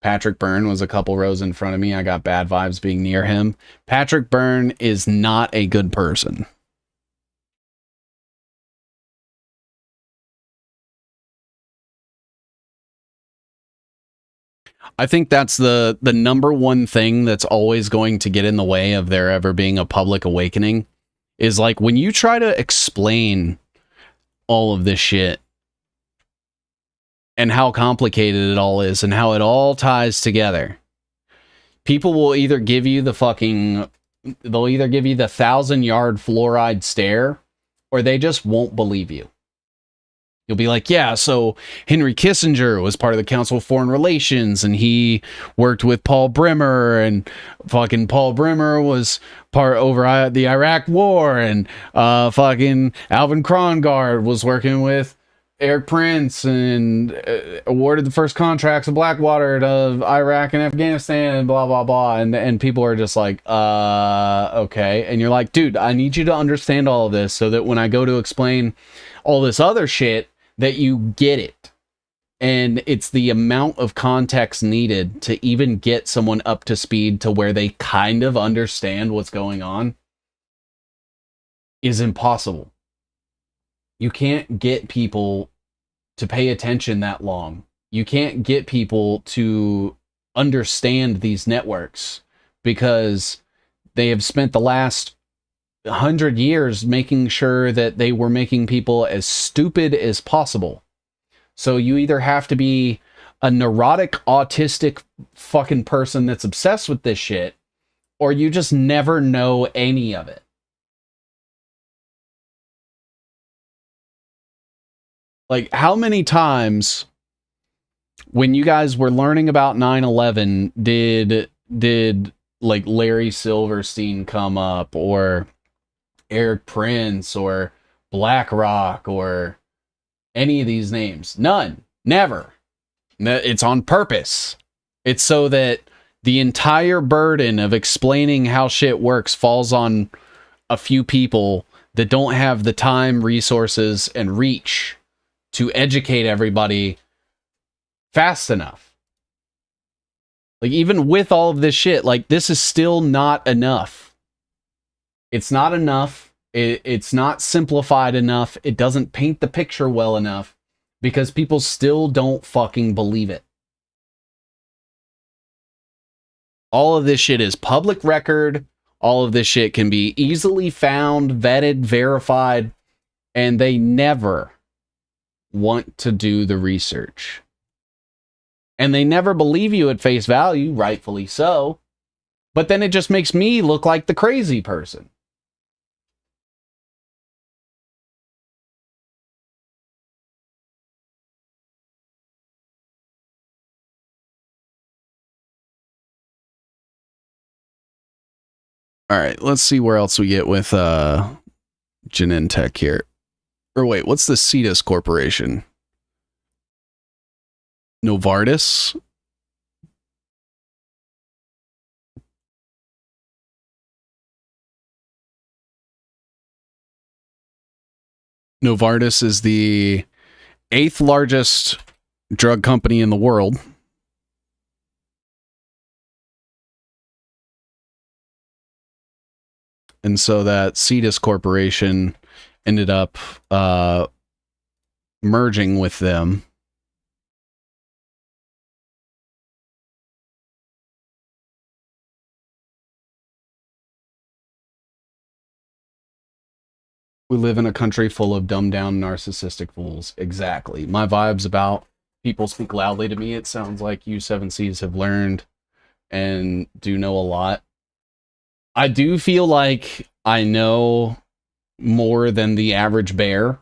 Patrick Byrne was a couple rows in front of me. I got bad vibes being near him. Patrick Byrne is not a good person. I think that's the number one thing that's always going to get in the way of there ever being a public awakening is like when you try to explain all of this shit and how complicated it all is and how it all ties together. People will either give you the fucking, they'll either give you the 1,000-yard fluoride stare or they just won't believe you. You'll be like, yeah, so Henry Kissinger was part of the Council of Foreign Relations and he worked with Paul Bremer and fucking Paul Bremer was part over the Iraq War and fucking Alvin Krongard was working with Eric Prince and awarded the first contracts of Blackwater to Iraq and Afghanistan and blah, blah, blah. And people are just like, okay. And you're like, dude, I need you to understand all of this so that when I go to explain all this other shit, that you get it. And it's the amount of context needed to even get someone up to speed to where they kind of understand what's going on is impossible. You can't get people to pay attention that long. You can't get people to understand these networks because they have spent the last 100 years making sure that they were making people as stupid as possible. So you either have to be a neurotic, autistic fucking person that's obsessed with this shit, or you just never know any of it. Like, how many times when you guys were learning about 9/11 did like Larry Silverstein come up, or Eric Prince, or BlackRock, or any of these names? None. Never. It's on purpose. It's so that the entire burden of explaining how shit works falls on a few people that don't have the time, resources, and reach to educate everybody fast enough. Like, even with all of this shit, like, this is still not enough. It's not enough. It's not simplified enough. It doesn't paint the picture well enough because people still don't fucking believe it. All of this shit is public record. All of this shit can be easily found, vetted, verified, and they never want to do the research. And they never believe you at face value, rightfully so. But then it just makes me look like the crazy person. All right, let's see where else we get with Genentech here. Or wait, what's the Cetus Corporation? Novartis? Novartis is the 8th largest drug company in the world. And so that Cetus Corporation ended up merging with them. We live in a country full of dumbed down narcissistic fools. Exactly. My vibe's about people speak loudly to me. It sounds like you 7Cs have learned and do know a lot. I do feel like I know more than the average bear,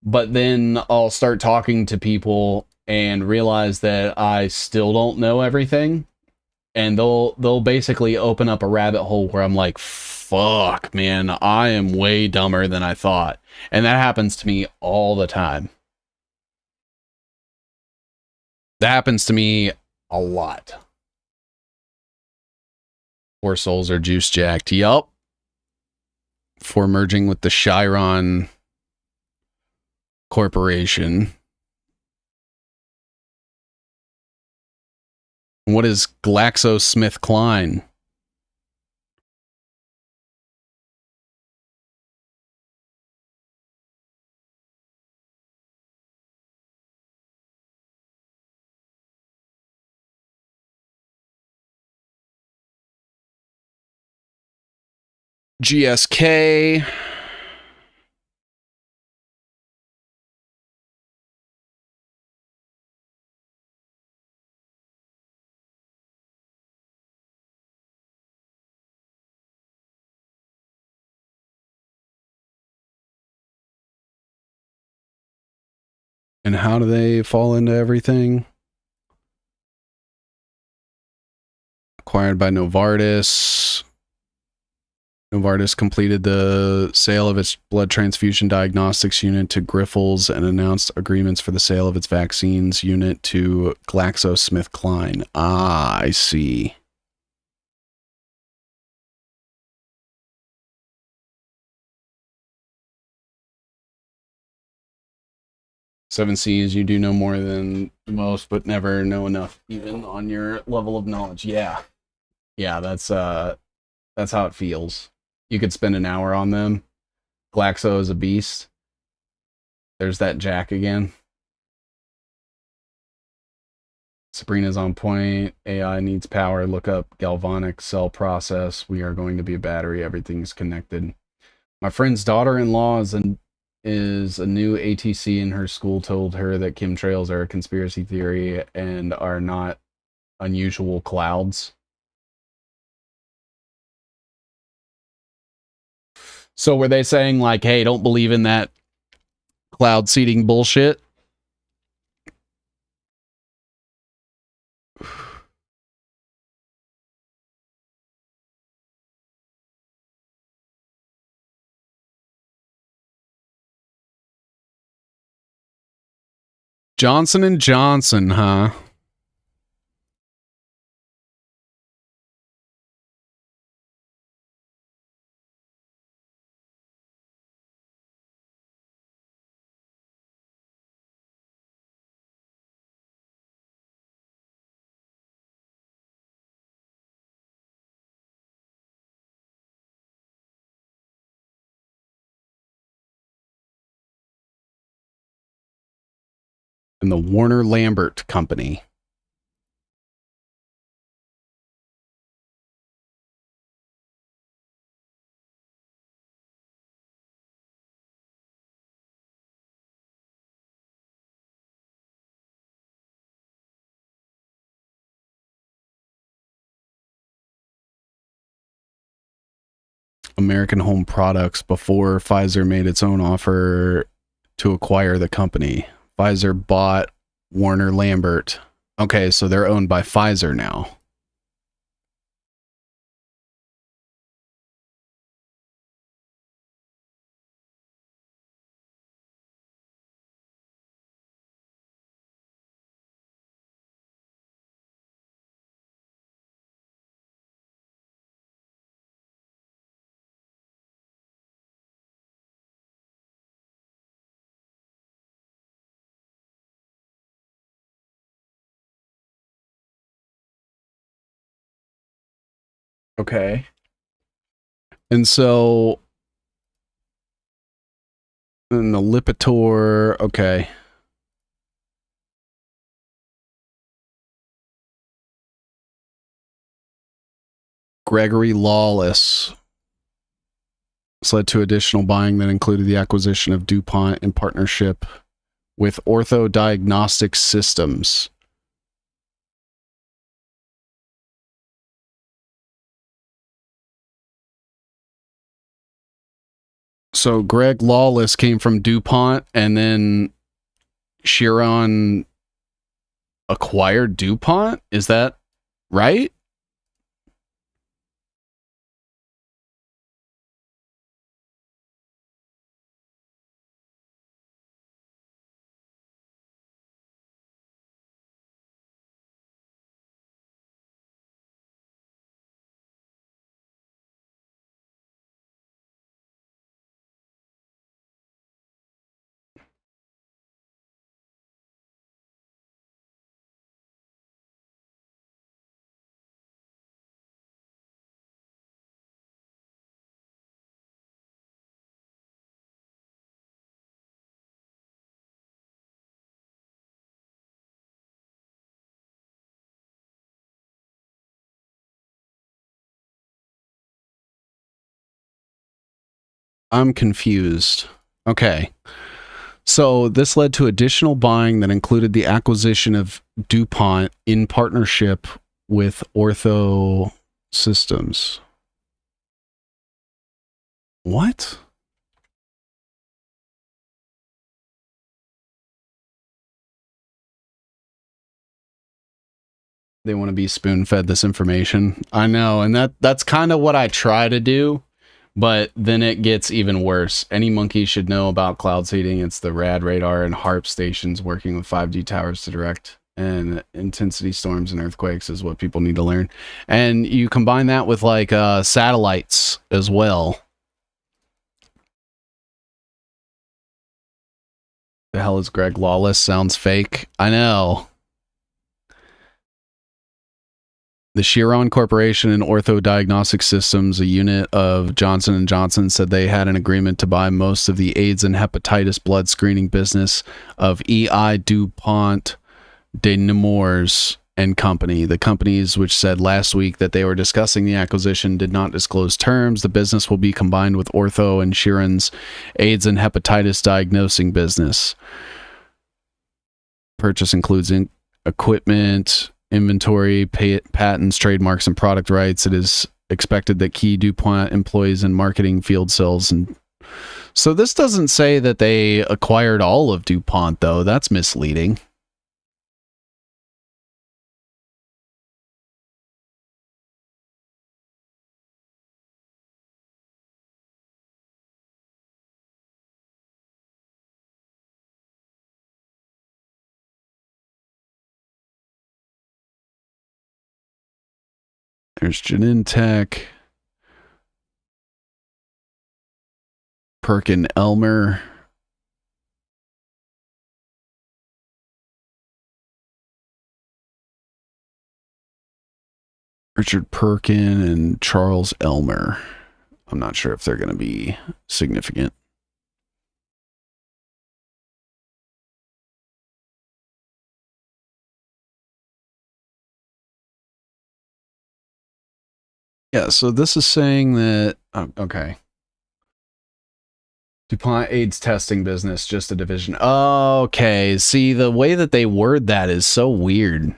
but then I'll start talking to people and realize that I still don't know everything, and they'll basically open up a rabbit hole where I'm like, fuck, man, I am way dumber than I thought. And that happens to me all the time. That happens to me a lot. Poor souls are juice jacked. Yup. For merging with the Chiron Corporation. What is GlaxoSmithKline? GSK. And how do they fall into everything? Acquired by Novartis. Novartis completed the sale of its blood transfusion diagnostics unit to Grifols and announced agreements for the sale of its vaccines unit to GlaxoSmithKline. Ah, I see. Seven C's, you do know more than most, but never know enough, even on your level of knowledge. Yeah. Yeah, that's how it feels. You could spend an hour on them. Glaxo is a beast. There's that Jack again. Sabrina's on point. AI needs power. Look up galvanic cell process. We are going to be a battery. Everything's connected. My friend's daughter-in-law is a new ATC, and her school told her that chemtrails are a conspiracy theory and are not unusual clouds. So were they saying like, hey, don't believe in that cloud seeding bullshit? Johnson & Johnson, huh? And the Warner Lambert Company. American Home Products before Pfizer made its own offer to acquire the company. Pfizer bought Warner Lambert. Okay, so they're owned by Pfizer now. Okay. And so, and the Lipitor, okay. Gregory Lawless. This led to additional buying that included the acquisition of DuPont in partnership with Ortho Diagnostic Systems. So Greg Lawless came from DuPont, and then Chiron acquired DuPont? Is that right? I'm confused. Okay. So this led to additional buying that included the acquisition of DuPont in partnership with Ortho Systems. What? They want to be spoon-fed this information. I know, and that's kind of what I try to do. But then it gets even worse. Any monkey should know about cloud seeding. It's the rad radar and HARP stations working with 5G towers to direct and intensity storms and earthquakes is what people need to learn. And you combine that with like satellites as well. The hell is Greg Lawless? Sounds fake. I know. The Chiron Corporation and Ortho Diagnostic Systems, a unit of Johnson & Johnson, said they had an agreement to buy most of the AIDS and hepatitis blood screening business of EI DuPont de Nemours and Company. The companies, which said last week that they were discussing the acquisition, did not disclose terms. The business will be combined with Ortho and Chiron's AIDS and hepatitis diagnosing business. Purchase includes equipment, inventory, patents, trademarks, and product rights. It is expected that key DuPont employees in marketing, field sales, and so this doesn't say that they acquired all of DuPont, though. That's misleading. There's Genentech, Perkin Elmer, Richard Perkin, and Charles Elmer. I'm not sure if they're going to be significant. Yeah, so this is saying that, okay. DuPont AIDS testing business, just a division. Okay, see, the way that they word that is so weird.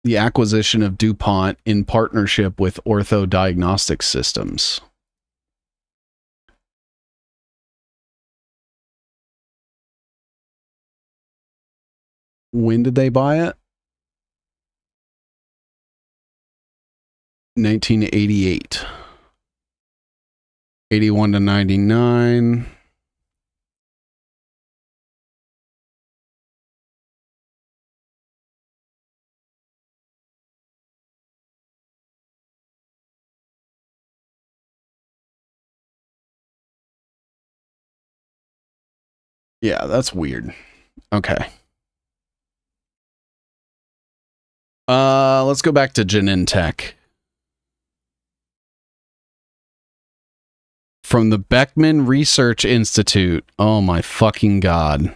The acquisition of DuPont in partnership with Ortho Diagnostic Systems. When did they buy it? 1988. 81 to 99. Yeah, that's weird. Okay. Let's go back to Genentech. From the Beckman Research Institute. Oh my fucking god.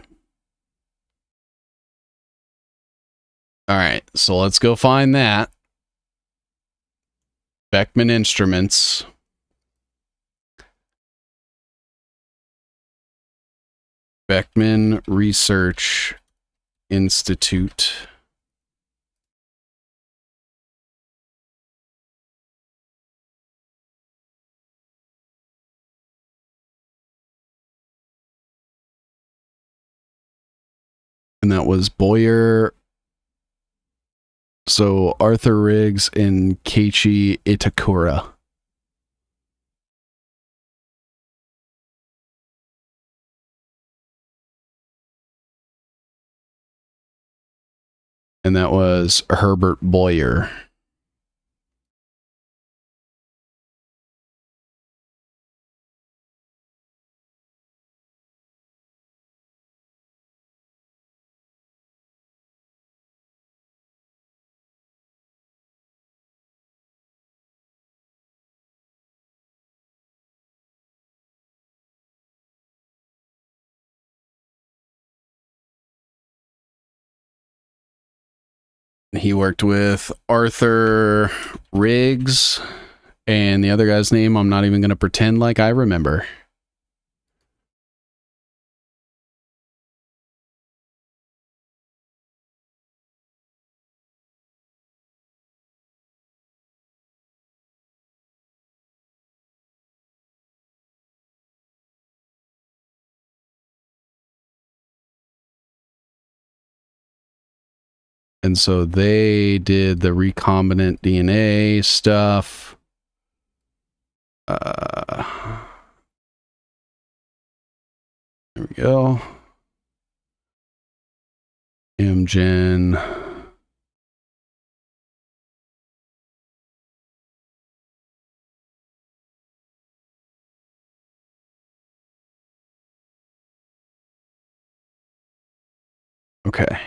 Alright, so let's go find that. Beckman Instruments. Beckman Research Institute. And that was Boyer. So Arthur Riggs and Keiichi Itakura. And that was Herbert Boyer. He worked with Arthur Riggs, and the other guy's name I'm not even going to pretend like I remember. And so they did the recombinant DNA stuff. There we go. Amgen. Okay.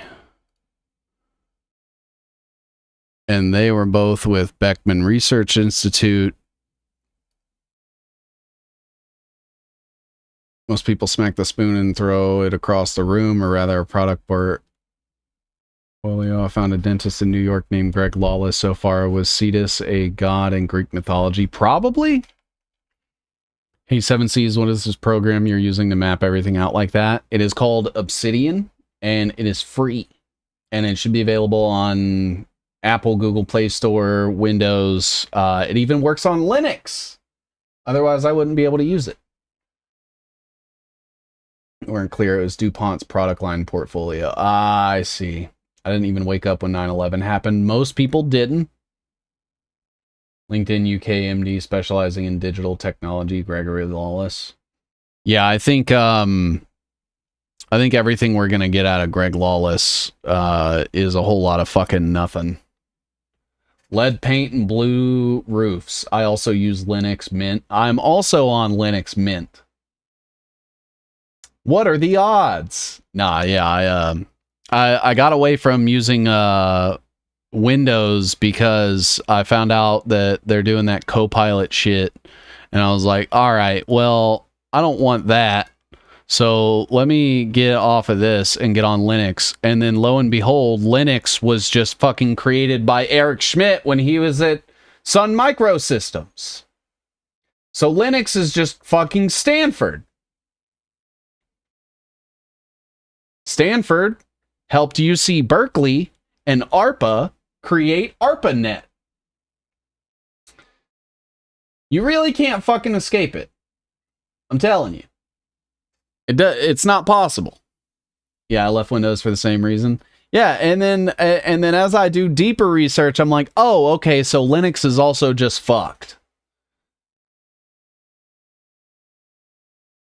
And they were both with Beckman Research Institute. Most people smack the spoon and throw it across the room, or rather a product portfolio. I found a dentist in New York named Greg Lawless. So far, was Cetus a god in Greek mythology? Probably. Hey, 7Cs, what is this program you're using to map everything out like that? It is called Obsidian, and it is free. And it should be available on Apple, Google Play Store, Windows. It even works on Linux. Otherwise, I wouldn't be able to use it. We're clear, it was DuPont's product line portfolio. I see. I didn't even wake up when 9/11 happened. Most people didn't. LinkedIn UK MD specializing in digital technology, Gregory Lawless. Yeah, I think everything we're gonna get out of Greg Lawless is a whole lot of fucking nothing. Lead paint and blue roofs. I also use Linux Mint. I'm also on Linux Mint. What are the odds? Nah, yeah, I got away from using Windows because I found out that they're doing that Copilot shit, and I was like, all right, well, I don't want that. So let me get off of this and get on Linux. And then lo and behold, Linux was just fucking created by Eric Schmidt when he was at Sun Microsystems. So Linux is just fucking Stanford. Stanford helped UC Berkeley and ARPA create ARPANET. You really can't fucking escape it. I'm telling you. It's not possible. Yeah, I left Windows for the same reason. Yeah, and then as I do deeper research, I'm like, oh, okay, so Linux is also just fucked.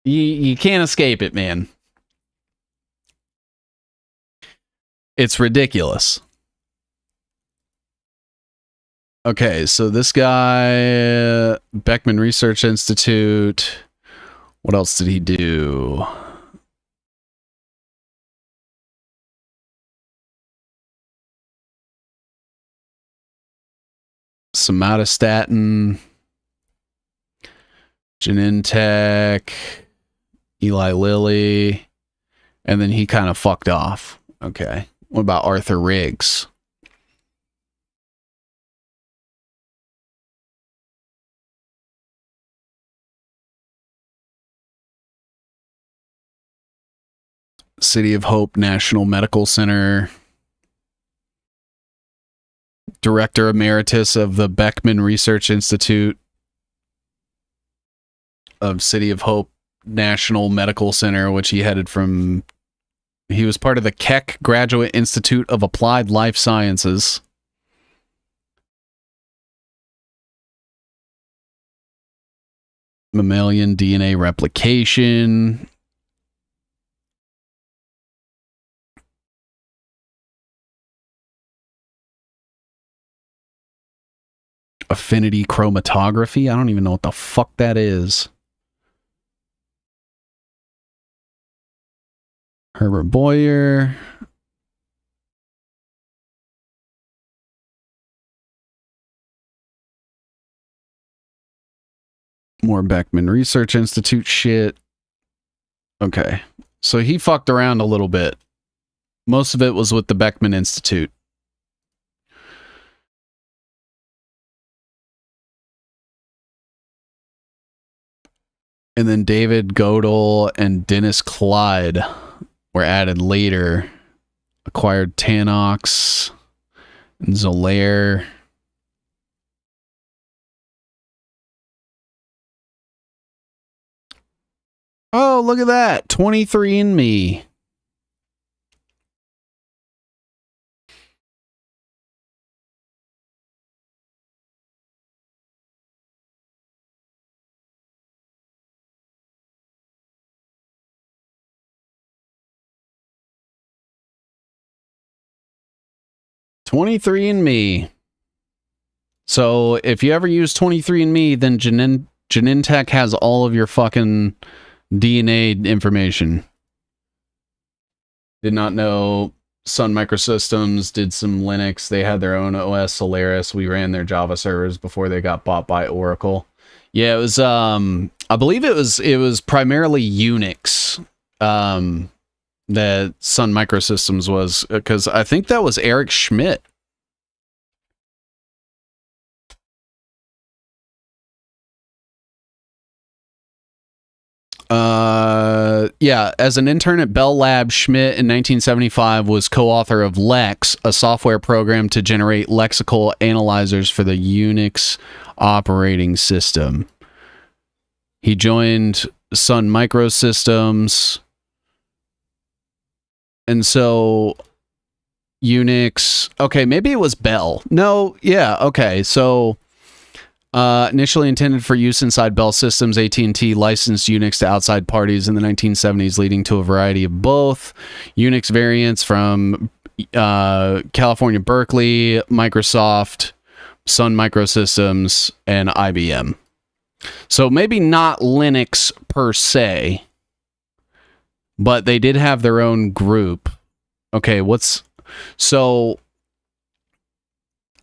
You can't escape it, man. It's ridiculous. Okay, so this guy, Beckman Research Institute, what else did he do? Somatostatin, Genentech, Eli Lilly, and then he kind of fucked off. Okay. What about Arthur Riggs? City of Hope National Medical Center. Director Emeritus of the Beckman Research Institute of City of Hope National Medical Center, which he headed from. He was part of the Keck Graduate Institute of Applied Life Sciences. Mammalian DNA replication. Affinity chromatography. I don't even know what the fuck that is. Herbert Boyer. More Beckman Research Institute shit. Okay. So he fucked around a little bit. Most of it was with the Beckman Institute. And then David Godel and Dennis Clyde were added later. Acquired Tanox and Zolaire. Oh, look at that. 23andMe. .23andMe. So if you ever use 23andMe, then Genentech has all of your fucking DNA information. Did not know Sun Microsystems did some Linux. They had their own OS, Solaris. We ran their Java servers before they got bought by Oracle. Yeah, it was I believe it was primarily Unix. That Sun Microsystems was, because I think that was Eric Schmidt. Yeah, as an intern at Bell Labs, Schmidt in 1975 was co-author of Lex, a software program to generate lexical analyzers for the Unix operating system. He joined Sun Microsystems. And so Unix, okay, maybe it was Bell. No, yeah, okay. So initially intended for use inside Bell systems, AT&T licensed Unix to outside parties in the 1970s, leading to a variety of both Unix variants from California, Berkeley, Microsoft, Sun Microsystems, and IBM. So maybe not Linux per se, but they did have their own group. Okay, so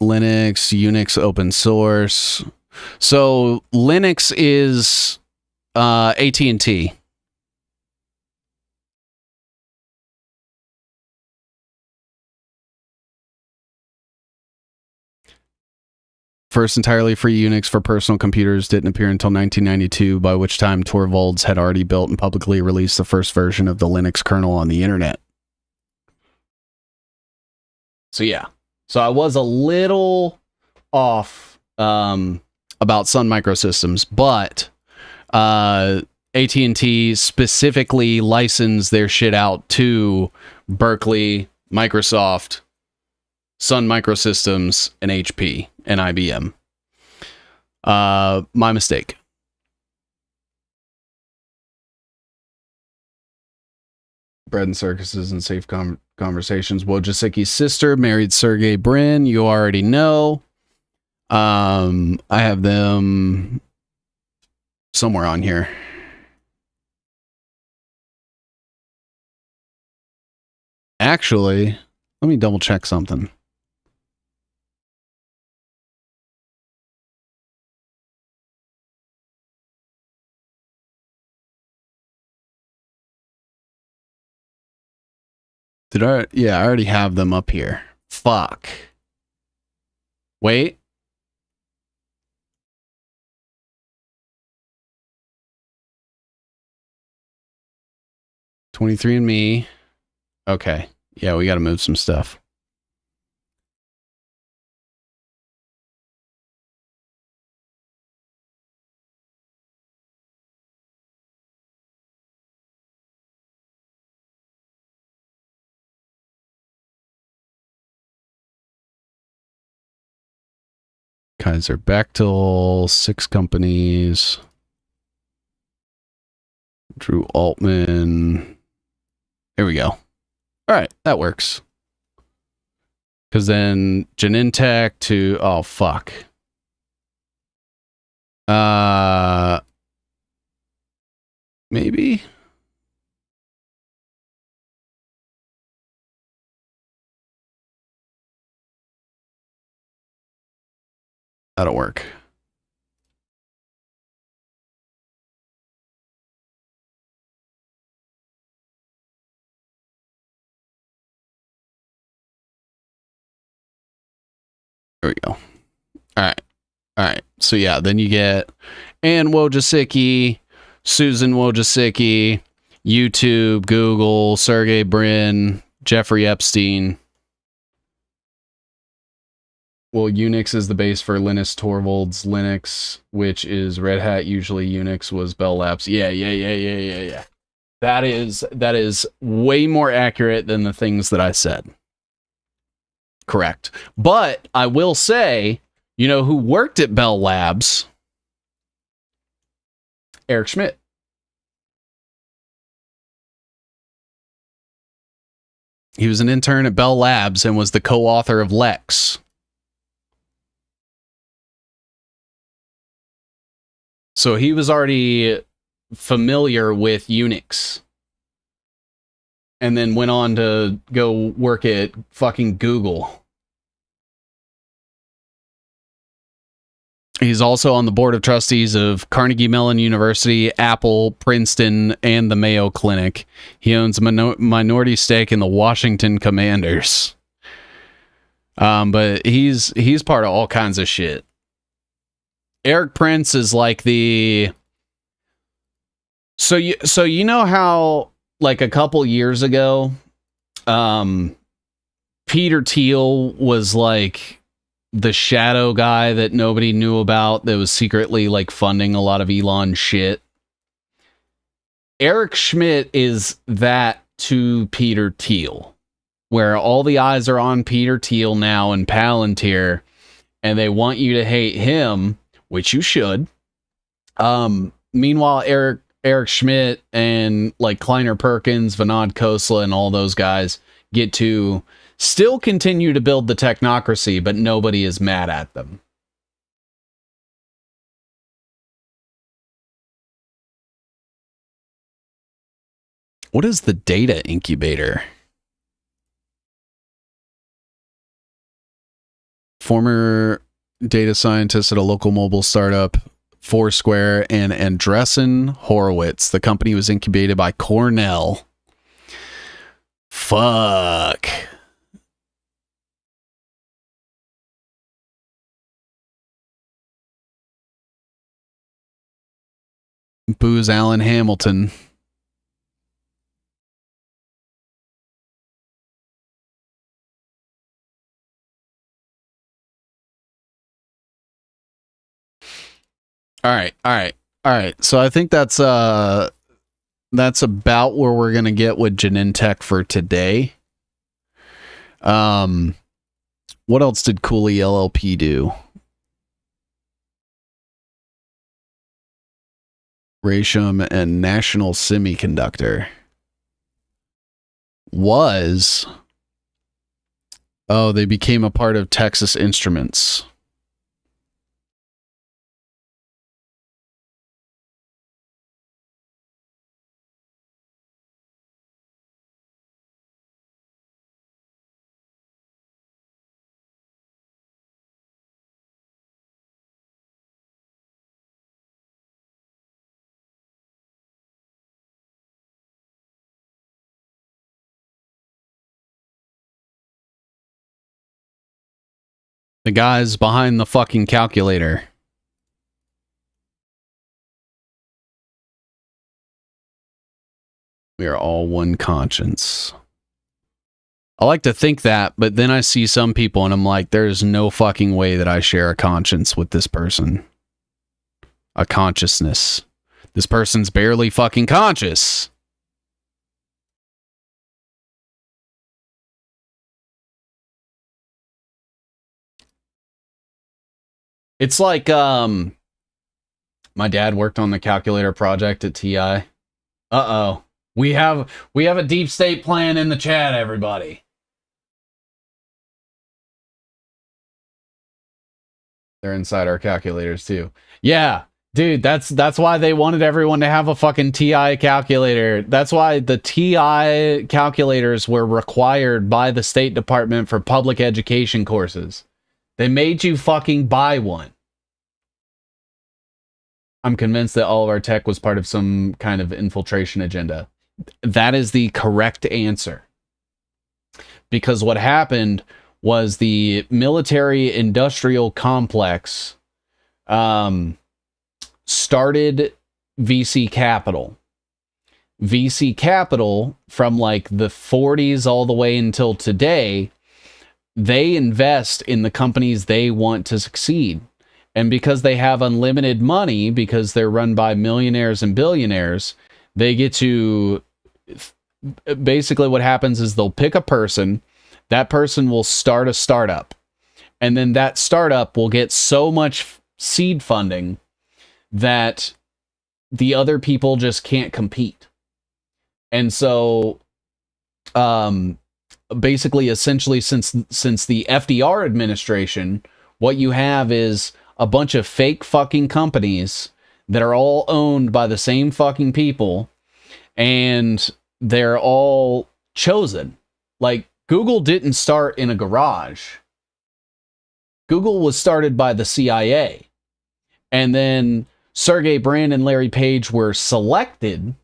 Linux, Unix, open source. So Linux is AT&T. First entirely free Unix for personal computers didn't appear until 1992, by which time Torvalds had already built and publicly released the first version of the Linux kernel on the internet. So yeah. So I was a little off about Sun Microsystems, but AT&T specifically licensed their shit out to Berkeley, Microsoft, Sun Microsystems, and HP and IBM. My mistake. Bread and circuses and safe conversations. Wojcicki's sister married Sergey Brin. You already know. I have them somewhere on here. Actually, let me double check something. Yeah, I already have them up here. Fuck. Wait. $23andMe. Okay. Yeah, we got to move some stuff. Kaiser Bechtel, 6 companies. Drew Altman. There we go. All right, that works. Because then Genentech to... Oh, fuck. Maybe? That'll work. There we go. All right. All right. So yeah, then you get Ann Wojcicki, Susan Wojcicki, YouTube, Google, Sergey Brin, Jeffrey Epstein. Well, Unix is the base for Linus Torvalds Linux, which is Red Hat. Usually Unix was Bell Labs. Yeah. That is way more accurate than the things that I said. Correct. But I will say, you know who worked at Bell Labs? Eric Schmidt. He was an intern at Bell Labs and was the co-author of Lex. So he was already familiar with Unix. And then went on to go work at fucking Google. He's also on the board of trustees of Carnegie Mellon University, Apple, Princeton, and the Mayo Clinic. He owns a minority stake in the Washington Commanders. But he's part of all kinds of shit. Eric Prince is like the... So you know how, like a couple years ago, Peter Thiel was like the shadow guy that nobody knew about that was secretly like funding a lot of Elon shit. Eric Schmidt is that to Peter Thiel, where all the eyes are on Peter Thiel now in Palantir, and they want you to hate him, which you should. Meanwhile, Eric Schmidt and like Kleiner Perkins, Vinod Khosla, and all those guys get to still continue to build the technocracy, but nobody is mad at them. What is the data incubator? Former data scientist at a local mobile startup, Foursquare, and Andreessen Horowitz. The company was incubated by Cornell. Fuck. Booze Allen Hamilton. All right. So I think that's about where we're gonna get with Genentech for today. What else did Cooley LLP do? Raysham and National Semiconductor was... Oh, they became a part of Texas Instruments. The guys behind the fucking calculator. We are all one conscience. I like to think that, but then I see some people and I'm like, there's no fucking way that I share a conscience with this person. A consciousness. This person's barely fucking conscious. It's like, my dad worked on the calculator project at TI. Uh-oh. We have a deep state plan in the chat, everybody. They're inside our calculators too. Yeah, dude, that's why they wanted everyone to have a fucking TI calculator. That's why the TI calculators were required by the State Department for public education courses. They made you fucking buy one. I'm convinced that all of our tech was part of some kind of infiltration agenda. That is the correct answer. Because what happened was the military industrial complex started VC Capital. VC Capital, from like the 40s all the way until today, they invest in the companies they want to succeed. And because they have unlimited money, because they're run by millionaires and billionaires, they get to... Basically what happens is they'll pick a person. That person will start a startup. And then that startup will get so much seed funding that the other people just can't compete. And so, basically, essentially, since the FDR administration, what you have is a bunch of fake fucking companies that are all owned by the same fucking people, and they're all chosen. Like, Google didn't start in a garage. Google was started by the CIA. And then Sergey Brin and Larry Page were selected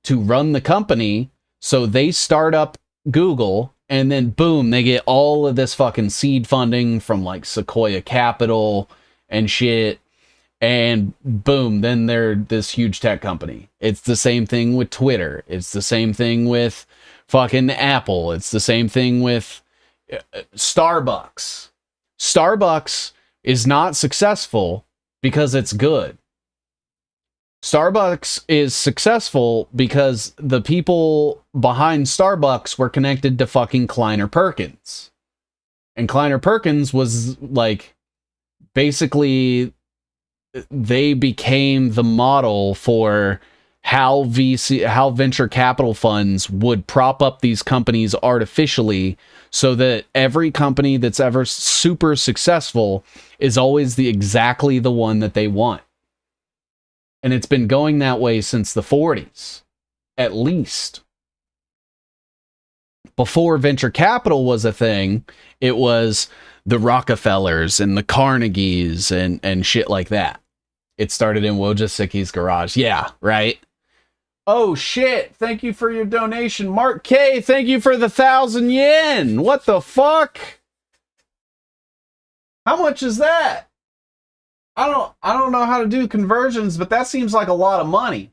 to run the company. So they start up Google, and then boom, they get all of this fucking seed funding from like Sequoia Capital and shit. And boom, then they're this huge tech company. It's the same thing with Twitter. It's the same thing with fucking Apple. It's the same thing with Starbucks. Starbucks is not successful because it's good. Starbucks is successful because the people behind Starbucks were connected to fucking Kleiner Perkins. And Kleiner Perkins was like, basically, they became the model for how venture capital funds would prop up these companies artificially so that every company that's ever super successful is always exactly the one that they want. And it's been going that way since the 40s, at least. Before venture capital was a thing, it was the Rockefellers and the Carnegies and shit like that. It started in Wojcicki's garage. Yeah, right? Oh, shit. Thank you for your donation. Mark K, thank you for the 1,000 yen. What the fuck? How much is that? I don't know how to do conversions, but that seems like a lot of money.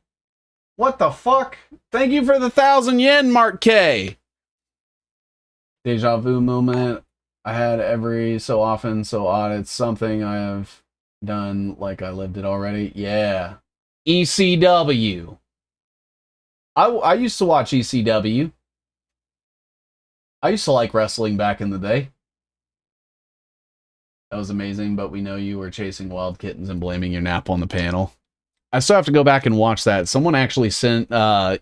What the fuck? Thank you for the 1,000 yen, Mark K. Deja vu moment. I had every so often, so odd. It's something I have Done like I lived it already. Yeah. ECW. I used to watch ECW. I used to like wrestling back in the day. That was amazing, but we know you were chasing wild kittens and blaming your nap on the panel. I still have to go back and watch that. Someone actually sent a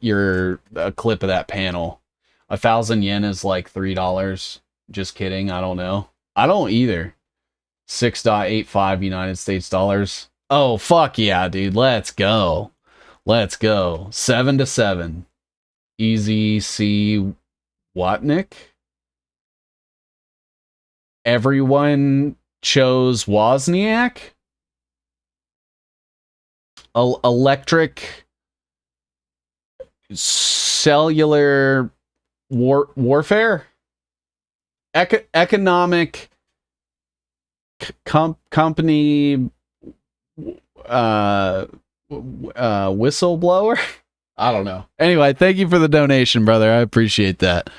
clip of that panel. 1,000 yen is like $3. Just kidding. I don't know. I don't either. 6.85 United States dollars. Oh, fuck yeah, dude. Let's go. Let's go. 7-7. Easy C. Watnick. Everyone chose Wozniak. Electric cellular warfare. Economic company whistleblower. I don't know. Anyway, thank you for the donation, brother. I appreciate that.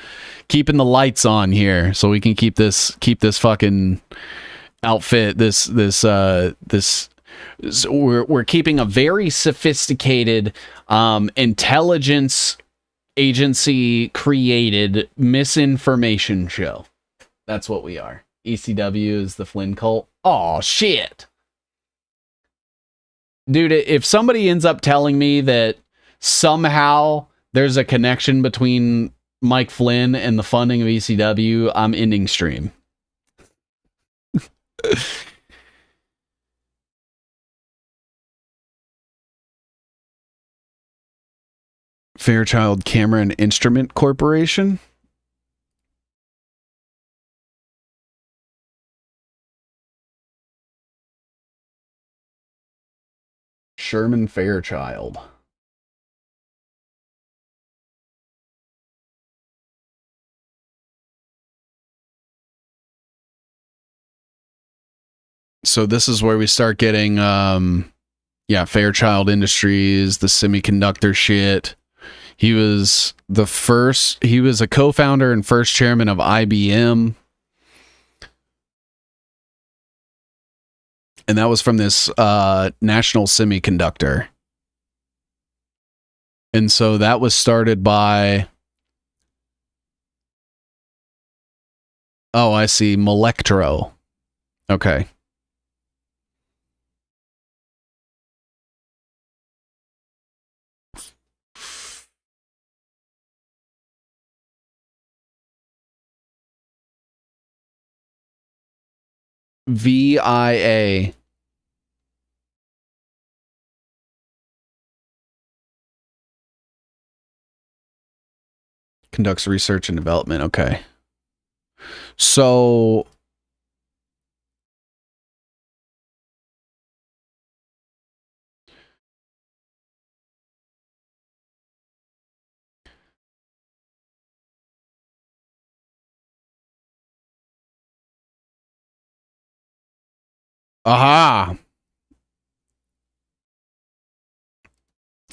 Keeping the lights on here so we can keep this fucking outfit. We're keeping a very sophisticated intelligence agency created misinformation show. That's what we are. ECW is the Flynn cult. Oh shit. Dude, if somebody ends up telling me that somehow there's a connection between Mike Flynn and the funding of ECW, I'm ending stream. Fairchild Camera and Instrument Corporation. Sherman Fairchild. So this is where we start getting Fairchild Industries, the semiconductor shit. He was a co-founder and first chairman of IBM. And that was from this National Semiconductor. And so that was started by, oh, I see, Molectro. Okay. VIA. Conducts research and development. Okay. So aha.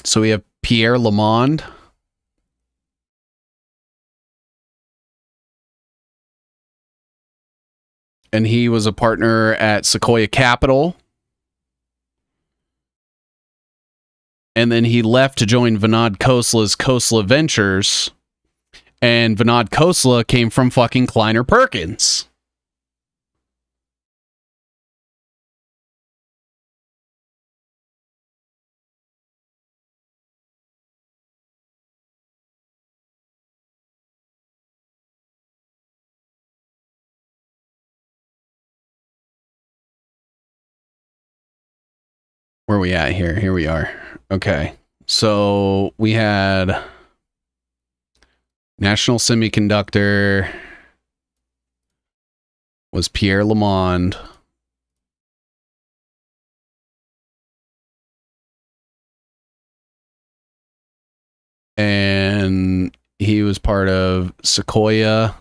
So we have Pierre Lamond. And he was a partner at Sequoia Capital. And then he left to join Vinod Khosla's Khosla Ventures. And Vinod Khosla came from fucking Kleiner Perkins. Where are we at here? Here we are. Okay. So we had National Semiconductor was Pierre Lamond. And he was part of Sequoia.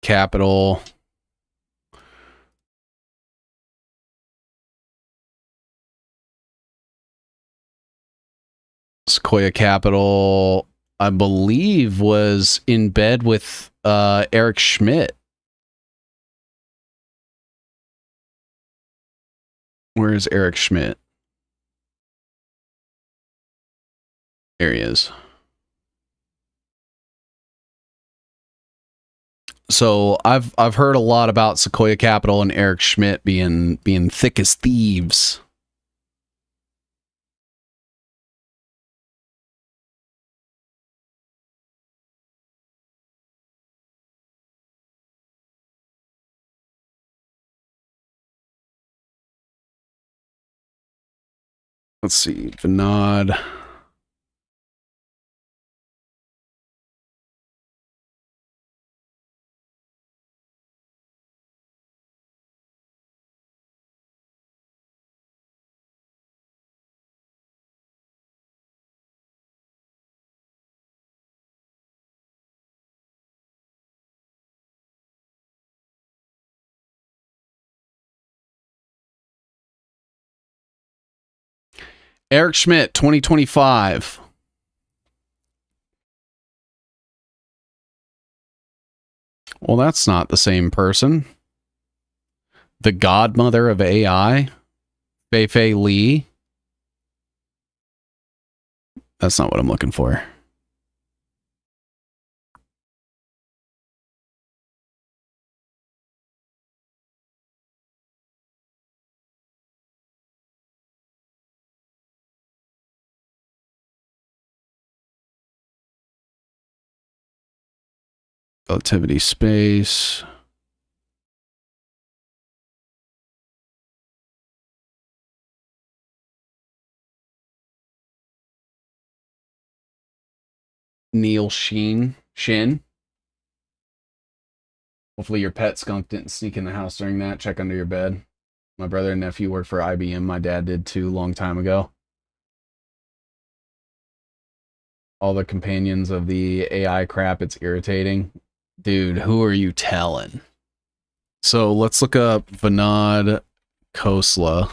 Capital. Sequoia Capital, I believe, was in bed with Eric Schmidt. Where is Eric Schmidt? There he is. So I've heard a lot about Sequoia Capital and Eric Schmidt being thick as thieves. Let's see, Vinod. Eric Schmidt, 2025. Well, that's not the same person. The godmother of AI, Fei Li. That's not what I'm looking for. Relativity space. Neil Shin. Hopefully your pet skunk didn't sneak in the house during that. Check under your bed. My brother and nephew worked for IBM. My dad did too, a long time ago. All the companions of the AI crap, it's irritating. Dude, who are you telling? So let's look up Vinod Khosla,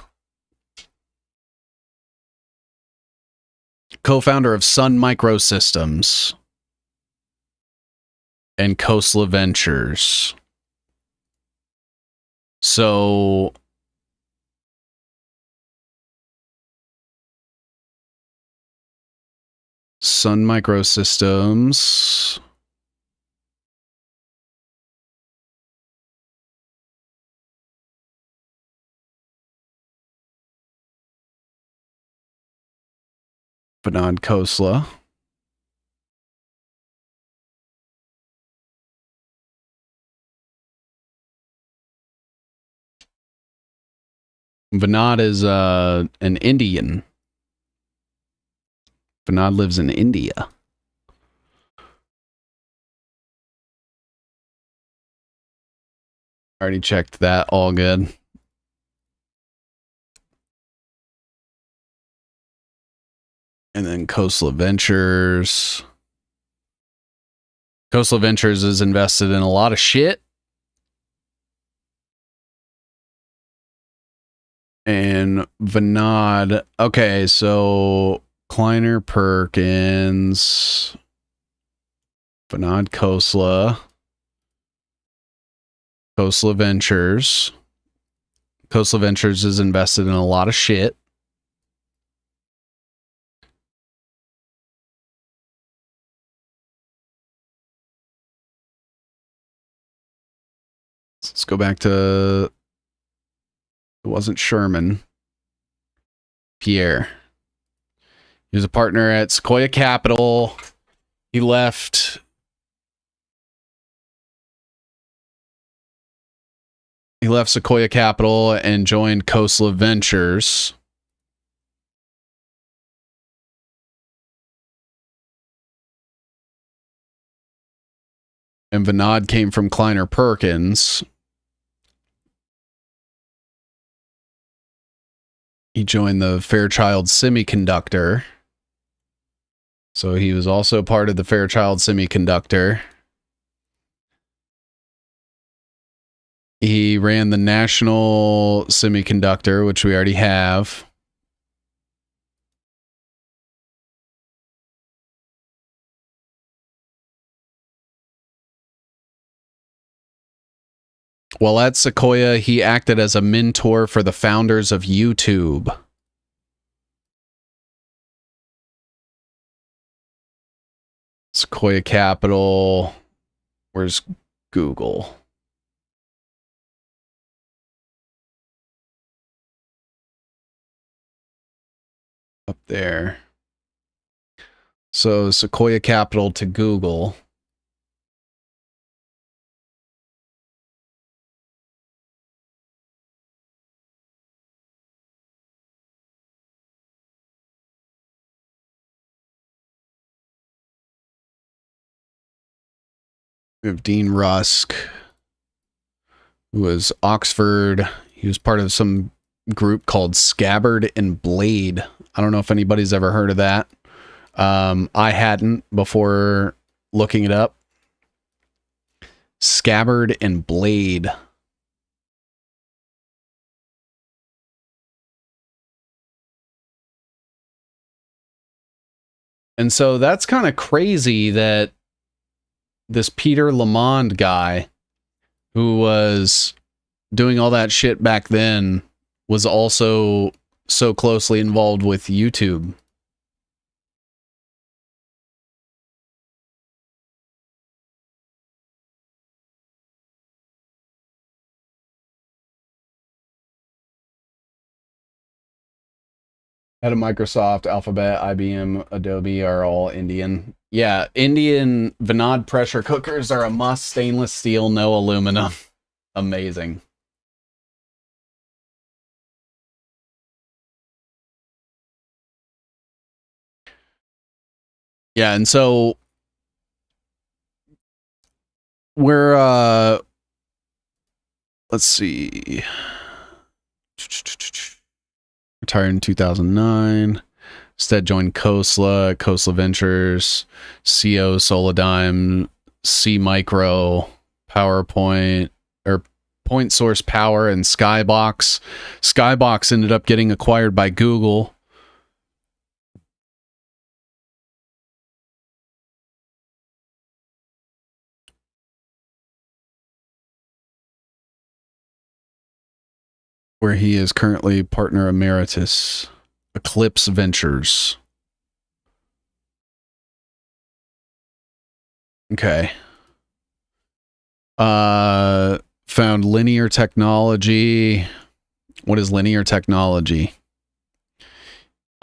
co-founder of Sun Microsystems and Khosla Ventures. So Sun Microsystems. Vinod Khosla. Vinod is an Indian. Vinod lives in India. Already checked that. All good. And then Khosla Ventures. Khosla Ventures is invested in a lot of shit. And Vinod. Okay, so Kleiner Perkins. Vinod Khosla. Khosla Ventures. Khosla Ventures is invested in a lot of shit. Let's go back to, it wasn't Sherman. Pierre. He was a partner at Sequoia Capital. He left. He left Sequoia Capital and joined Khosla Ventures. And Vinod came from Kleiner Perkins. He joined the Fairchild Semiconductor. So he was also part of the Fairchild Semiconductor. He ran the National Semiconductor, which we already have. While at Sequoia, he acted as a mentor for the founders of YouTube. Sequoia Capital. Where's Google? Up there. So Sequoia Capital to Google. We have Dean Rusk, who was Oxford. He was part of some group called Scabbard and Blade. I don't know if anybody's ever heard of that. I hadn't before looking it up. Scabbard and Blade. And so that's kind of crazy that this Peter Lamond guy, who was doing all that shit back then, was also so closely involved with YouTube. Head of Microsoft, Alphabet, IBM, Adobe are all Indian. Yeah, Indian Vinod pressure cookers are a must. Stainless steel, no aluminum. Amazing. Yeah, and so we're let's see. Retired in 2009. Instead joined Khosla Ventures, CO, Solidigm, C Micro, PowerPoint, or Point Source Power, and Skybox. Skybox ended up getting acquired by Google. Where he is currently partner emeritus. Eclipse Ventures. Okay. Found linear technology. What is linear technology?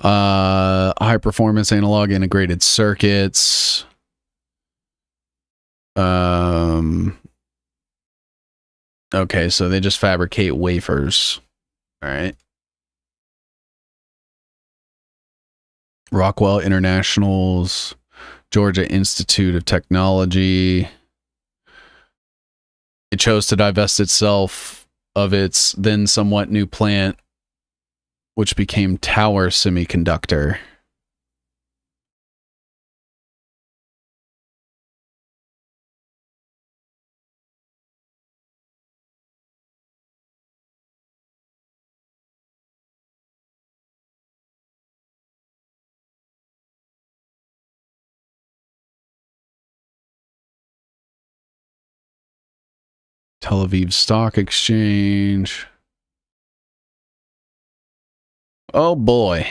High performance analog integrated circuits. Okay, so they just fabricate wafers. All right. Rockwell International's Georgia Institute of Technology. It chose to divest itself of its then somewhat new plant, which became Tower Semiconductor. Tel Aviv Stock Exchange. Oh boy.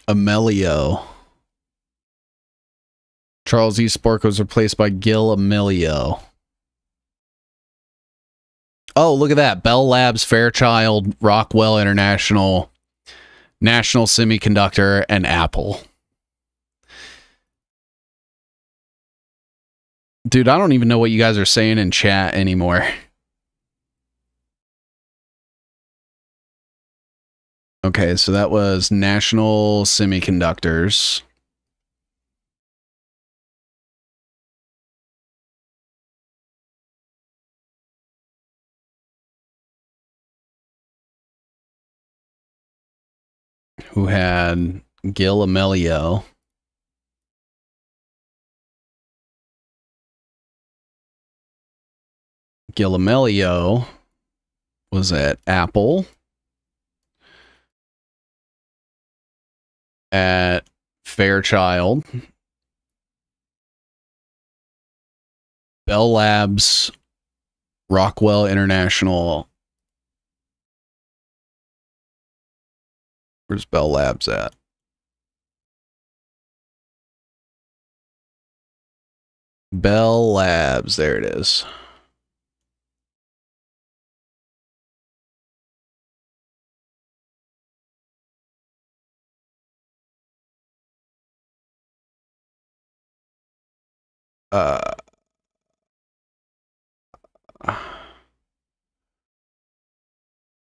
Amelio. Charles E. Spork was replaced by Gil Amelio. Oh, look at that. Bell Labs, Fairchild, Rockwell International, National Semiconductor, and Apple. Dude, I don't even know what you guys are saying in chat anymore. Okay, so that was National Semiconductors. Who had Gil Amelio. Gil Amelio was at Apple. at Fairchild, Bell Labs, Rockwell International. Where's Bell Labs at? Bell Labs, there it is.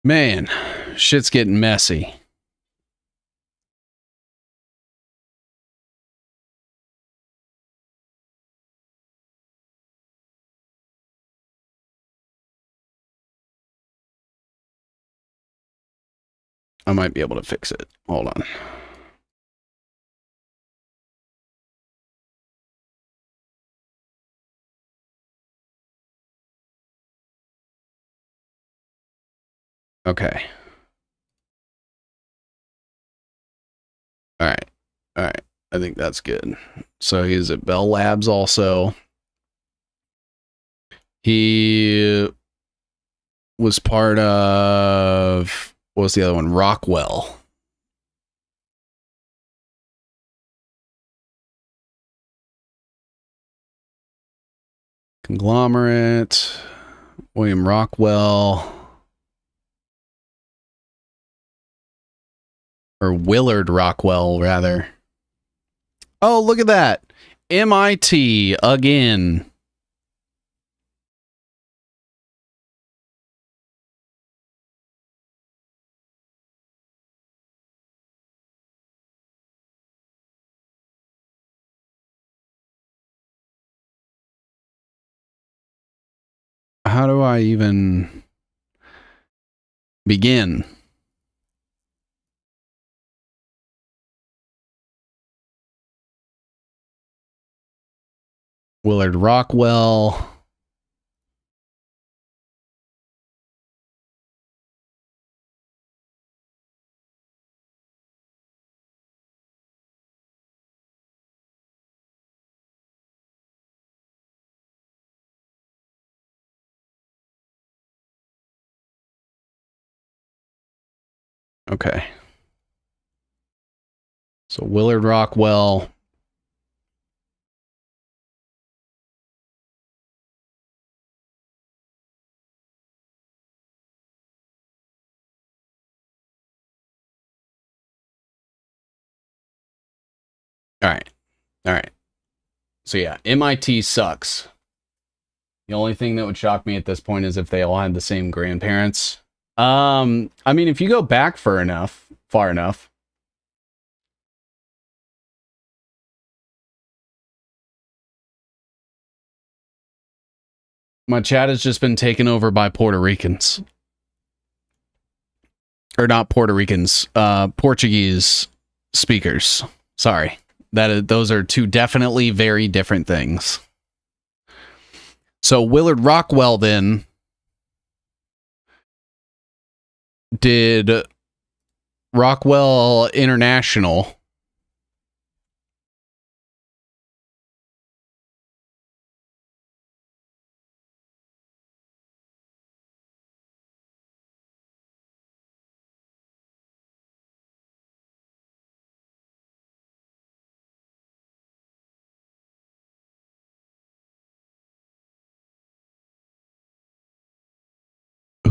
Man, shit's getting messy. I might be able to fix it. Hold on. Okay. All right. All right. I think that's good. So he's at Bell Labs also. He was part of, what was the other one? Rockwell. Conglomerate. William Rockwell. Or Willard Rockwell, rather. Oh, look at that. MIT again. How do I even begin? Willard Rockwell. Okay. So Willard Rockwell. All right. All right. So yeah, MIT sucks. The only thing that would shock me at this point is if they all had the same grandparents. I mean, if you go back far enough. My chat has just been taken over by Puerto Ricans. Or not Puerto Ricans, Portuguese speakers. Sorry. Those are two definitely very different things. So Willard Rockwell then did Rockwell International.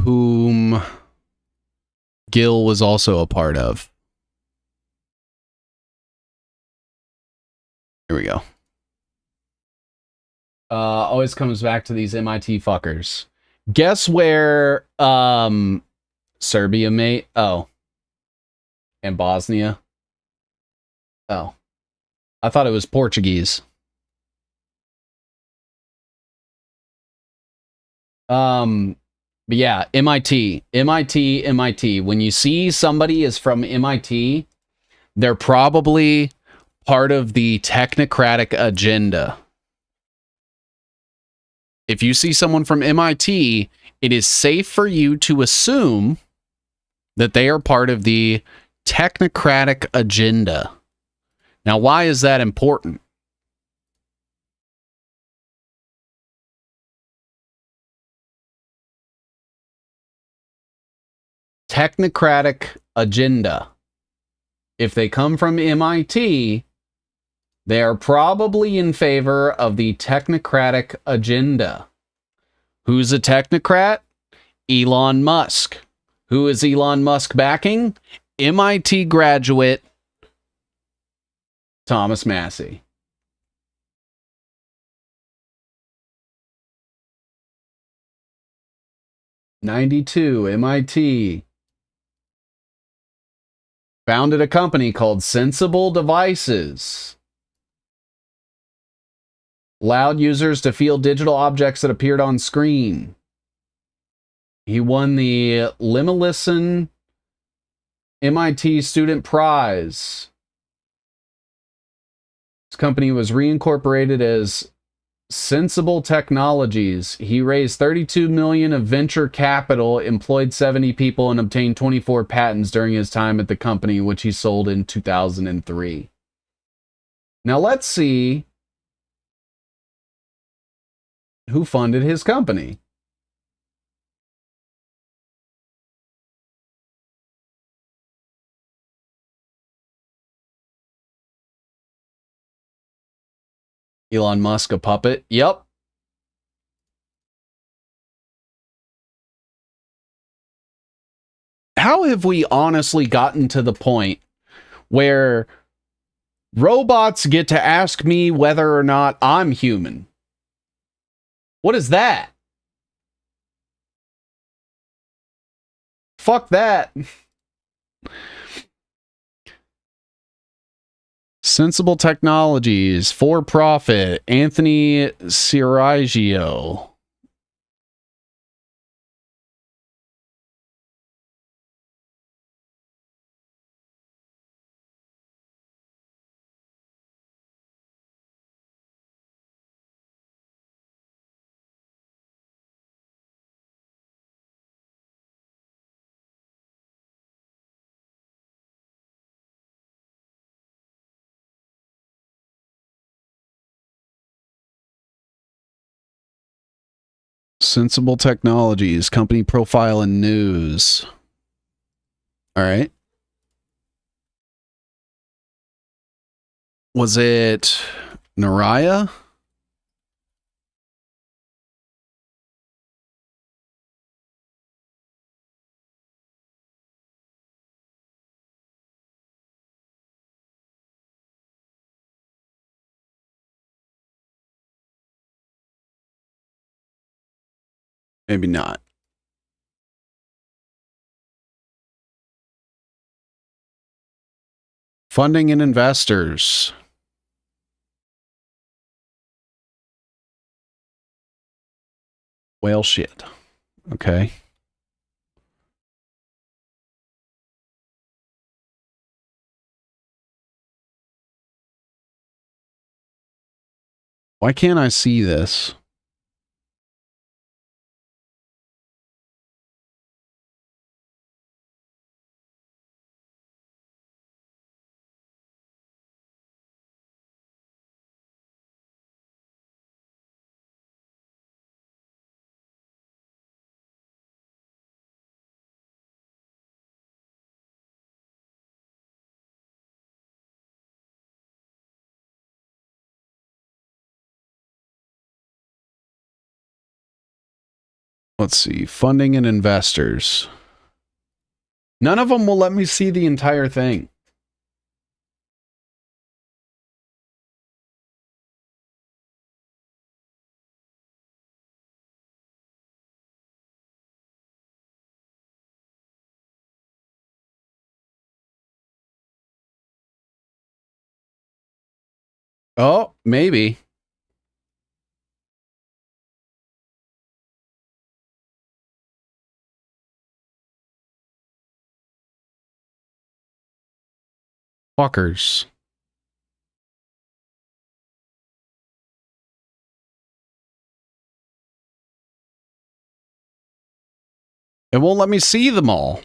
Whom Gil was also a part of. Here we go. Always comes back to these MIT fuckers. Guess where Serbia, mate? Oh. And Bosnia? Oh. I thought it was Portuguese. But yeah, MIT. When you see somebody is from MIT, they're probably part of the technocratic agenda. If you see someone from MIT, it is safe for you to assume that they are part of the technocratic agenda. Now, why is that important? Technocratic agenda. If they come from MIT, they are probably in favor of the technocratic agenda. Who's a technocrat? Elon Musk. Who is Elon Musk backing? MIT graduate Thomas Massey. '92, MIT. Founded a company called Sensible Devices. Allowed users to feel digital objects that appeared on screen. He won the Limelisan MIT Student Prize. His company was reincorporated as Sensible Technologies. He raised $32 million of venture capital, employed 70 people, and obtained 24 patents during his time at the company, which he sold in 2003. Now let's see who funded his company. Elon Musk, a puppet? Yep. How have we honestly gotten to the point where robots get to ask me whether or not I'm human? What is that? Fuck that. Sensible Technologies, for profit, Anthony Siraggio. Sensible Technologies, company profile and news. All right. Was it Naraya? Maybe not. Funding and investors. Whale shit. Okay. Why can't I see this? Let's see. Funding and investors. None of them will let me see the entire thing. Oh, maybe. Fuckers. It won't let me see them all.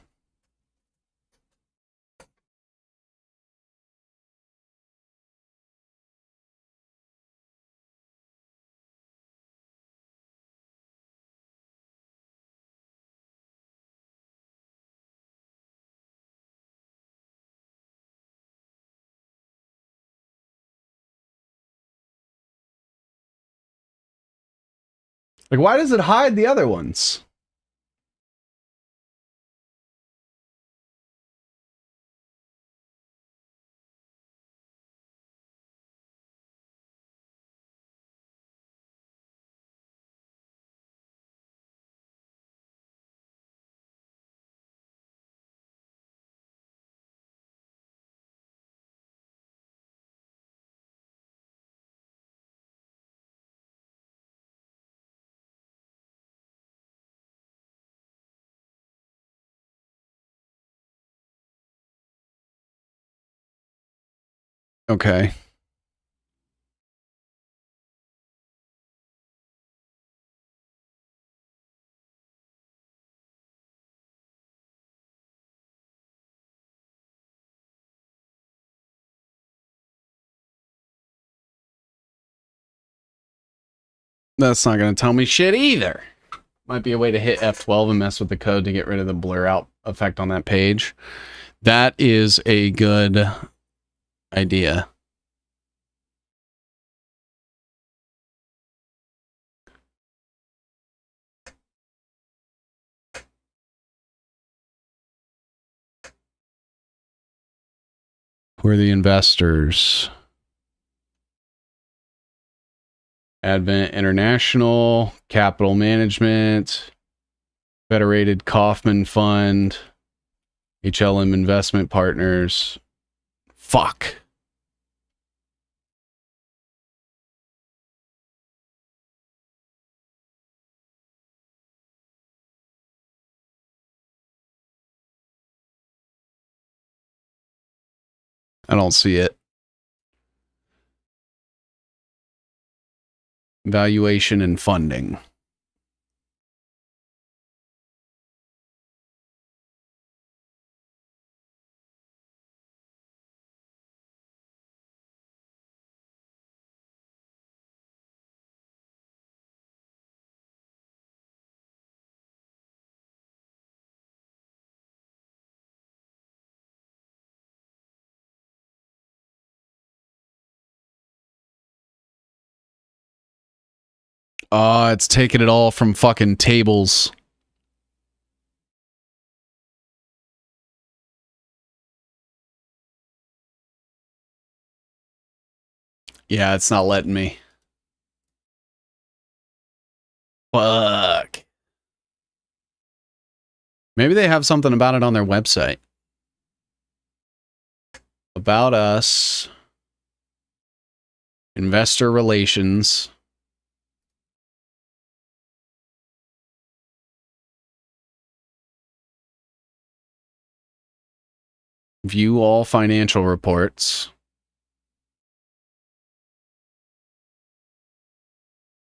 Like, why does it hide the other ones? Okay. That's not going to tell me shit either. Might be a way to hit F12 and mess with the code to get rid of the blur out effect on that page. That is a good idea. Who are the investors? Advent International, Capital Management, Federated Kaufman Fund, HLM Investment Partners. Fuck. I don't see it. Valuation and funding. It's taking it all from fucking tables. Yeah, it's not letting me. Fuck. Maybe they have something about it on their website. About us. Investor relations. View all financial reports.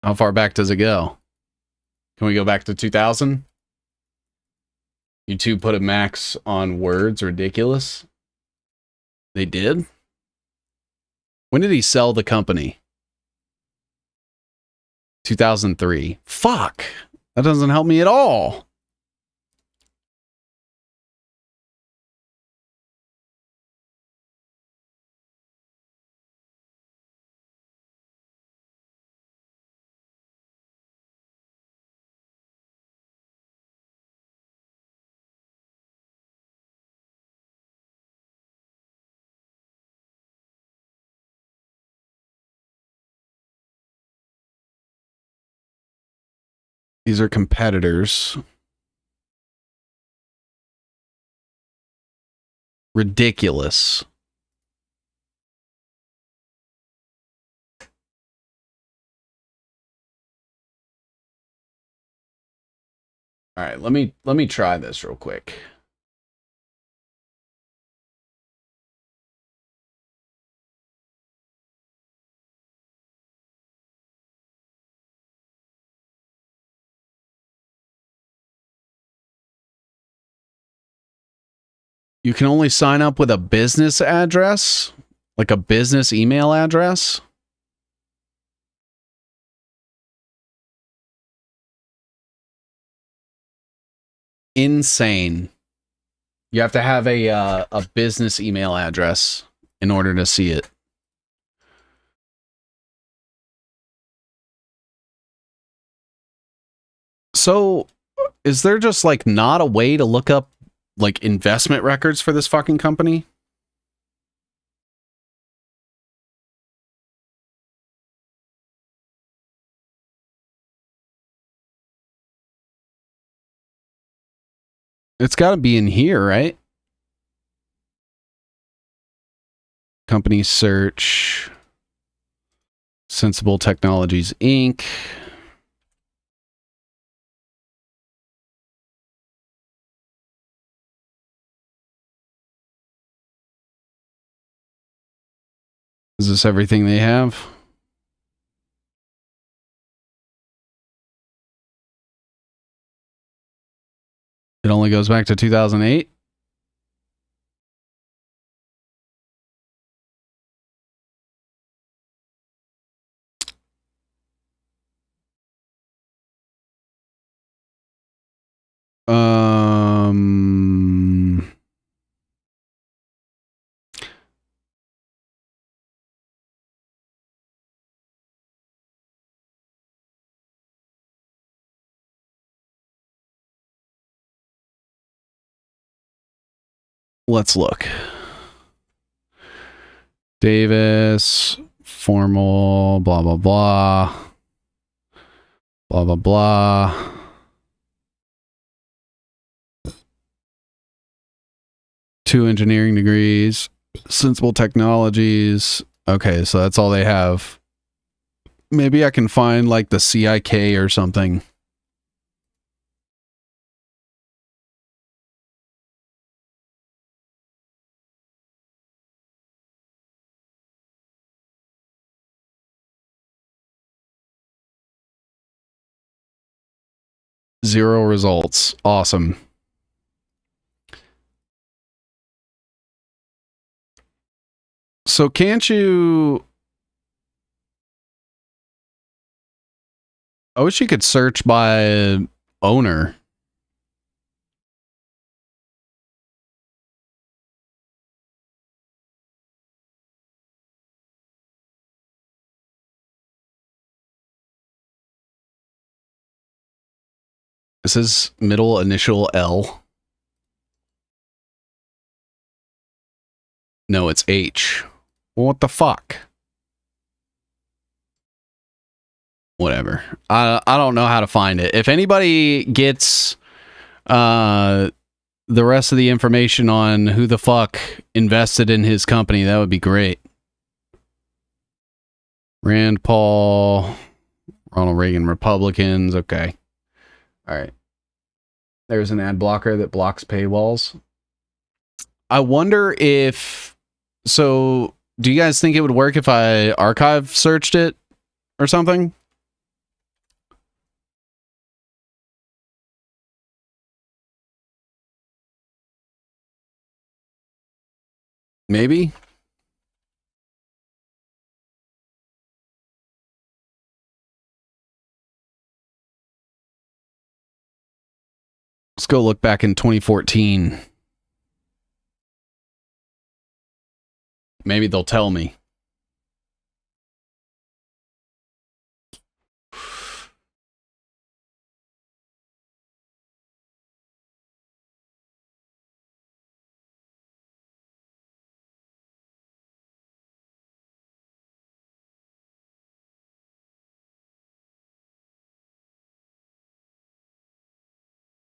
How far back does it go? Can we go back to 2000? You two put a max on words. Ridiculous. They did? When did he sell the company? 2003. Fuck. That doesn't help me at all. These are competitors. Ridiculous. All right, let me try this real quick. You can only sign up with a business address, like a business email address. Insane. You have to have a business email address in order to see it. So, is there just like not a way to look up like investment records for this fucking company? It's got to be in here, right? Company search. Sensible Technologies Inc. Is this everything they have? It only goes back to 2008? Let's look. Davis, formal, blah, blah, blah. Blah, blah, blah. Two engineering degrees. Sensible Technologies. Okay, so that's all they have. Maybe I can find like the CIK or something. Zero results. Awesome. So can't you... I wish you could search by owner. This is middle initial L. No, it's H. Well, what the fuck? Whatever. I don't know how to find it. If anybody gets the rest of the information on who the fuck invested in his company, that would be great. Rand Paul, Ronald Reagan, Republicans. Okay. All right. There's an ad blocker that blocks paywalls. I wonder if... So, do you guys think it would work if I archive searched it or something? Maybe? Let's go look back in 2014. Maybe they'll tell me.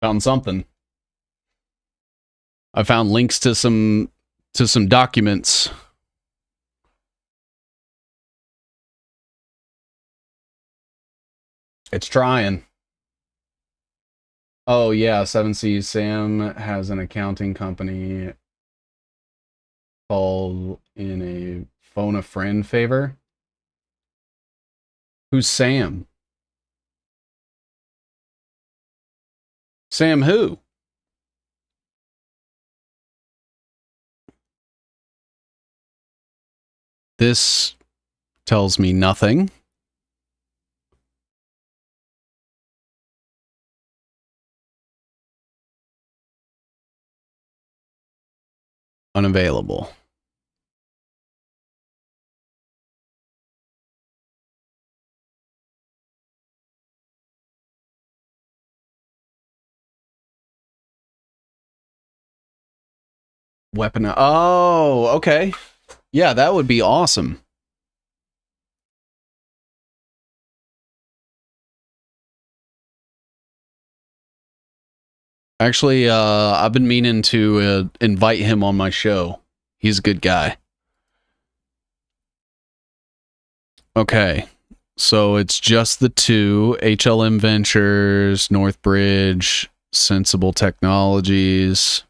Found something. I found links to some documents. It's trying. Oh yeah, 7C. Sam has an accounting company called in a phone a friend favor. Who's Sam? Sam who? This tells me nothing. Unavailable. Weapon. Oh, okay. Yeah, that would be awesome. Actually, I've been meaning to invite him on my show. He's a good guy. Okay. So it's just the two, HLM Ventures, Northbridge, Sensible Technologies.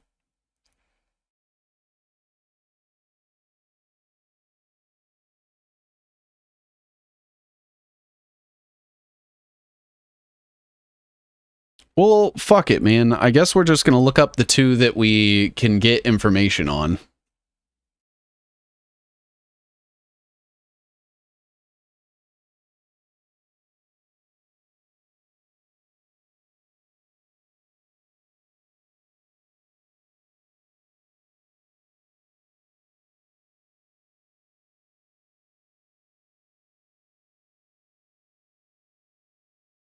Well, fuck it, man. I guess we're just going to look up the two that we can get information on.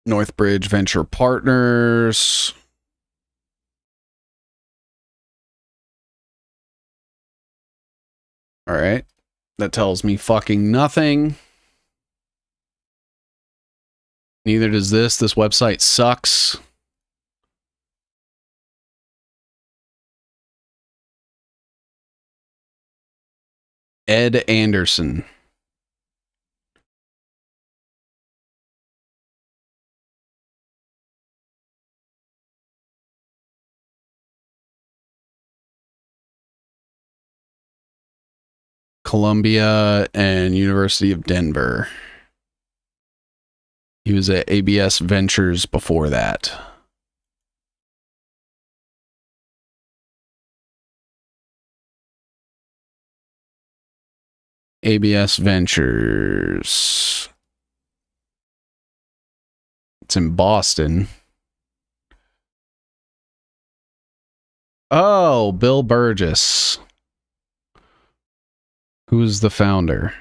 Northbridge Venture Partners. All right. That tells me fucking nothing. Neither does this. This website sucks. Ed Anderson. Columbia and University of Denver. He was at ABS Ventures before that. ABS Ventures. It's in Boston. Oh, Bill Burgess. Who's the founder?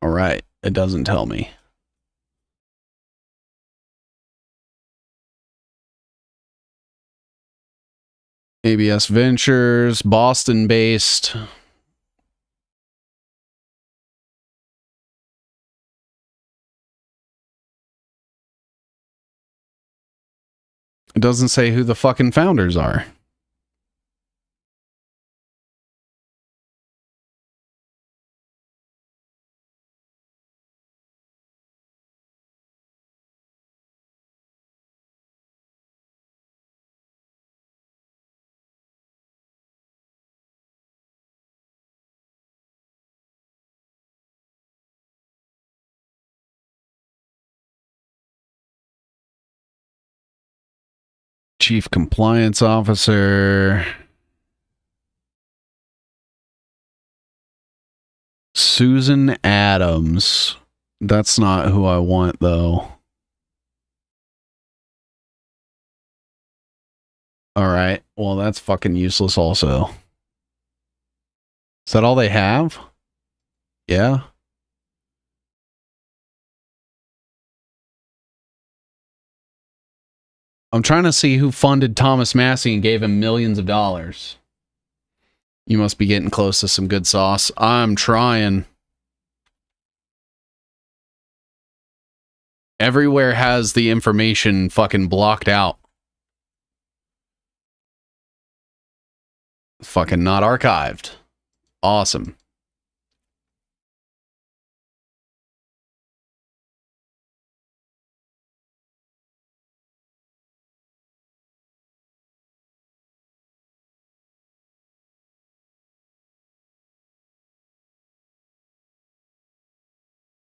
All right, it doesn't tell me. ABS Ventures, Boston-based. It doesn't say who the fucking founders are. Chief Compliance Officer. Susan Adams. That's not who I want, though. Alright, well, that's fucking useless also. Is that all they have? Yeah? I'm trying to see who funded Thomas Massey and gave him millions of dollars. You must be getting close to some good sauce. I'm trying. Everywhere has the information fucking blocked out. Fucking not archived. Awesome.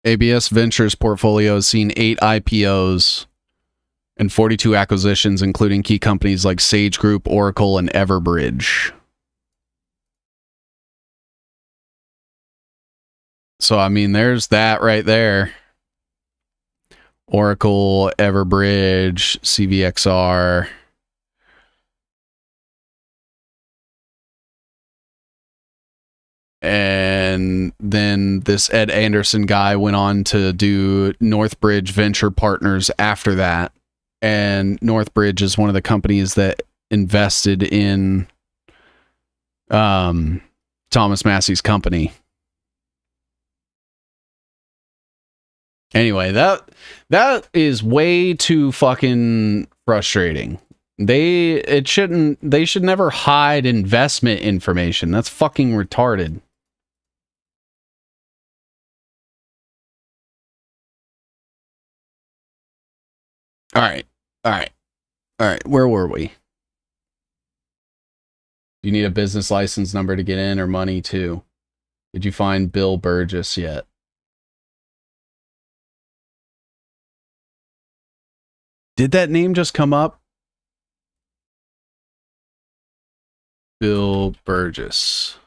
ABS Ventures portfolio has seen 8 IPOs and 42 acquisitions, including key companies like Sage Group, Oracle, and Everbridge. So, I mean, there's that right there. Oracle, Everbridge, CVXR. And then this Ed Anderson guy went on to do Northbridge Venture Partners after that. And Northbridge is one of the companies that invested in Thomas Massey's company. Anyway, that is way too fucking frustrating. They should never hide investment information. That's fucking retarded. All right. Where were we? You need a business license number to get in or money too. Did you find Bill Burgess yet? Did that name just come up? Bill Burgess.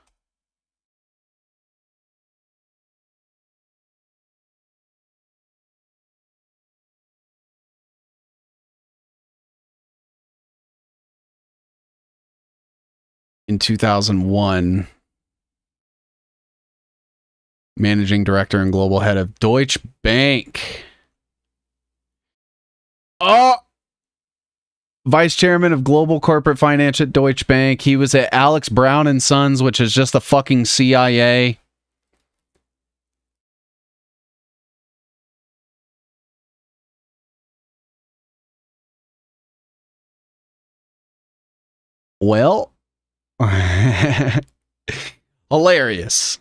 In 2001, managing director and global head of Deutsche Bank. Oh, vice chairman of global corporate finance at Deutsche Bank. He was at Alex Brown and Sons, which is just the fucking CIA. Well, hilarious.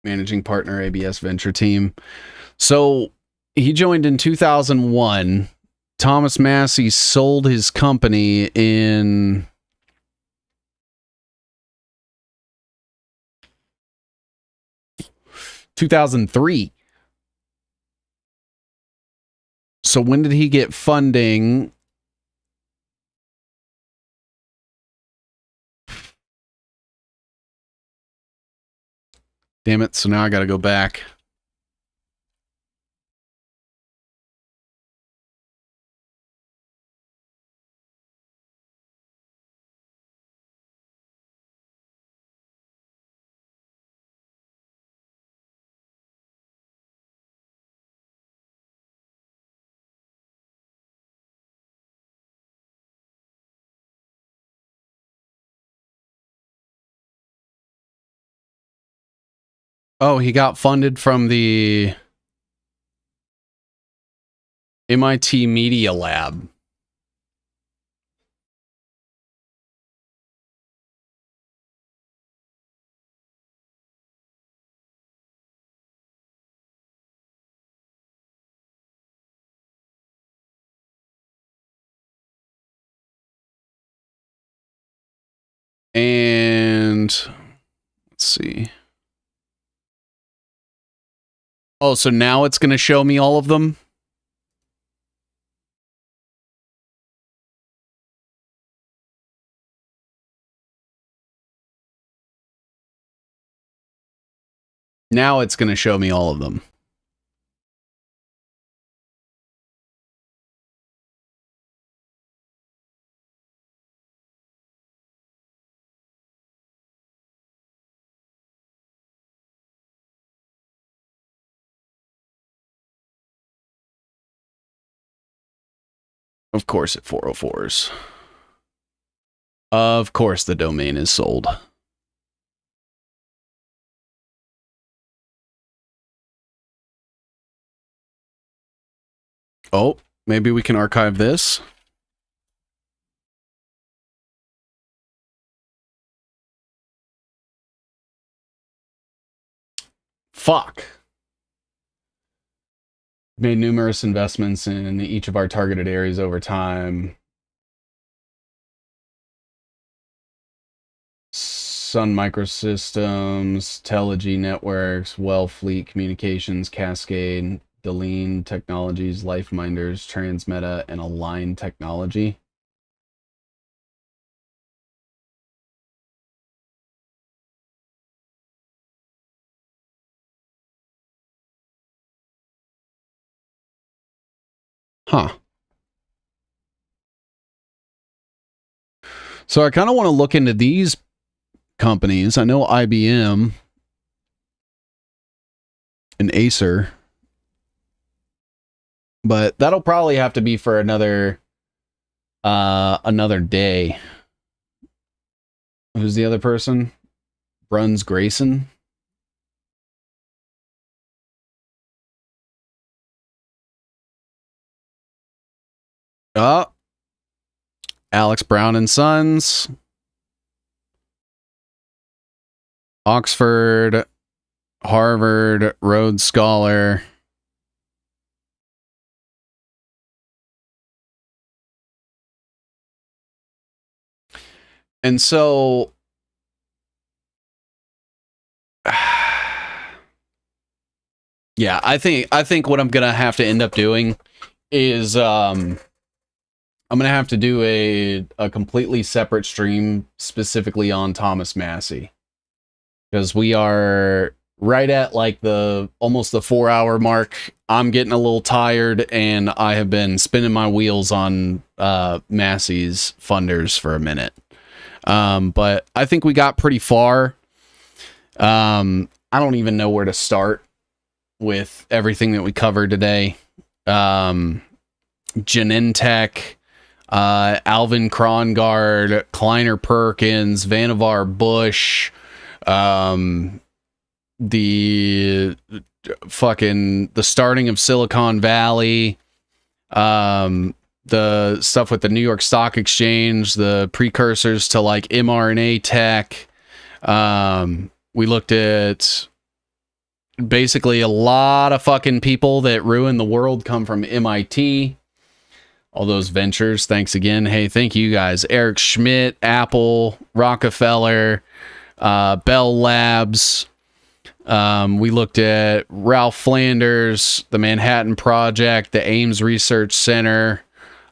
Managing partner, ABS Venture Team. So he joined in 2001. Thomas Massey sold his company in 2003. So when did he get funding? Damn it, so now I gotta go back. Oh, he got funded from the MIT Media Lab. And let's see. Oh, so now it's going to show me all of them? Now it's going to show me all of them. Of course, at 404s. Of course, the domain is sold. Oh, maybe we can archive this. Fuck. Made numerous investments in each of our targeted areas over time. Sun Microsystems, Telogy Networks, Wellfleet Communications, Cascade, Deline Technologies, LifeMinders, Transmeta, and Align Technology. Huh. So I kind of want to look into these companies. I know IBM and Acer, but that'll probably have to be for another day. Who's the other person? Bruns Grayson. Oh, Alex Brown and Sons, Oxford, Harvard, Rhodes Scholar. And so yeah, I think what I'm going to have to end up doing is I'm going to have to do a completely separate stream specifically on Thomas Massey, because we are right at like almost the 4-hour mark. I'm getting a little tired, and I have been spinning my wheels on Massey's funders for a minute. But I think we got pretty far. I don't even know where to start with everything that we covered today. Genentech, Alvin Krongard, Kleiner Perkins, Vannevar Bush, the starting of Silicon Valley, the stuff with the New York Stock Exchange, the precursors to like mRNA tech. We looked at basically a lot of fucking people that ruin the world come from MIT. All those ventures. Thanks again. Hey, thank you guys. Eric Schmidt, Apple, Rockefeller, Bell Labs. We looked at Ralph Flanders, the Manhattan Project, the Ames Research Center,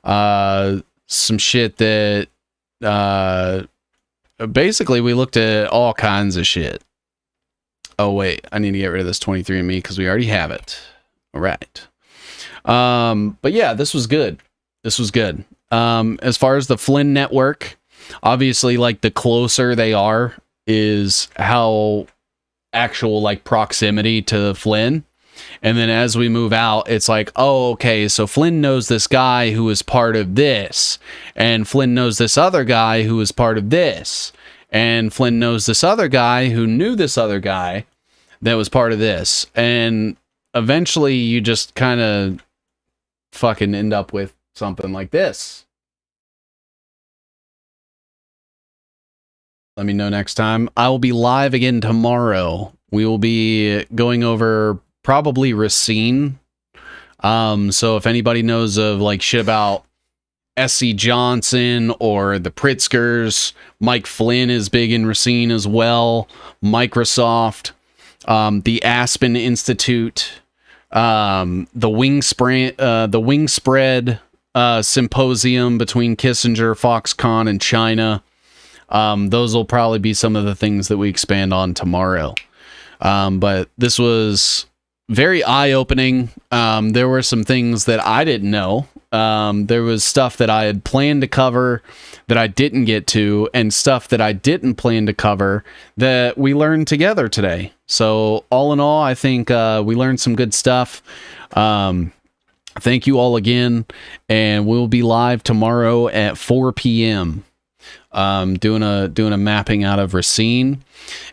some shit that basically we looked at all kinds of shit. Oh, wait, I need to get rid of this 23andMe because we already have it. All right. But yeah, this was good. This was good. As far as the Flynn network, obviously, like, the closer they are is how actual, like, proximity to Flynn. And then as we move out, it's like, oh, okay, so Flynn knows this guy who is part of this, and Flynn knows this other guy who is part of this, and Flynn knows this other guy who knew this other guy that was part of this. And eventually you just kind of fucking end up with something like this. Let me know next time. I will be live again tomorrow. We will be going over probably Racine. So if anybody knows of like shit about S.C. Johnson or the Pritzkers, Mike Flynn is big in Racine as well. Microsoft, the Aspen Institute, the Wingspread symposium between Kissinger, Foxconn, and China. Those will probably be some of the things that we expand on tomorrow. But this was very eye-opening. There were some things that I didn't know. There was stuff that I had planned to cover that I didn't get to, and stuff that I didn't plan to cover that we learned together today. So all in all, I think we learned some good stuff. Thank you all again, and we'll be live tomorrow at 4 p.m. Doing a mapping out of Racine.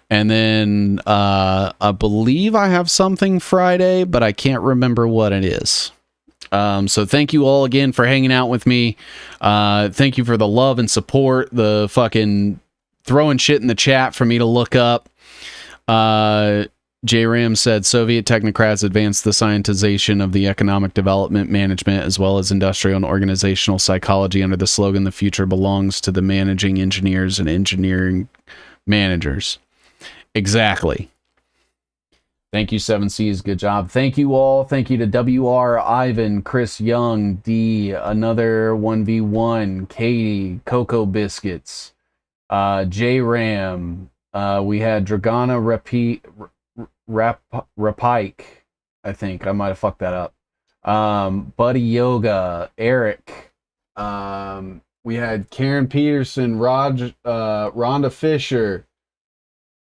And then I believe I have something Friday, but I can't remember what it is. So thank you all again for hanging out with me. Thank you for the love and support, the fucking throwing shit in the chat for me to look up. J. Ram said Soviet technocrats advanced the scientization of the economic development management as well as industrial and organizational psychology under the slogan, "The future belongs to the managing engineers and engineering managers." Exactly. Thank you, 7Cs. Good job. Thank you all. Thank you to WR, Ivan, Chris Young, D, another 1v1, Katie, Cocoa Biscuits, J Ram. We had Dragana Rapike. I think I might have fucked that up. Buddy Yoga, Eric, We had Karen Peterson, Rhonda Fisher,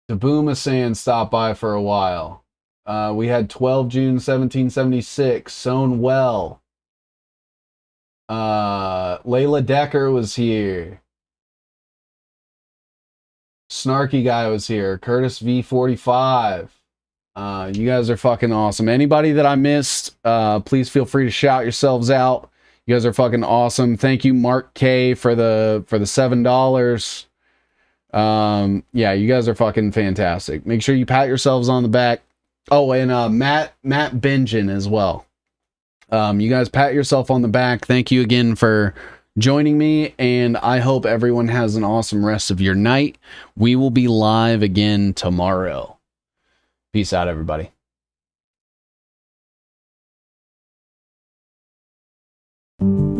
Tabuma-san stop by for a while. We had 12 June 1776, Sown Well. Layla Decker was here. Snarky Guy was here. Curtis V45. You guys are fucking awesome. Anybody that I missed, please feel free to shout yourselves out. You guys are fucking awesome. Thank you, Mark K, for the $7. Yeah, you guys are fucking fantastic. Make sure you pat yourselves on the back. Oh, and Matt Benjen as well. You guys pat yourself on the back. Thank you again for joining me, and I hope everyone has an awesome rest of your night. We will be live again tomorrow. Peace out, everybody. you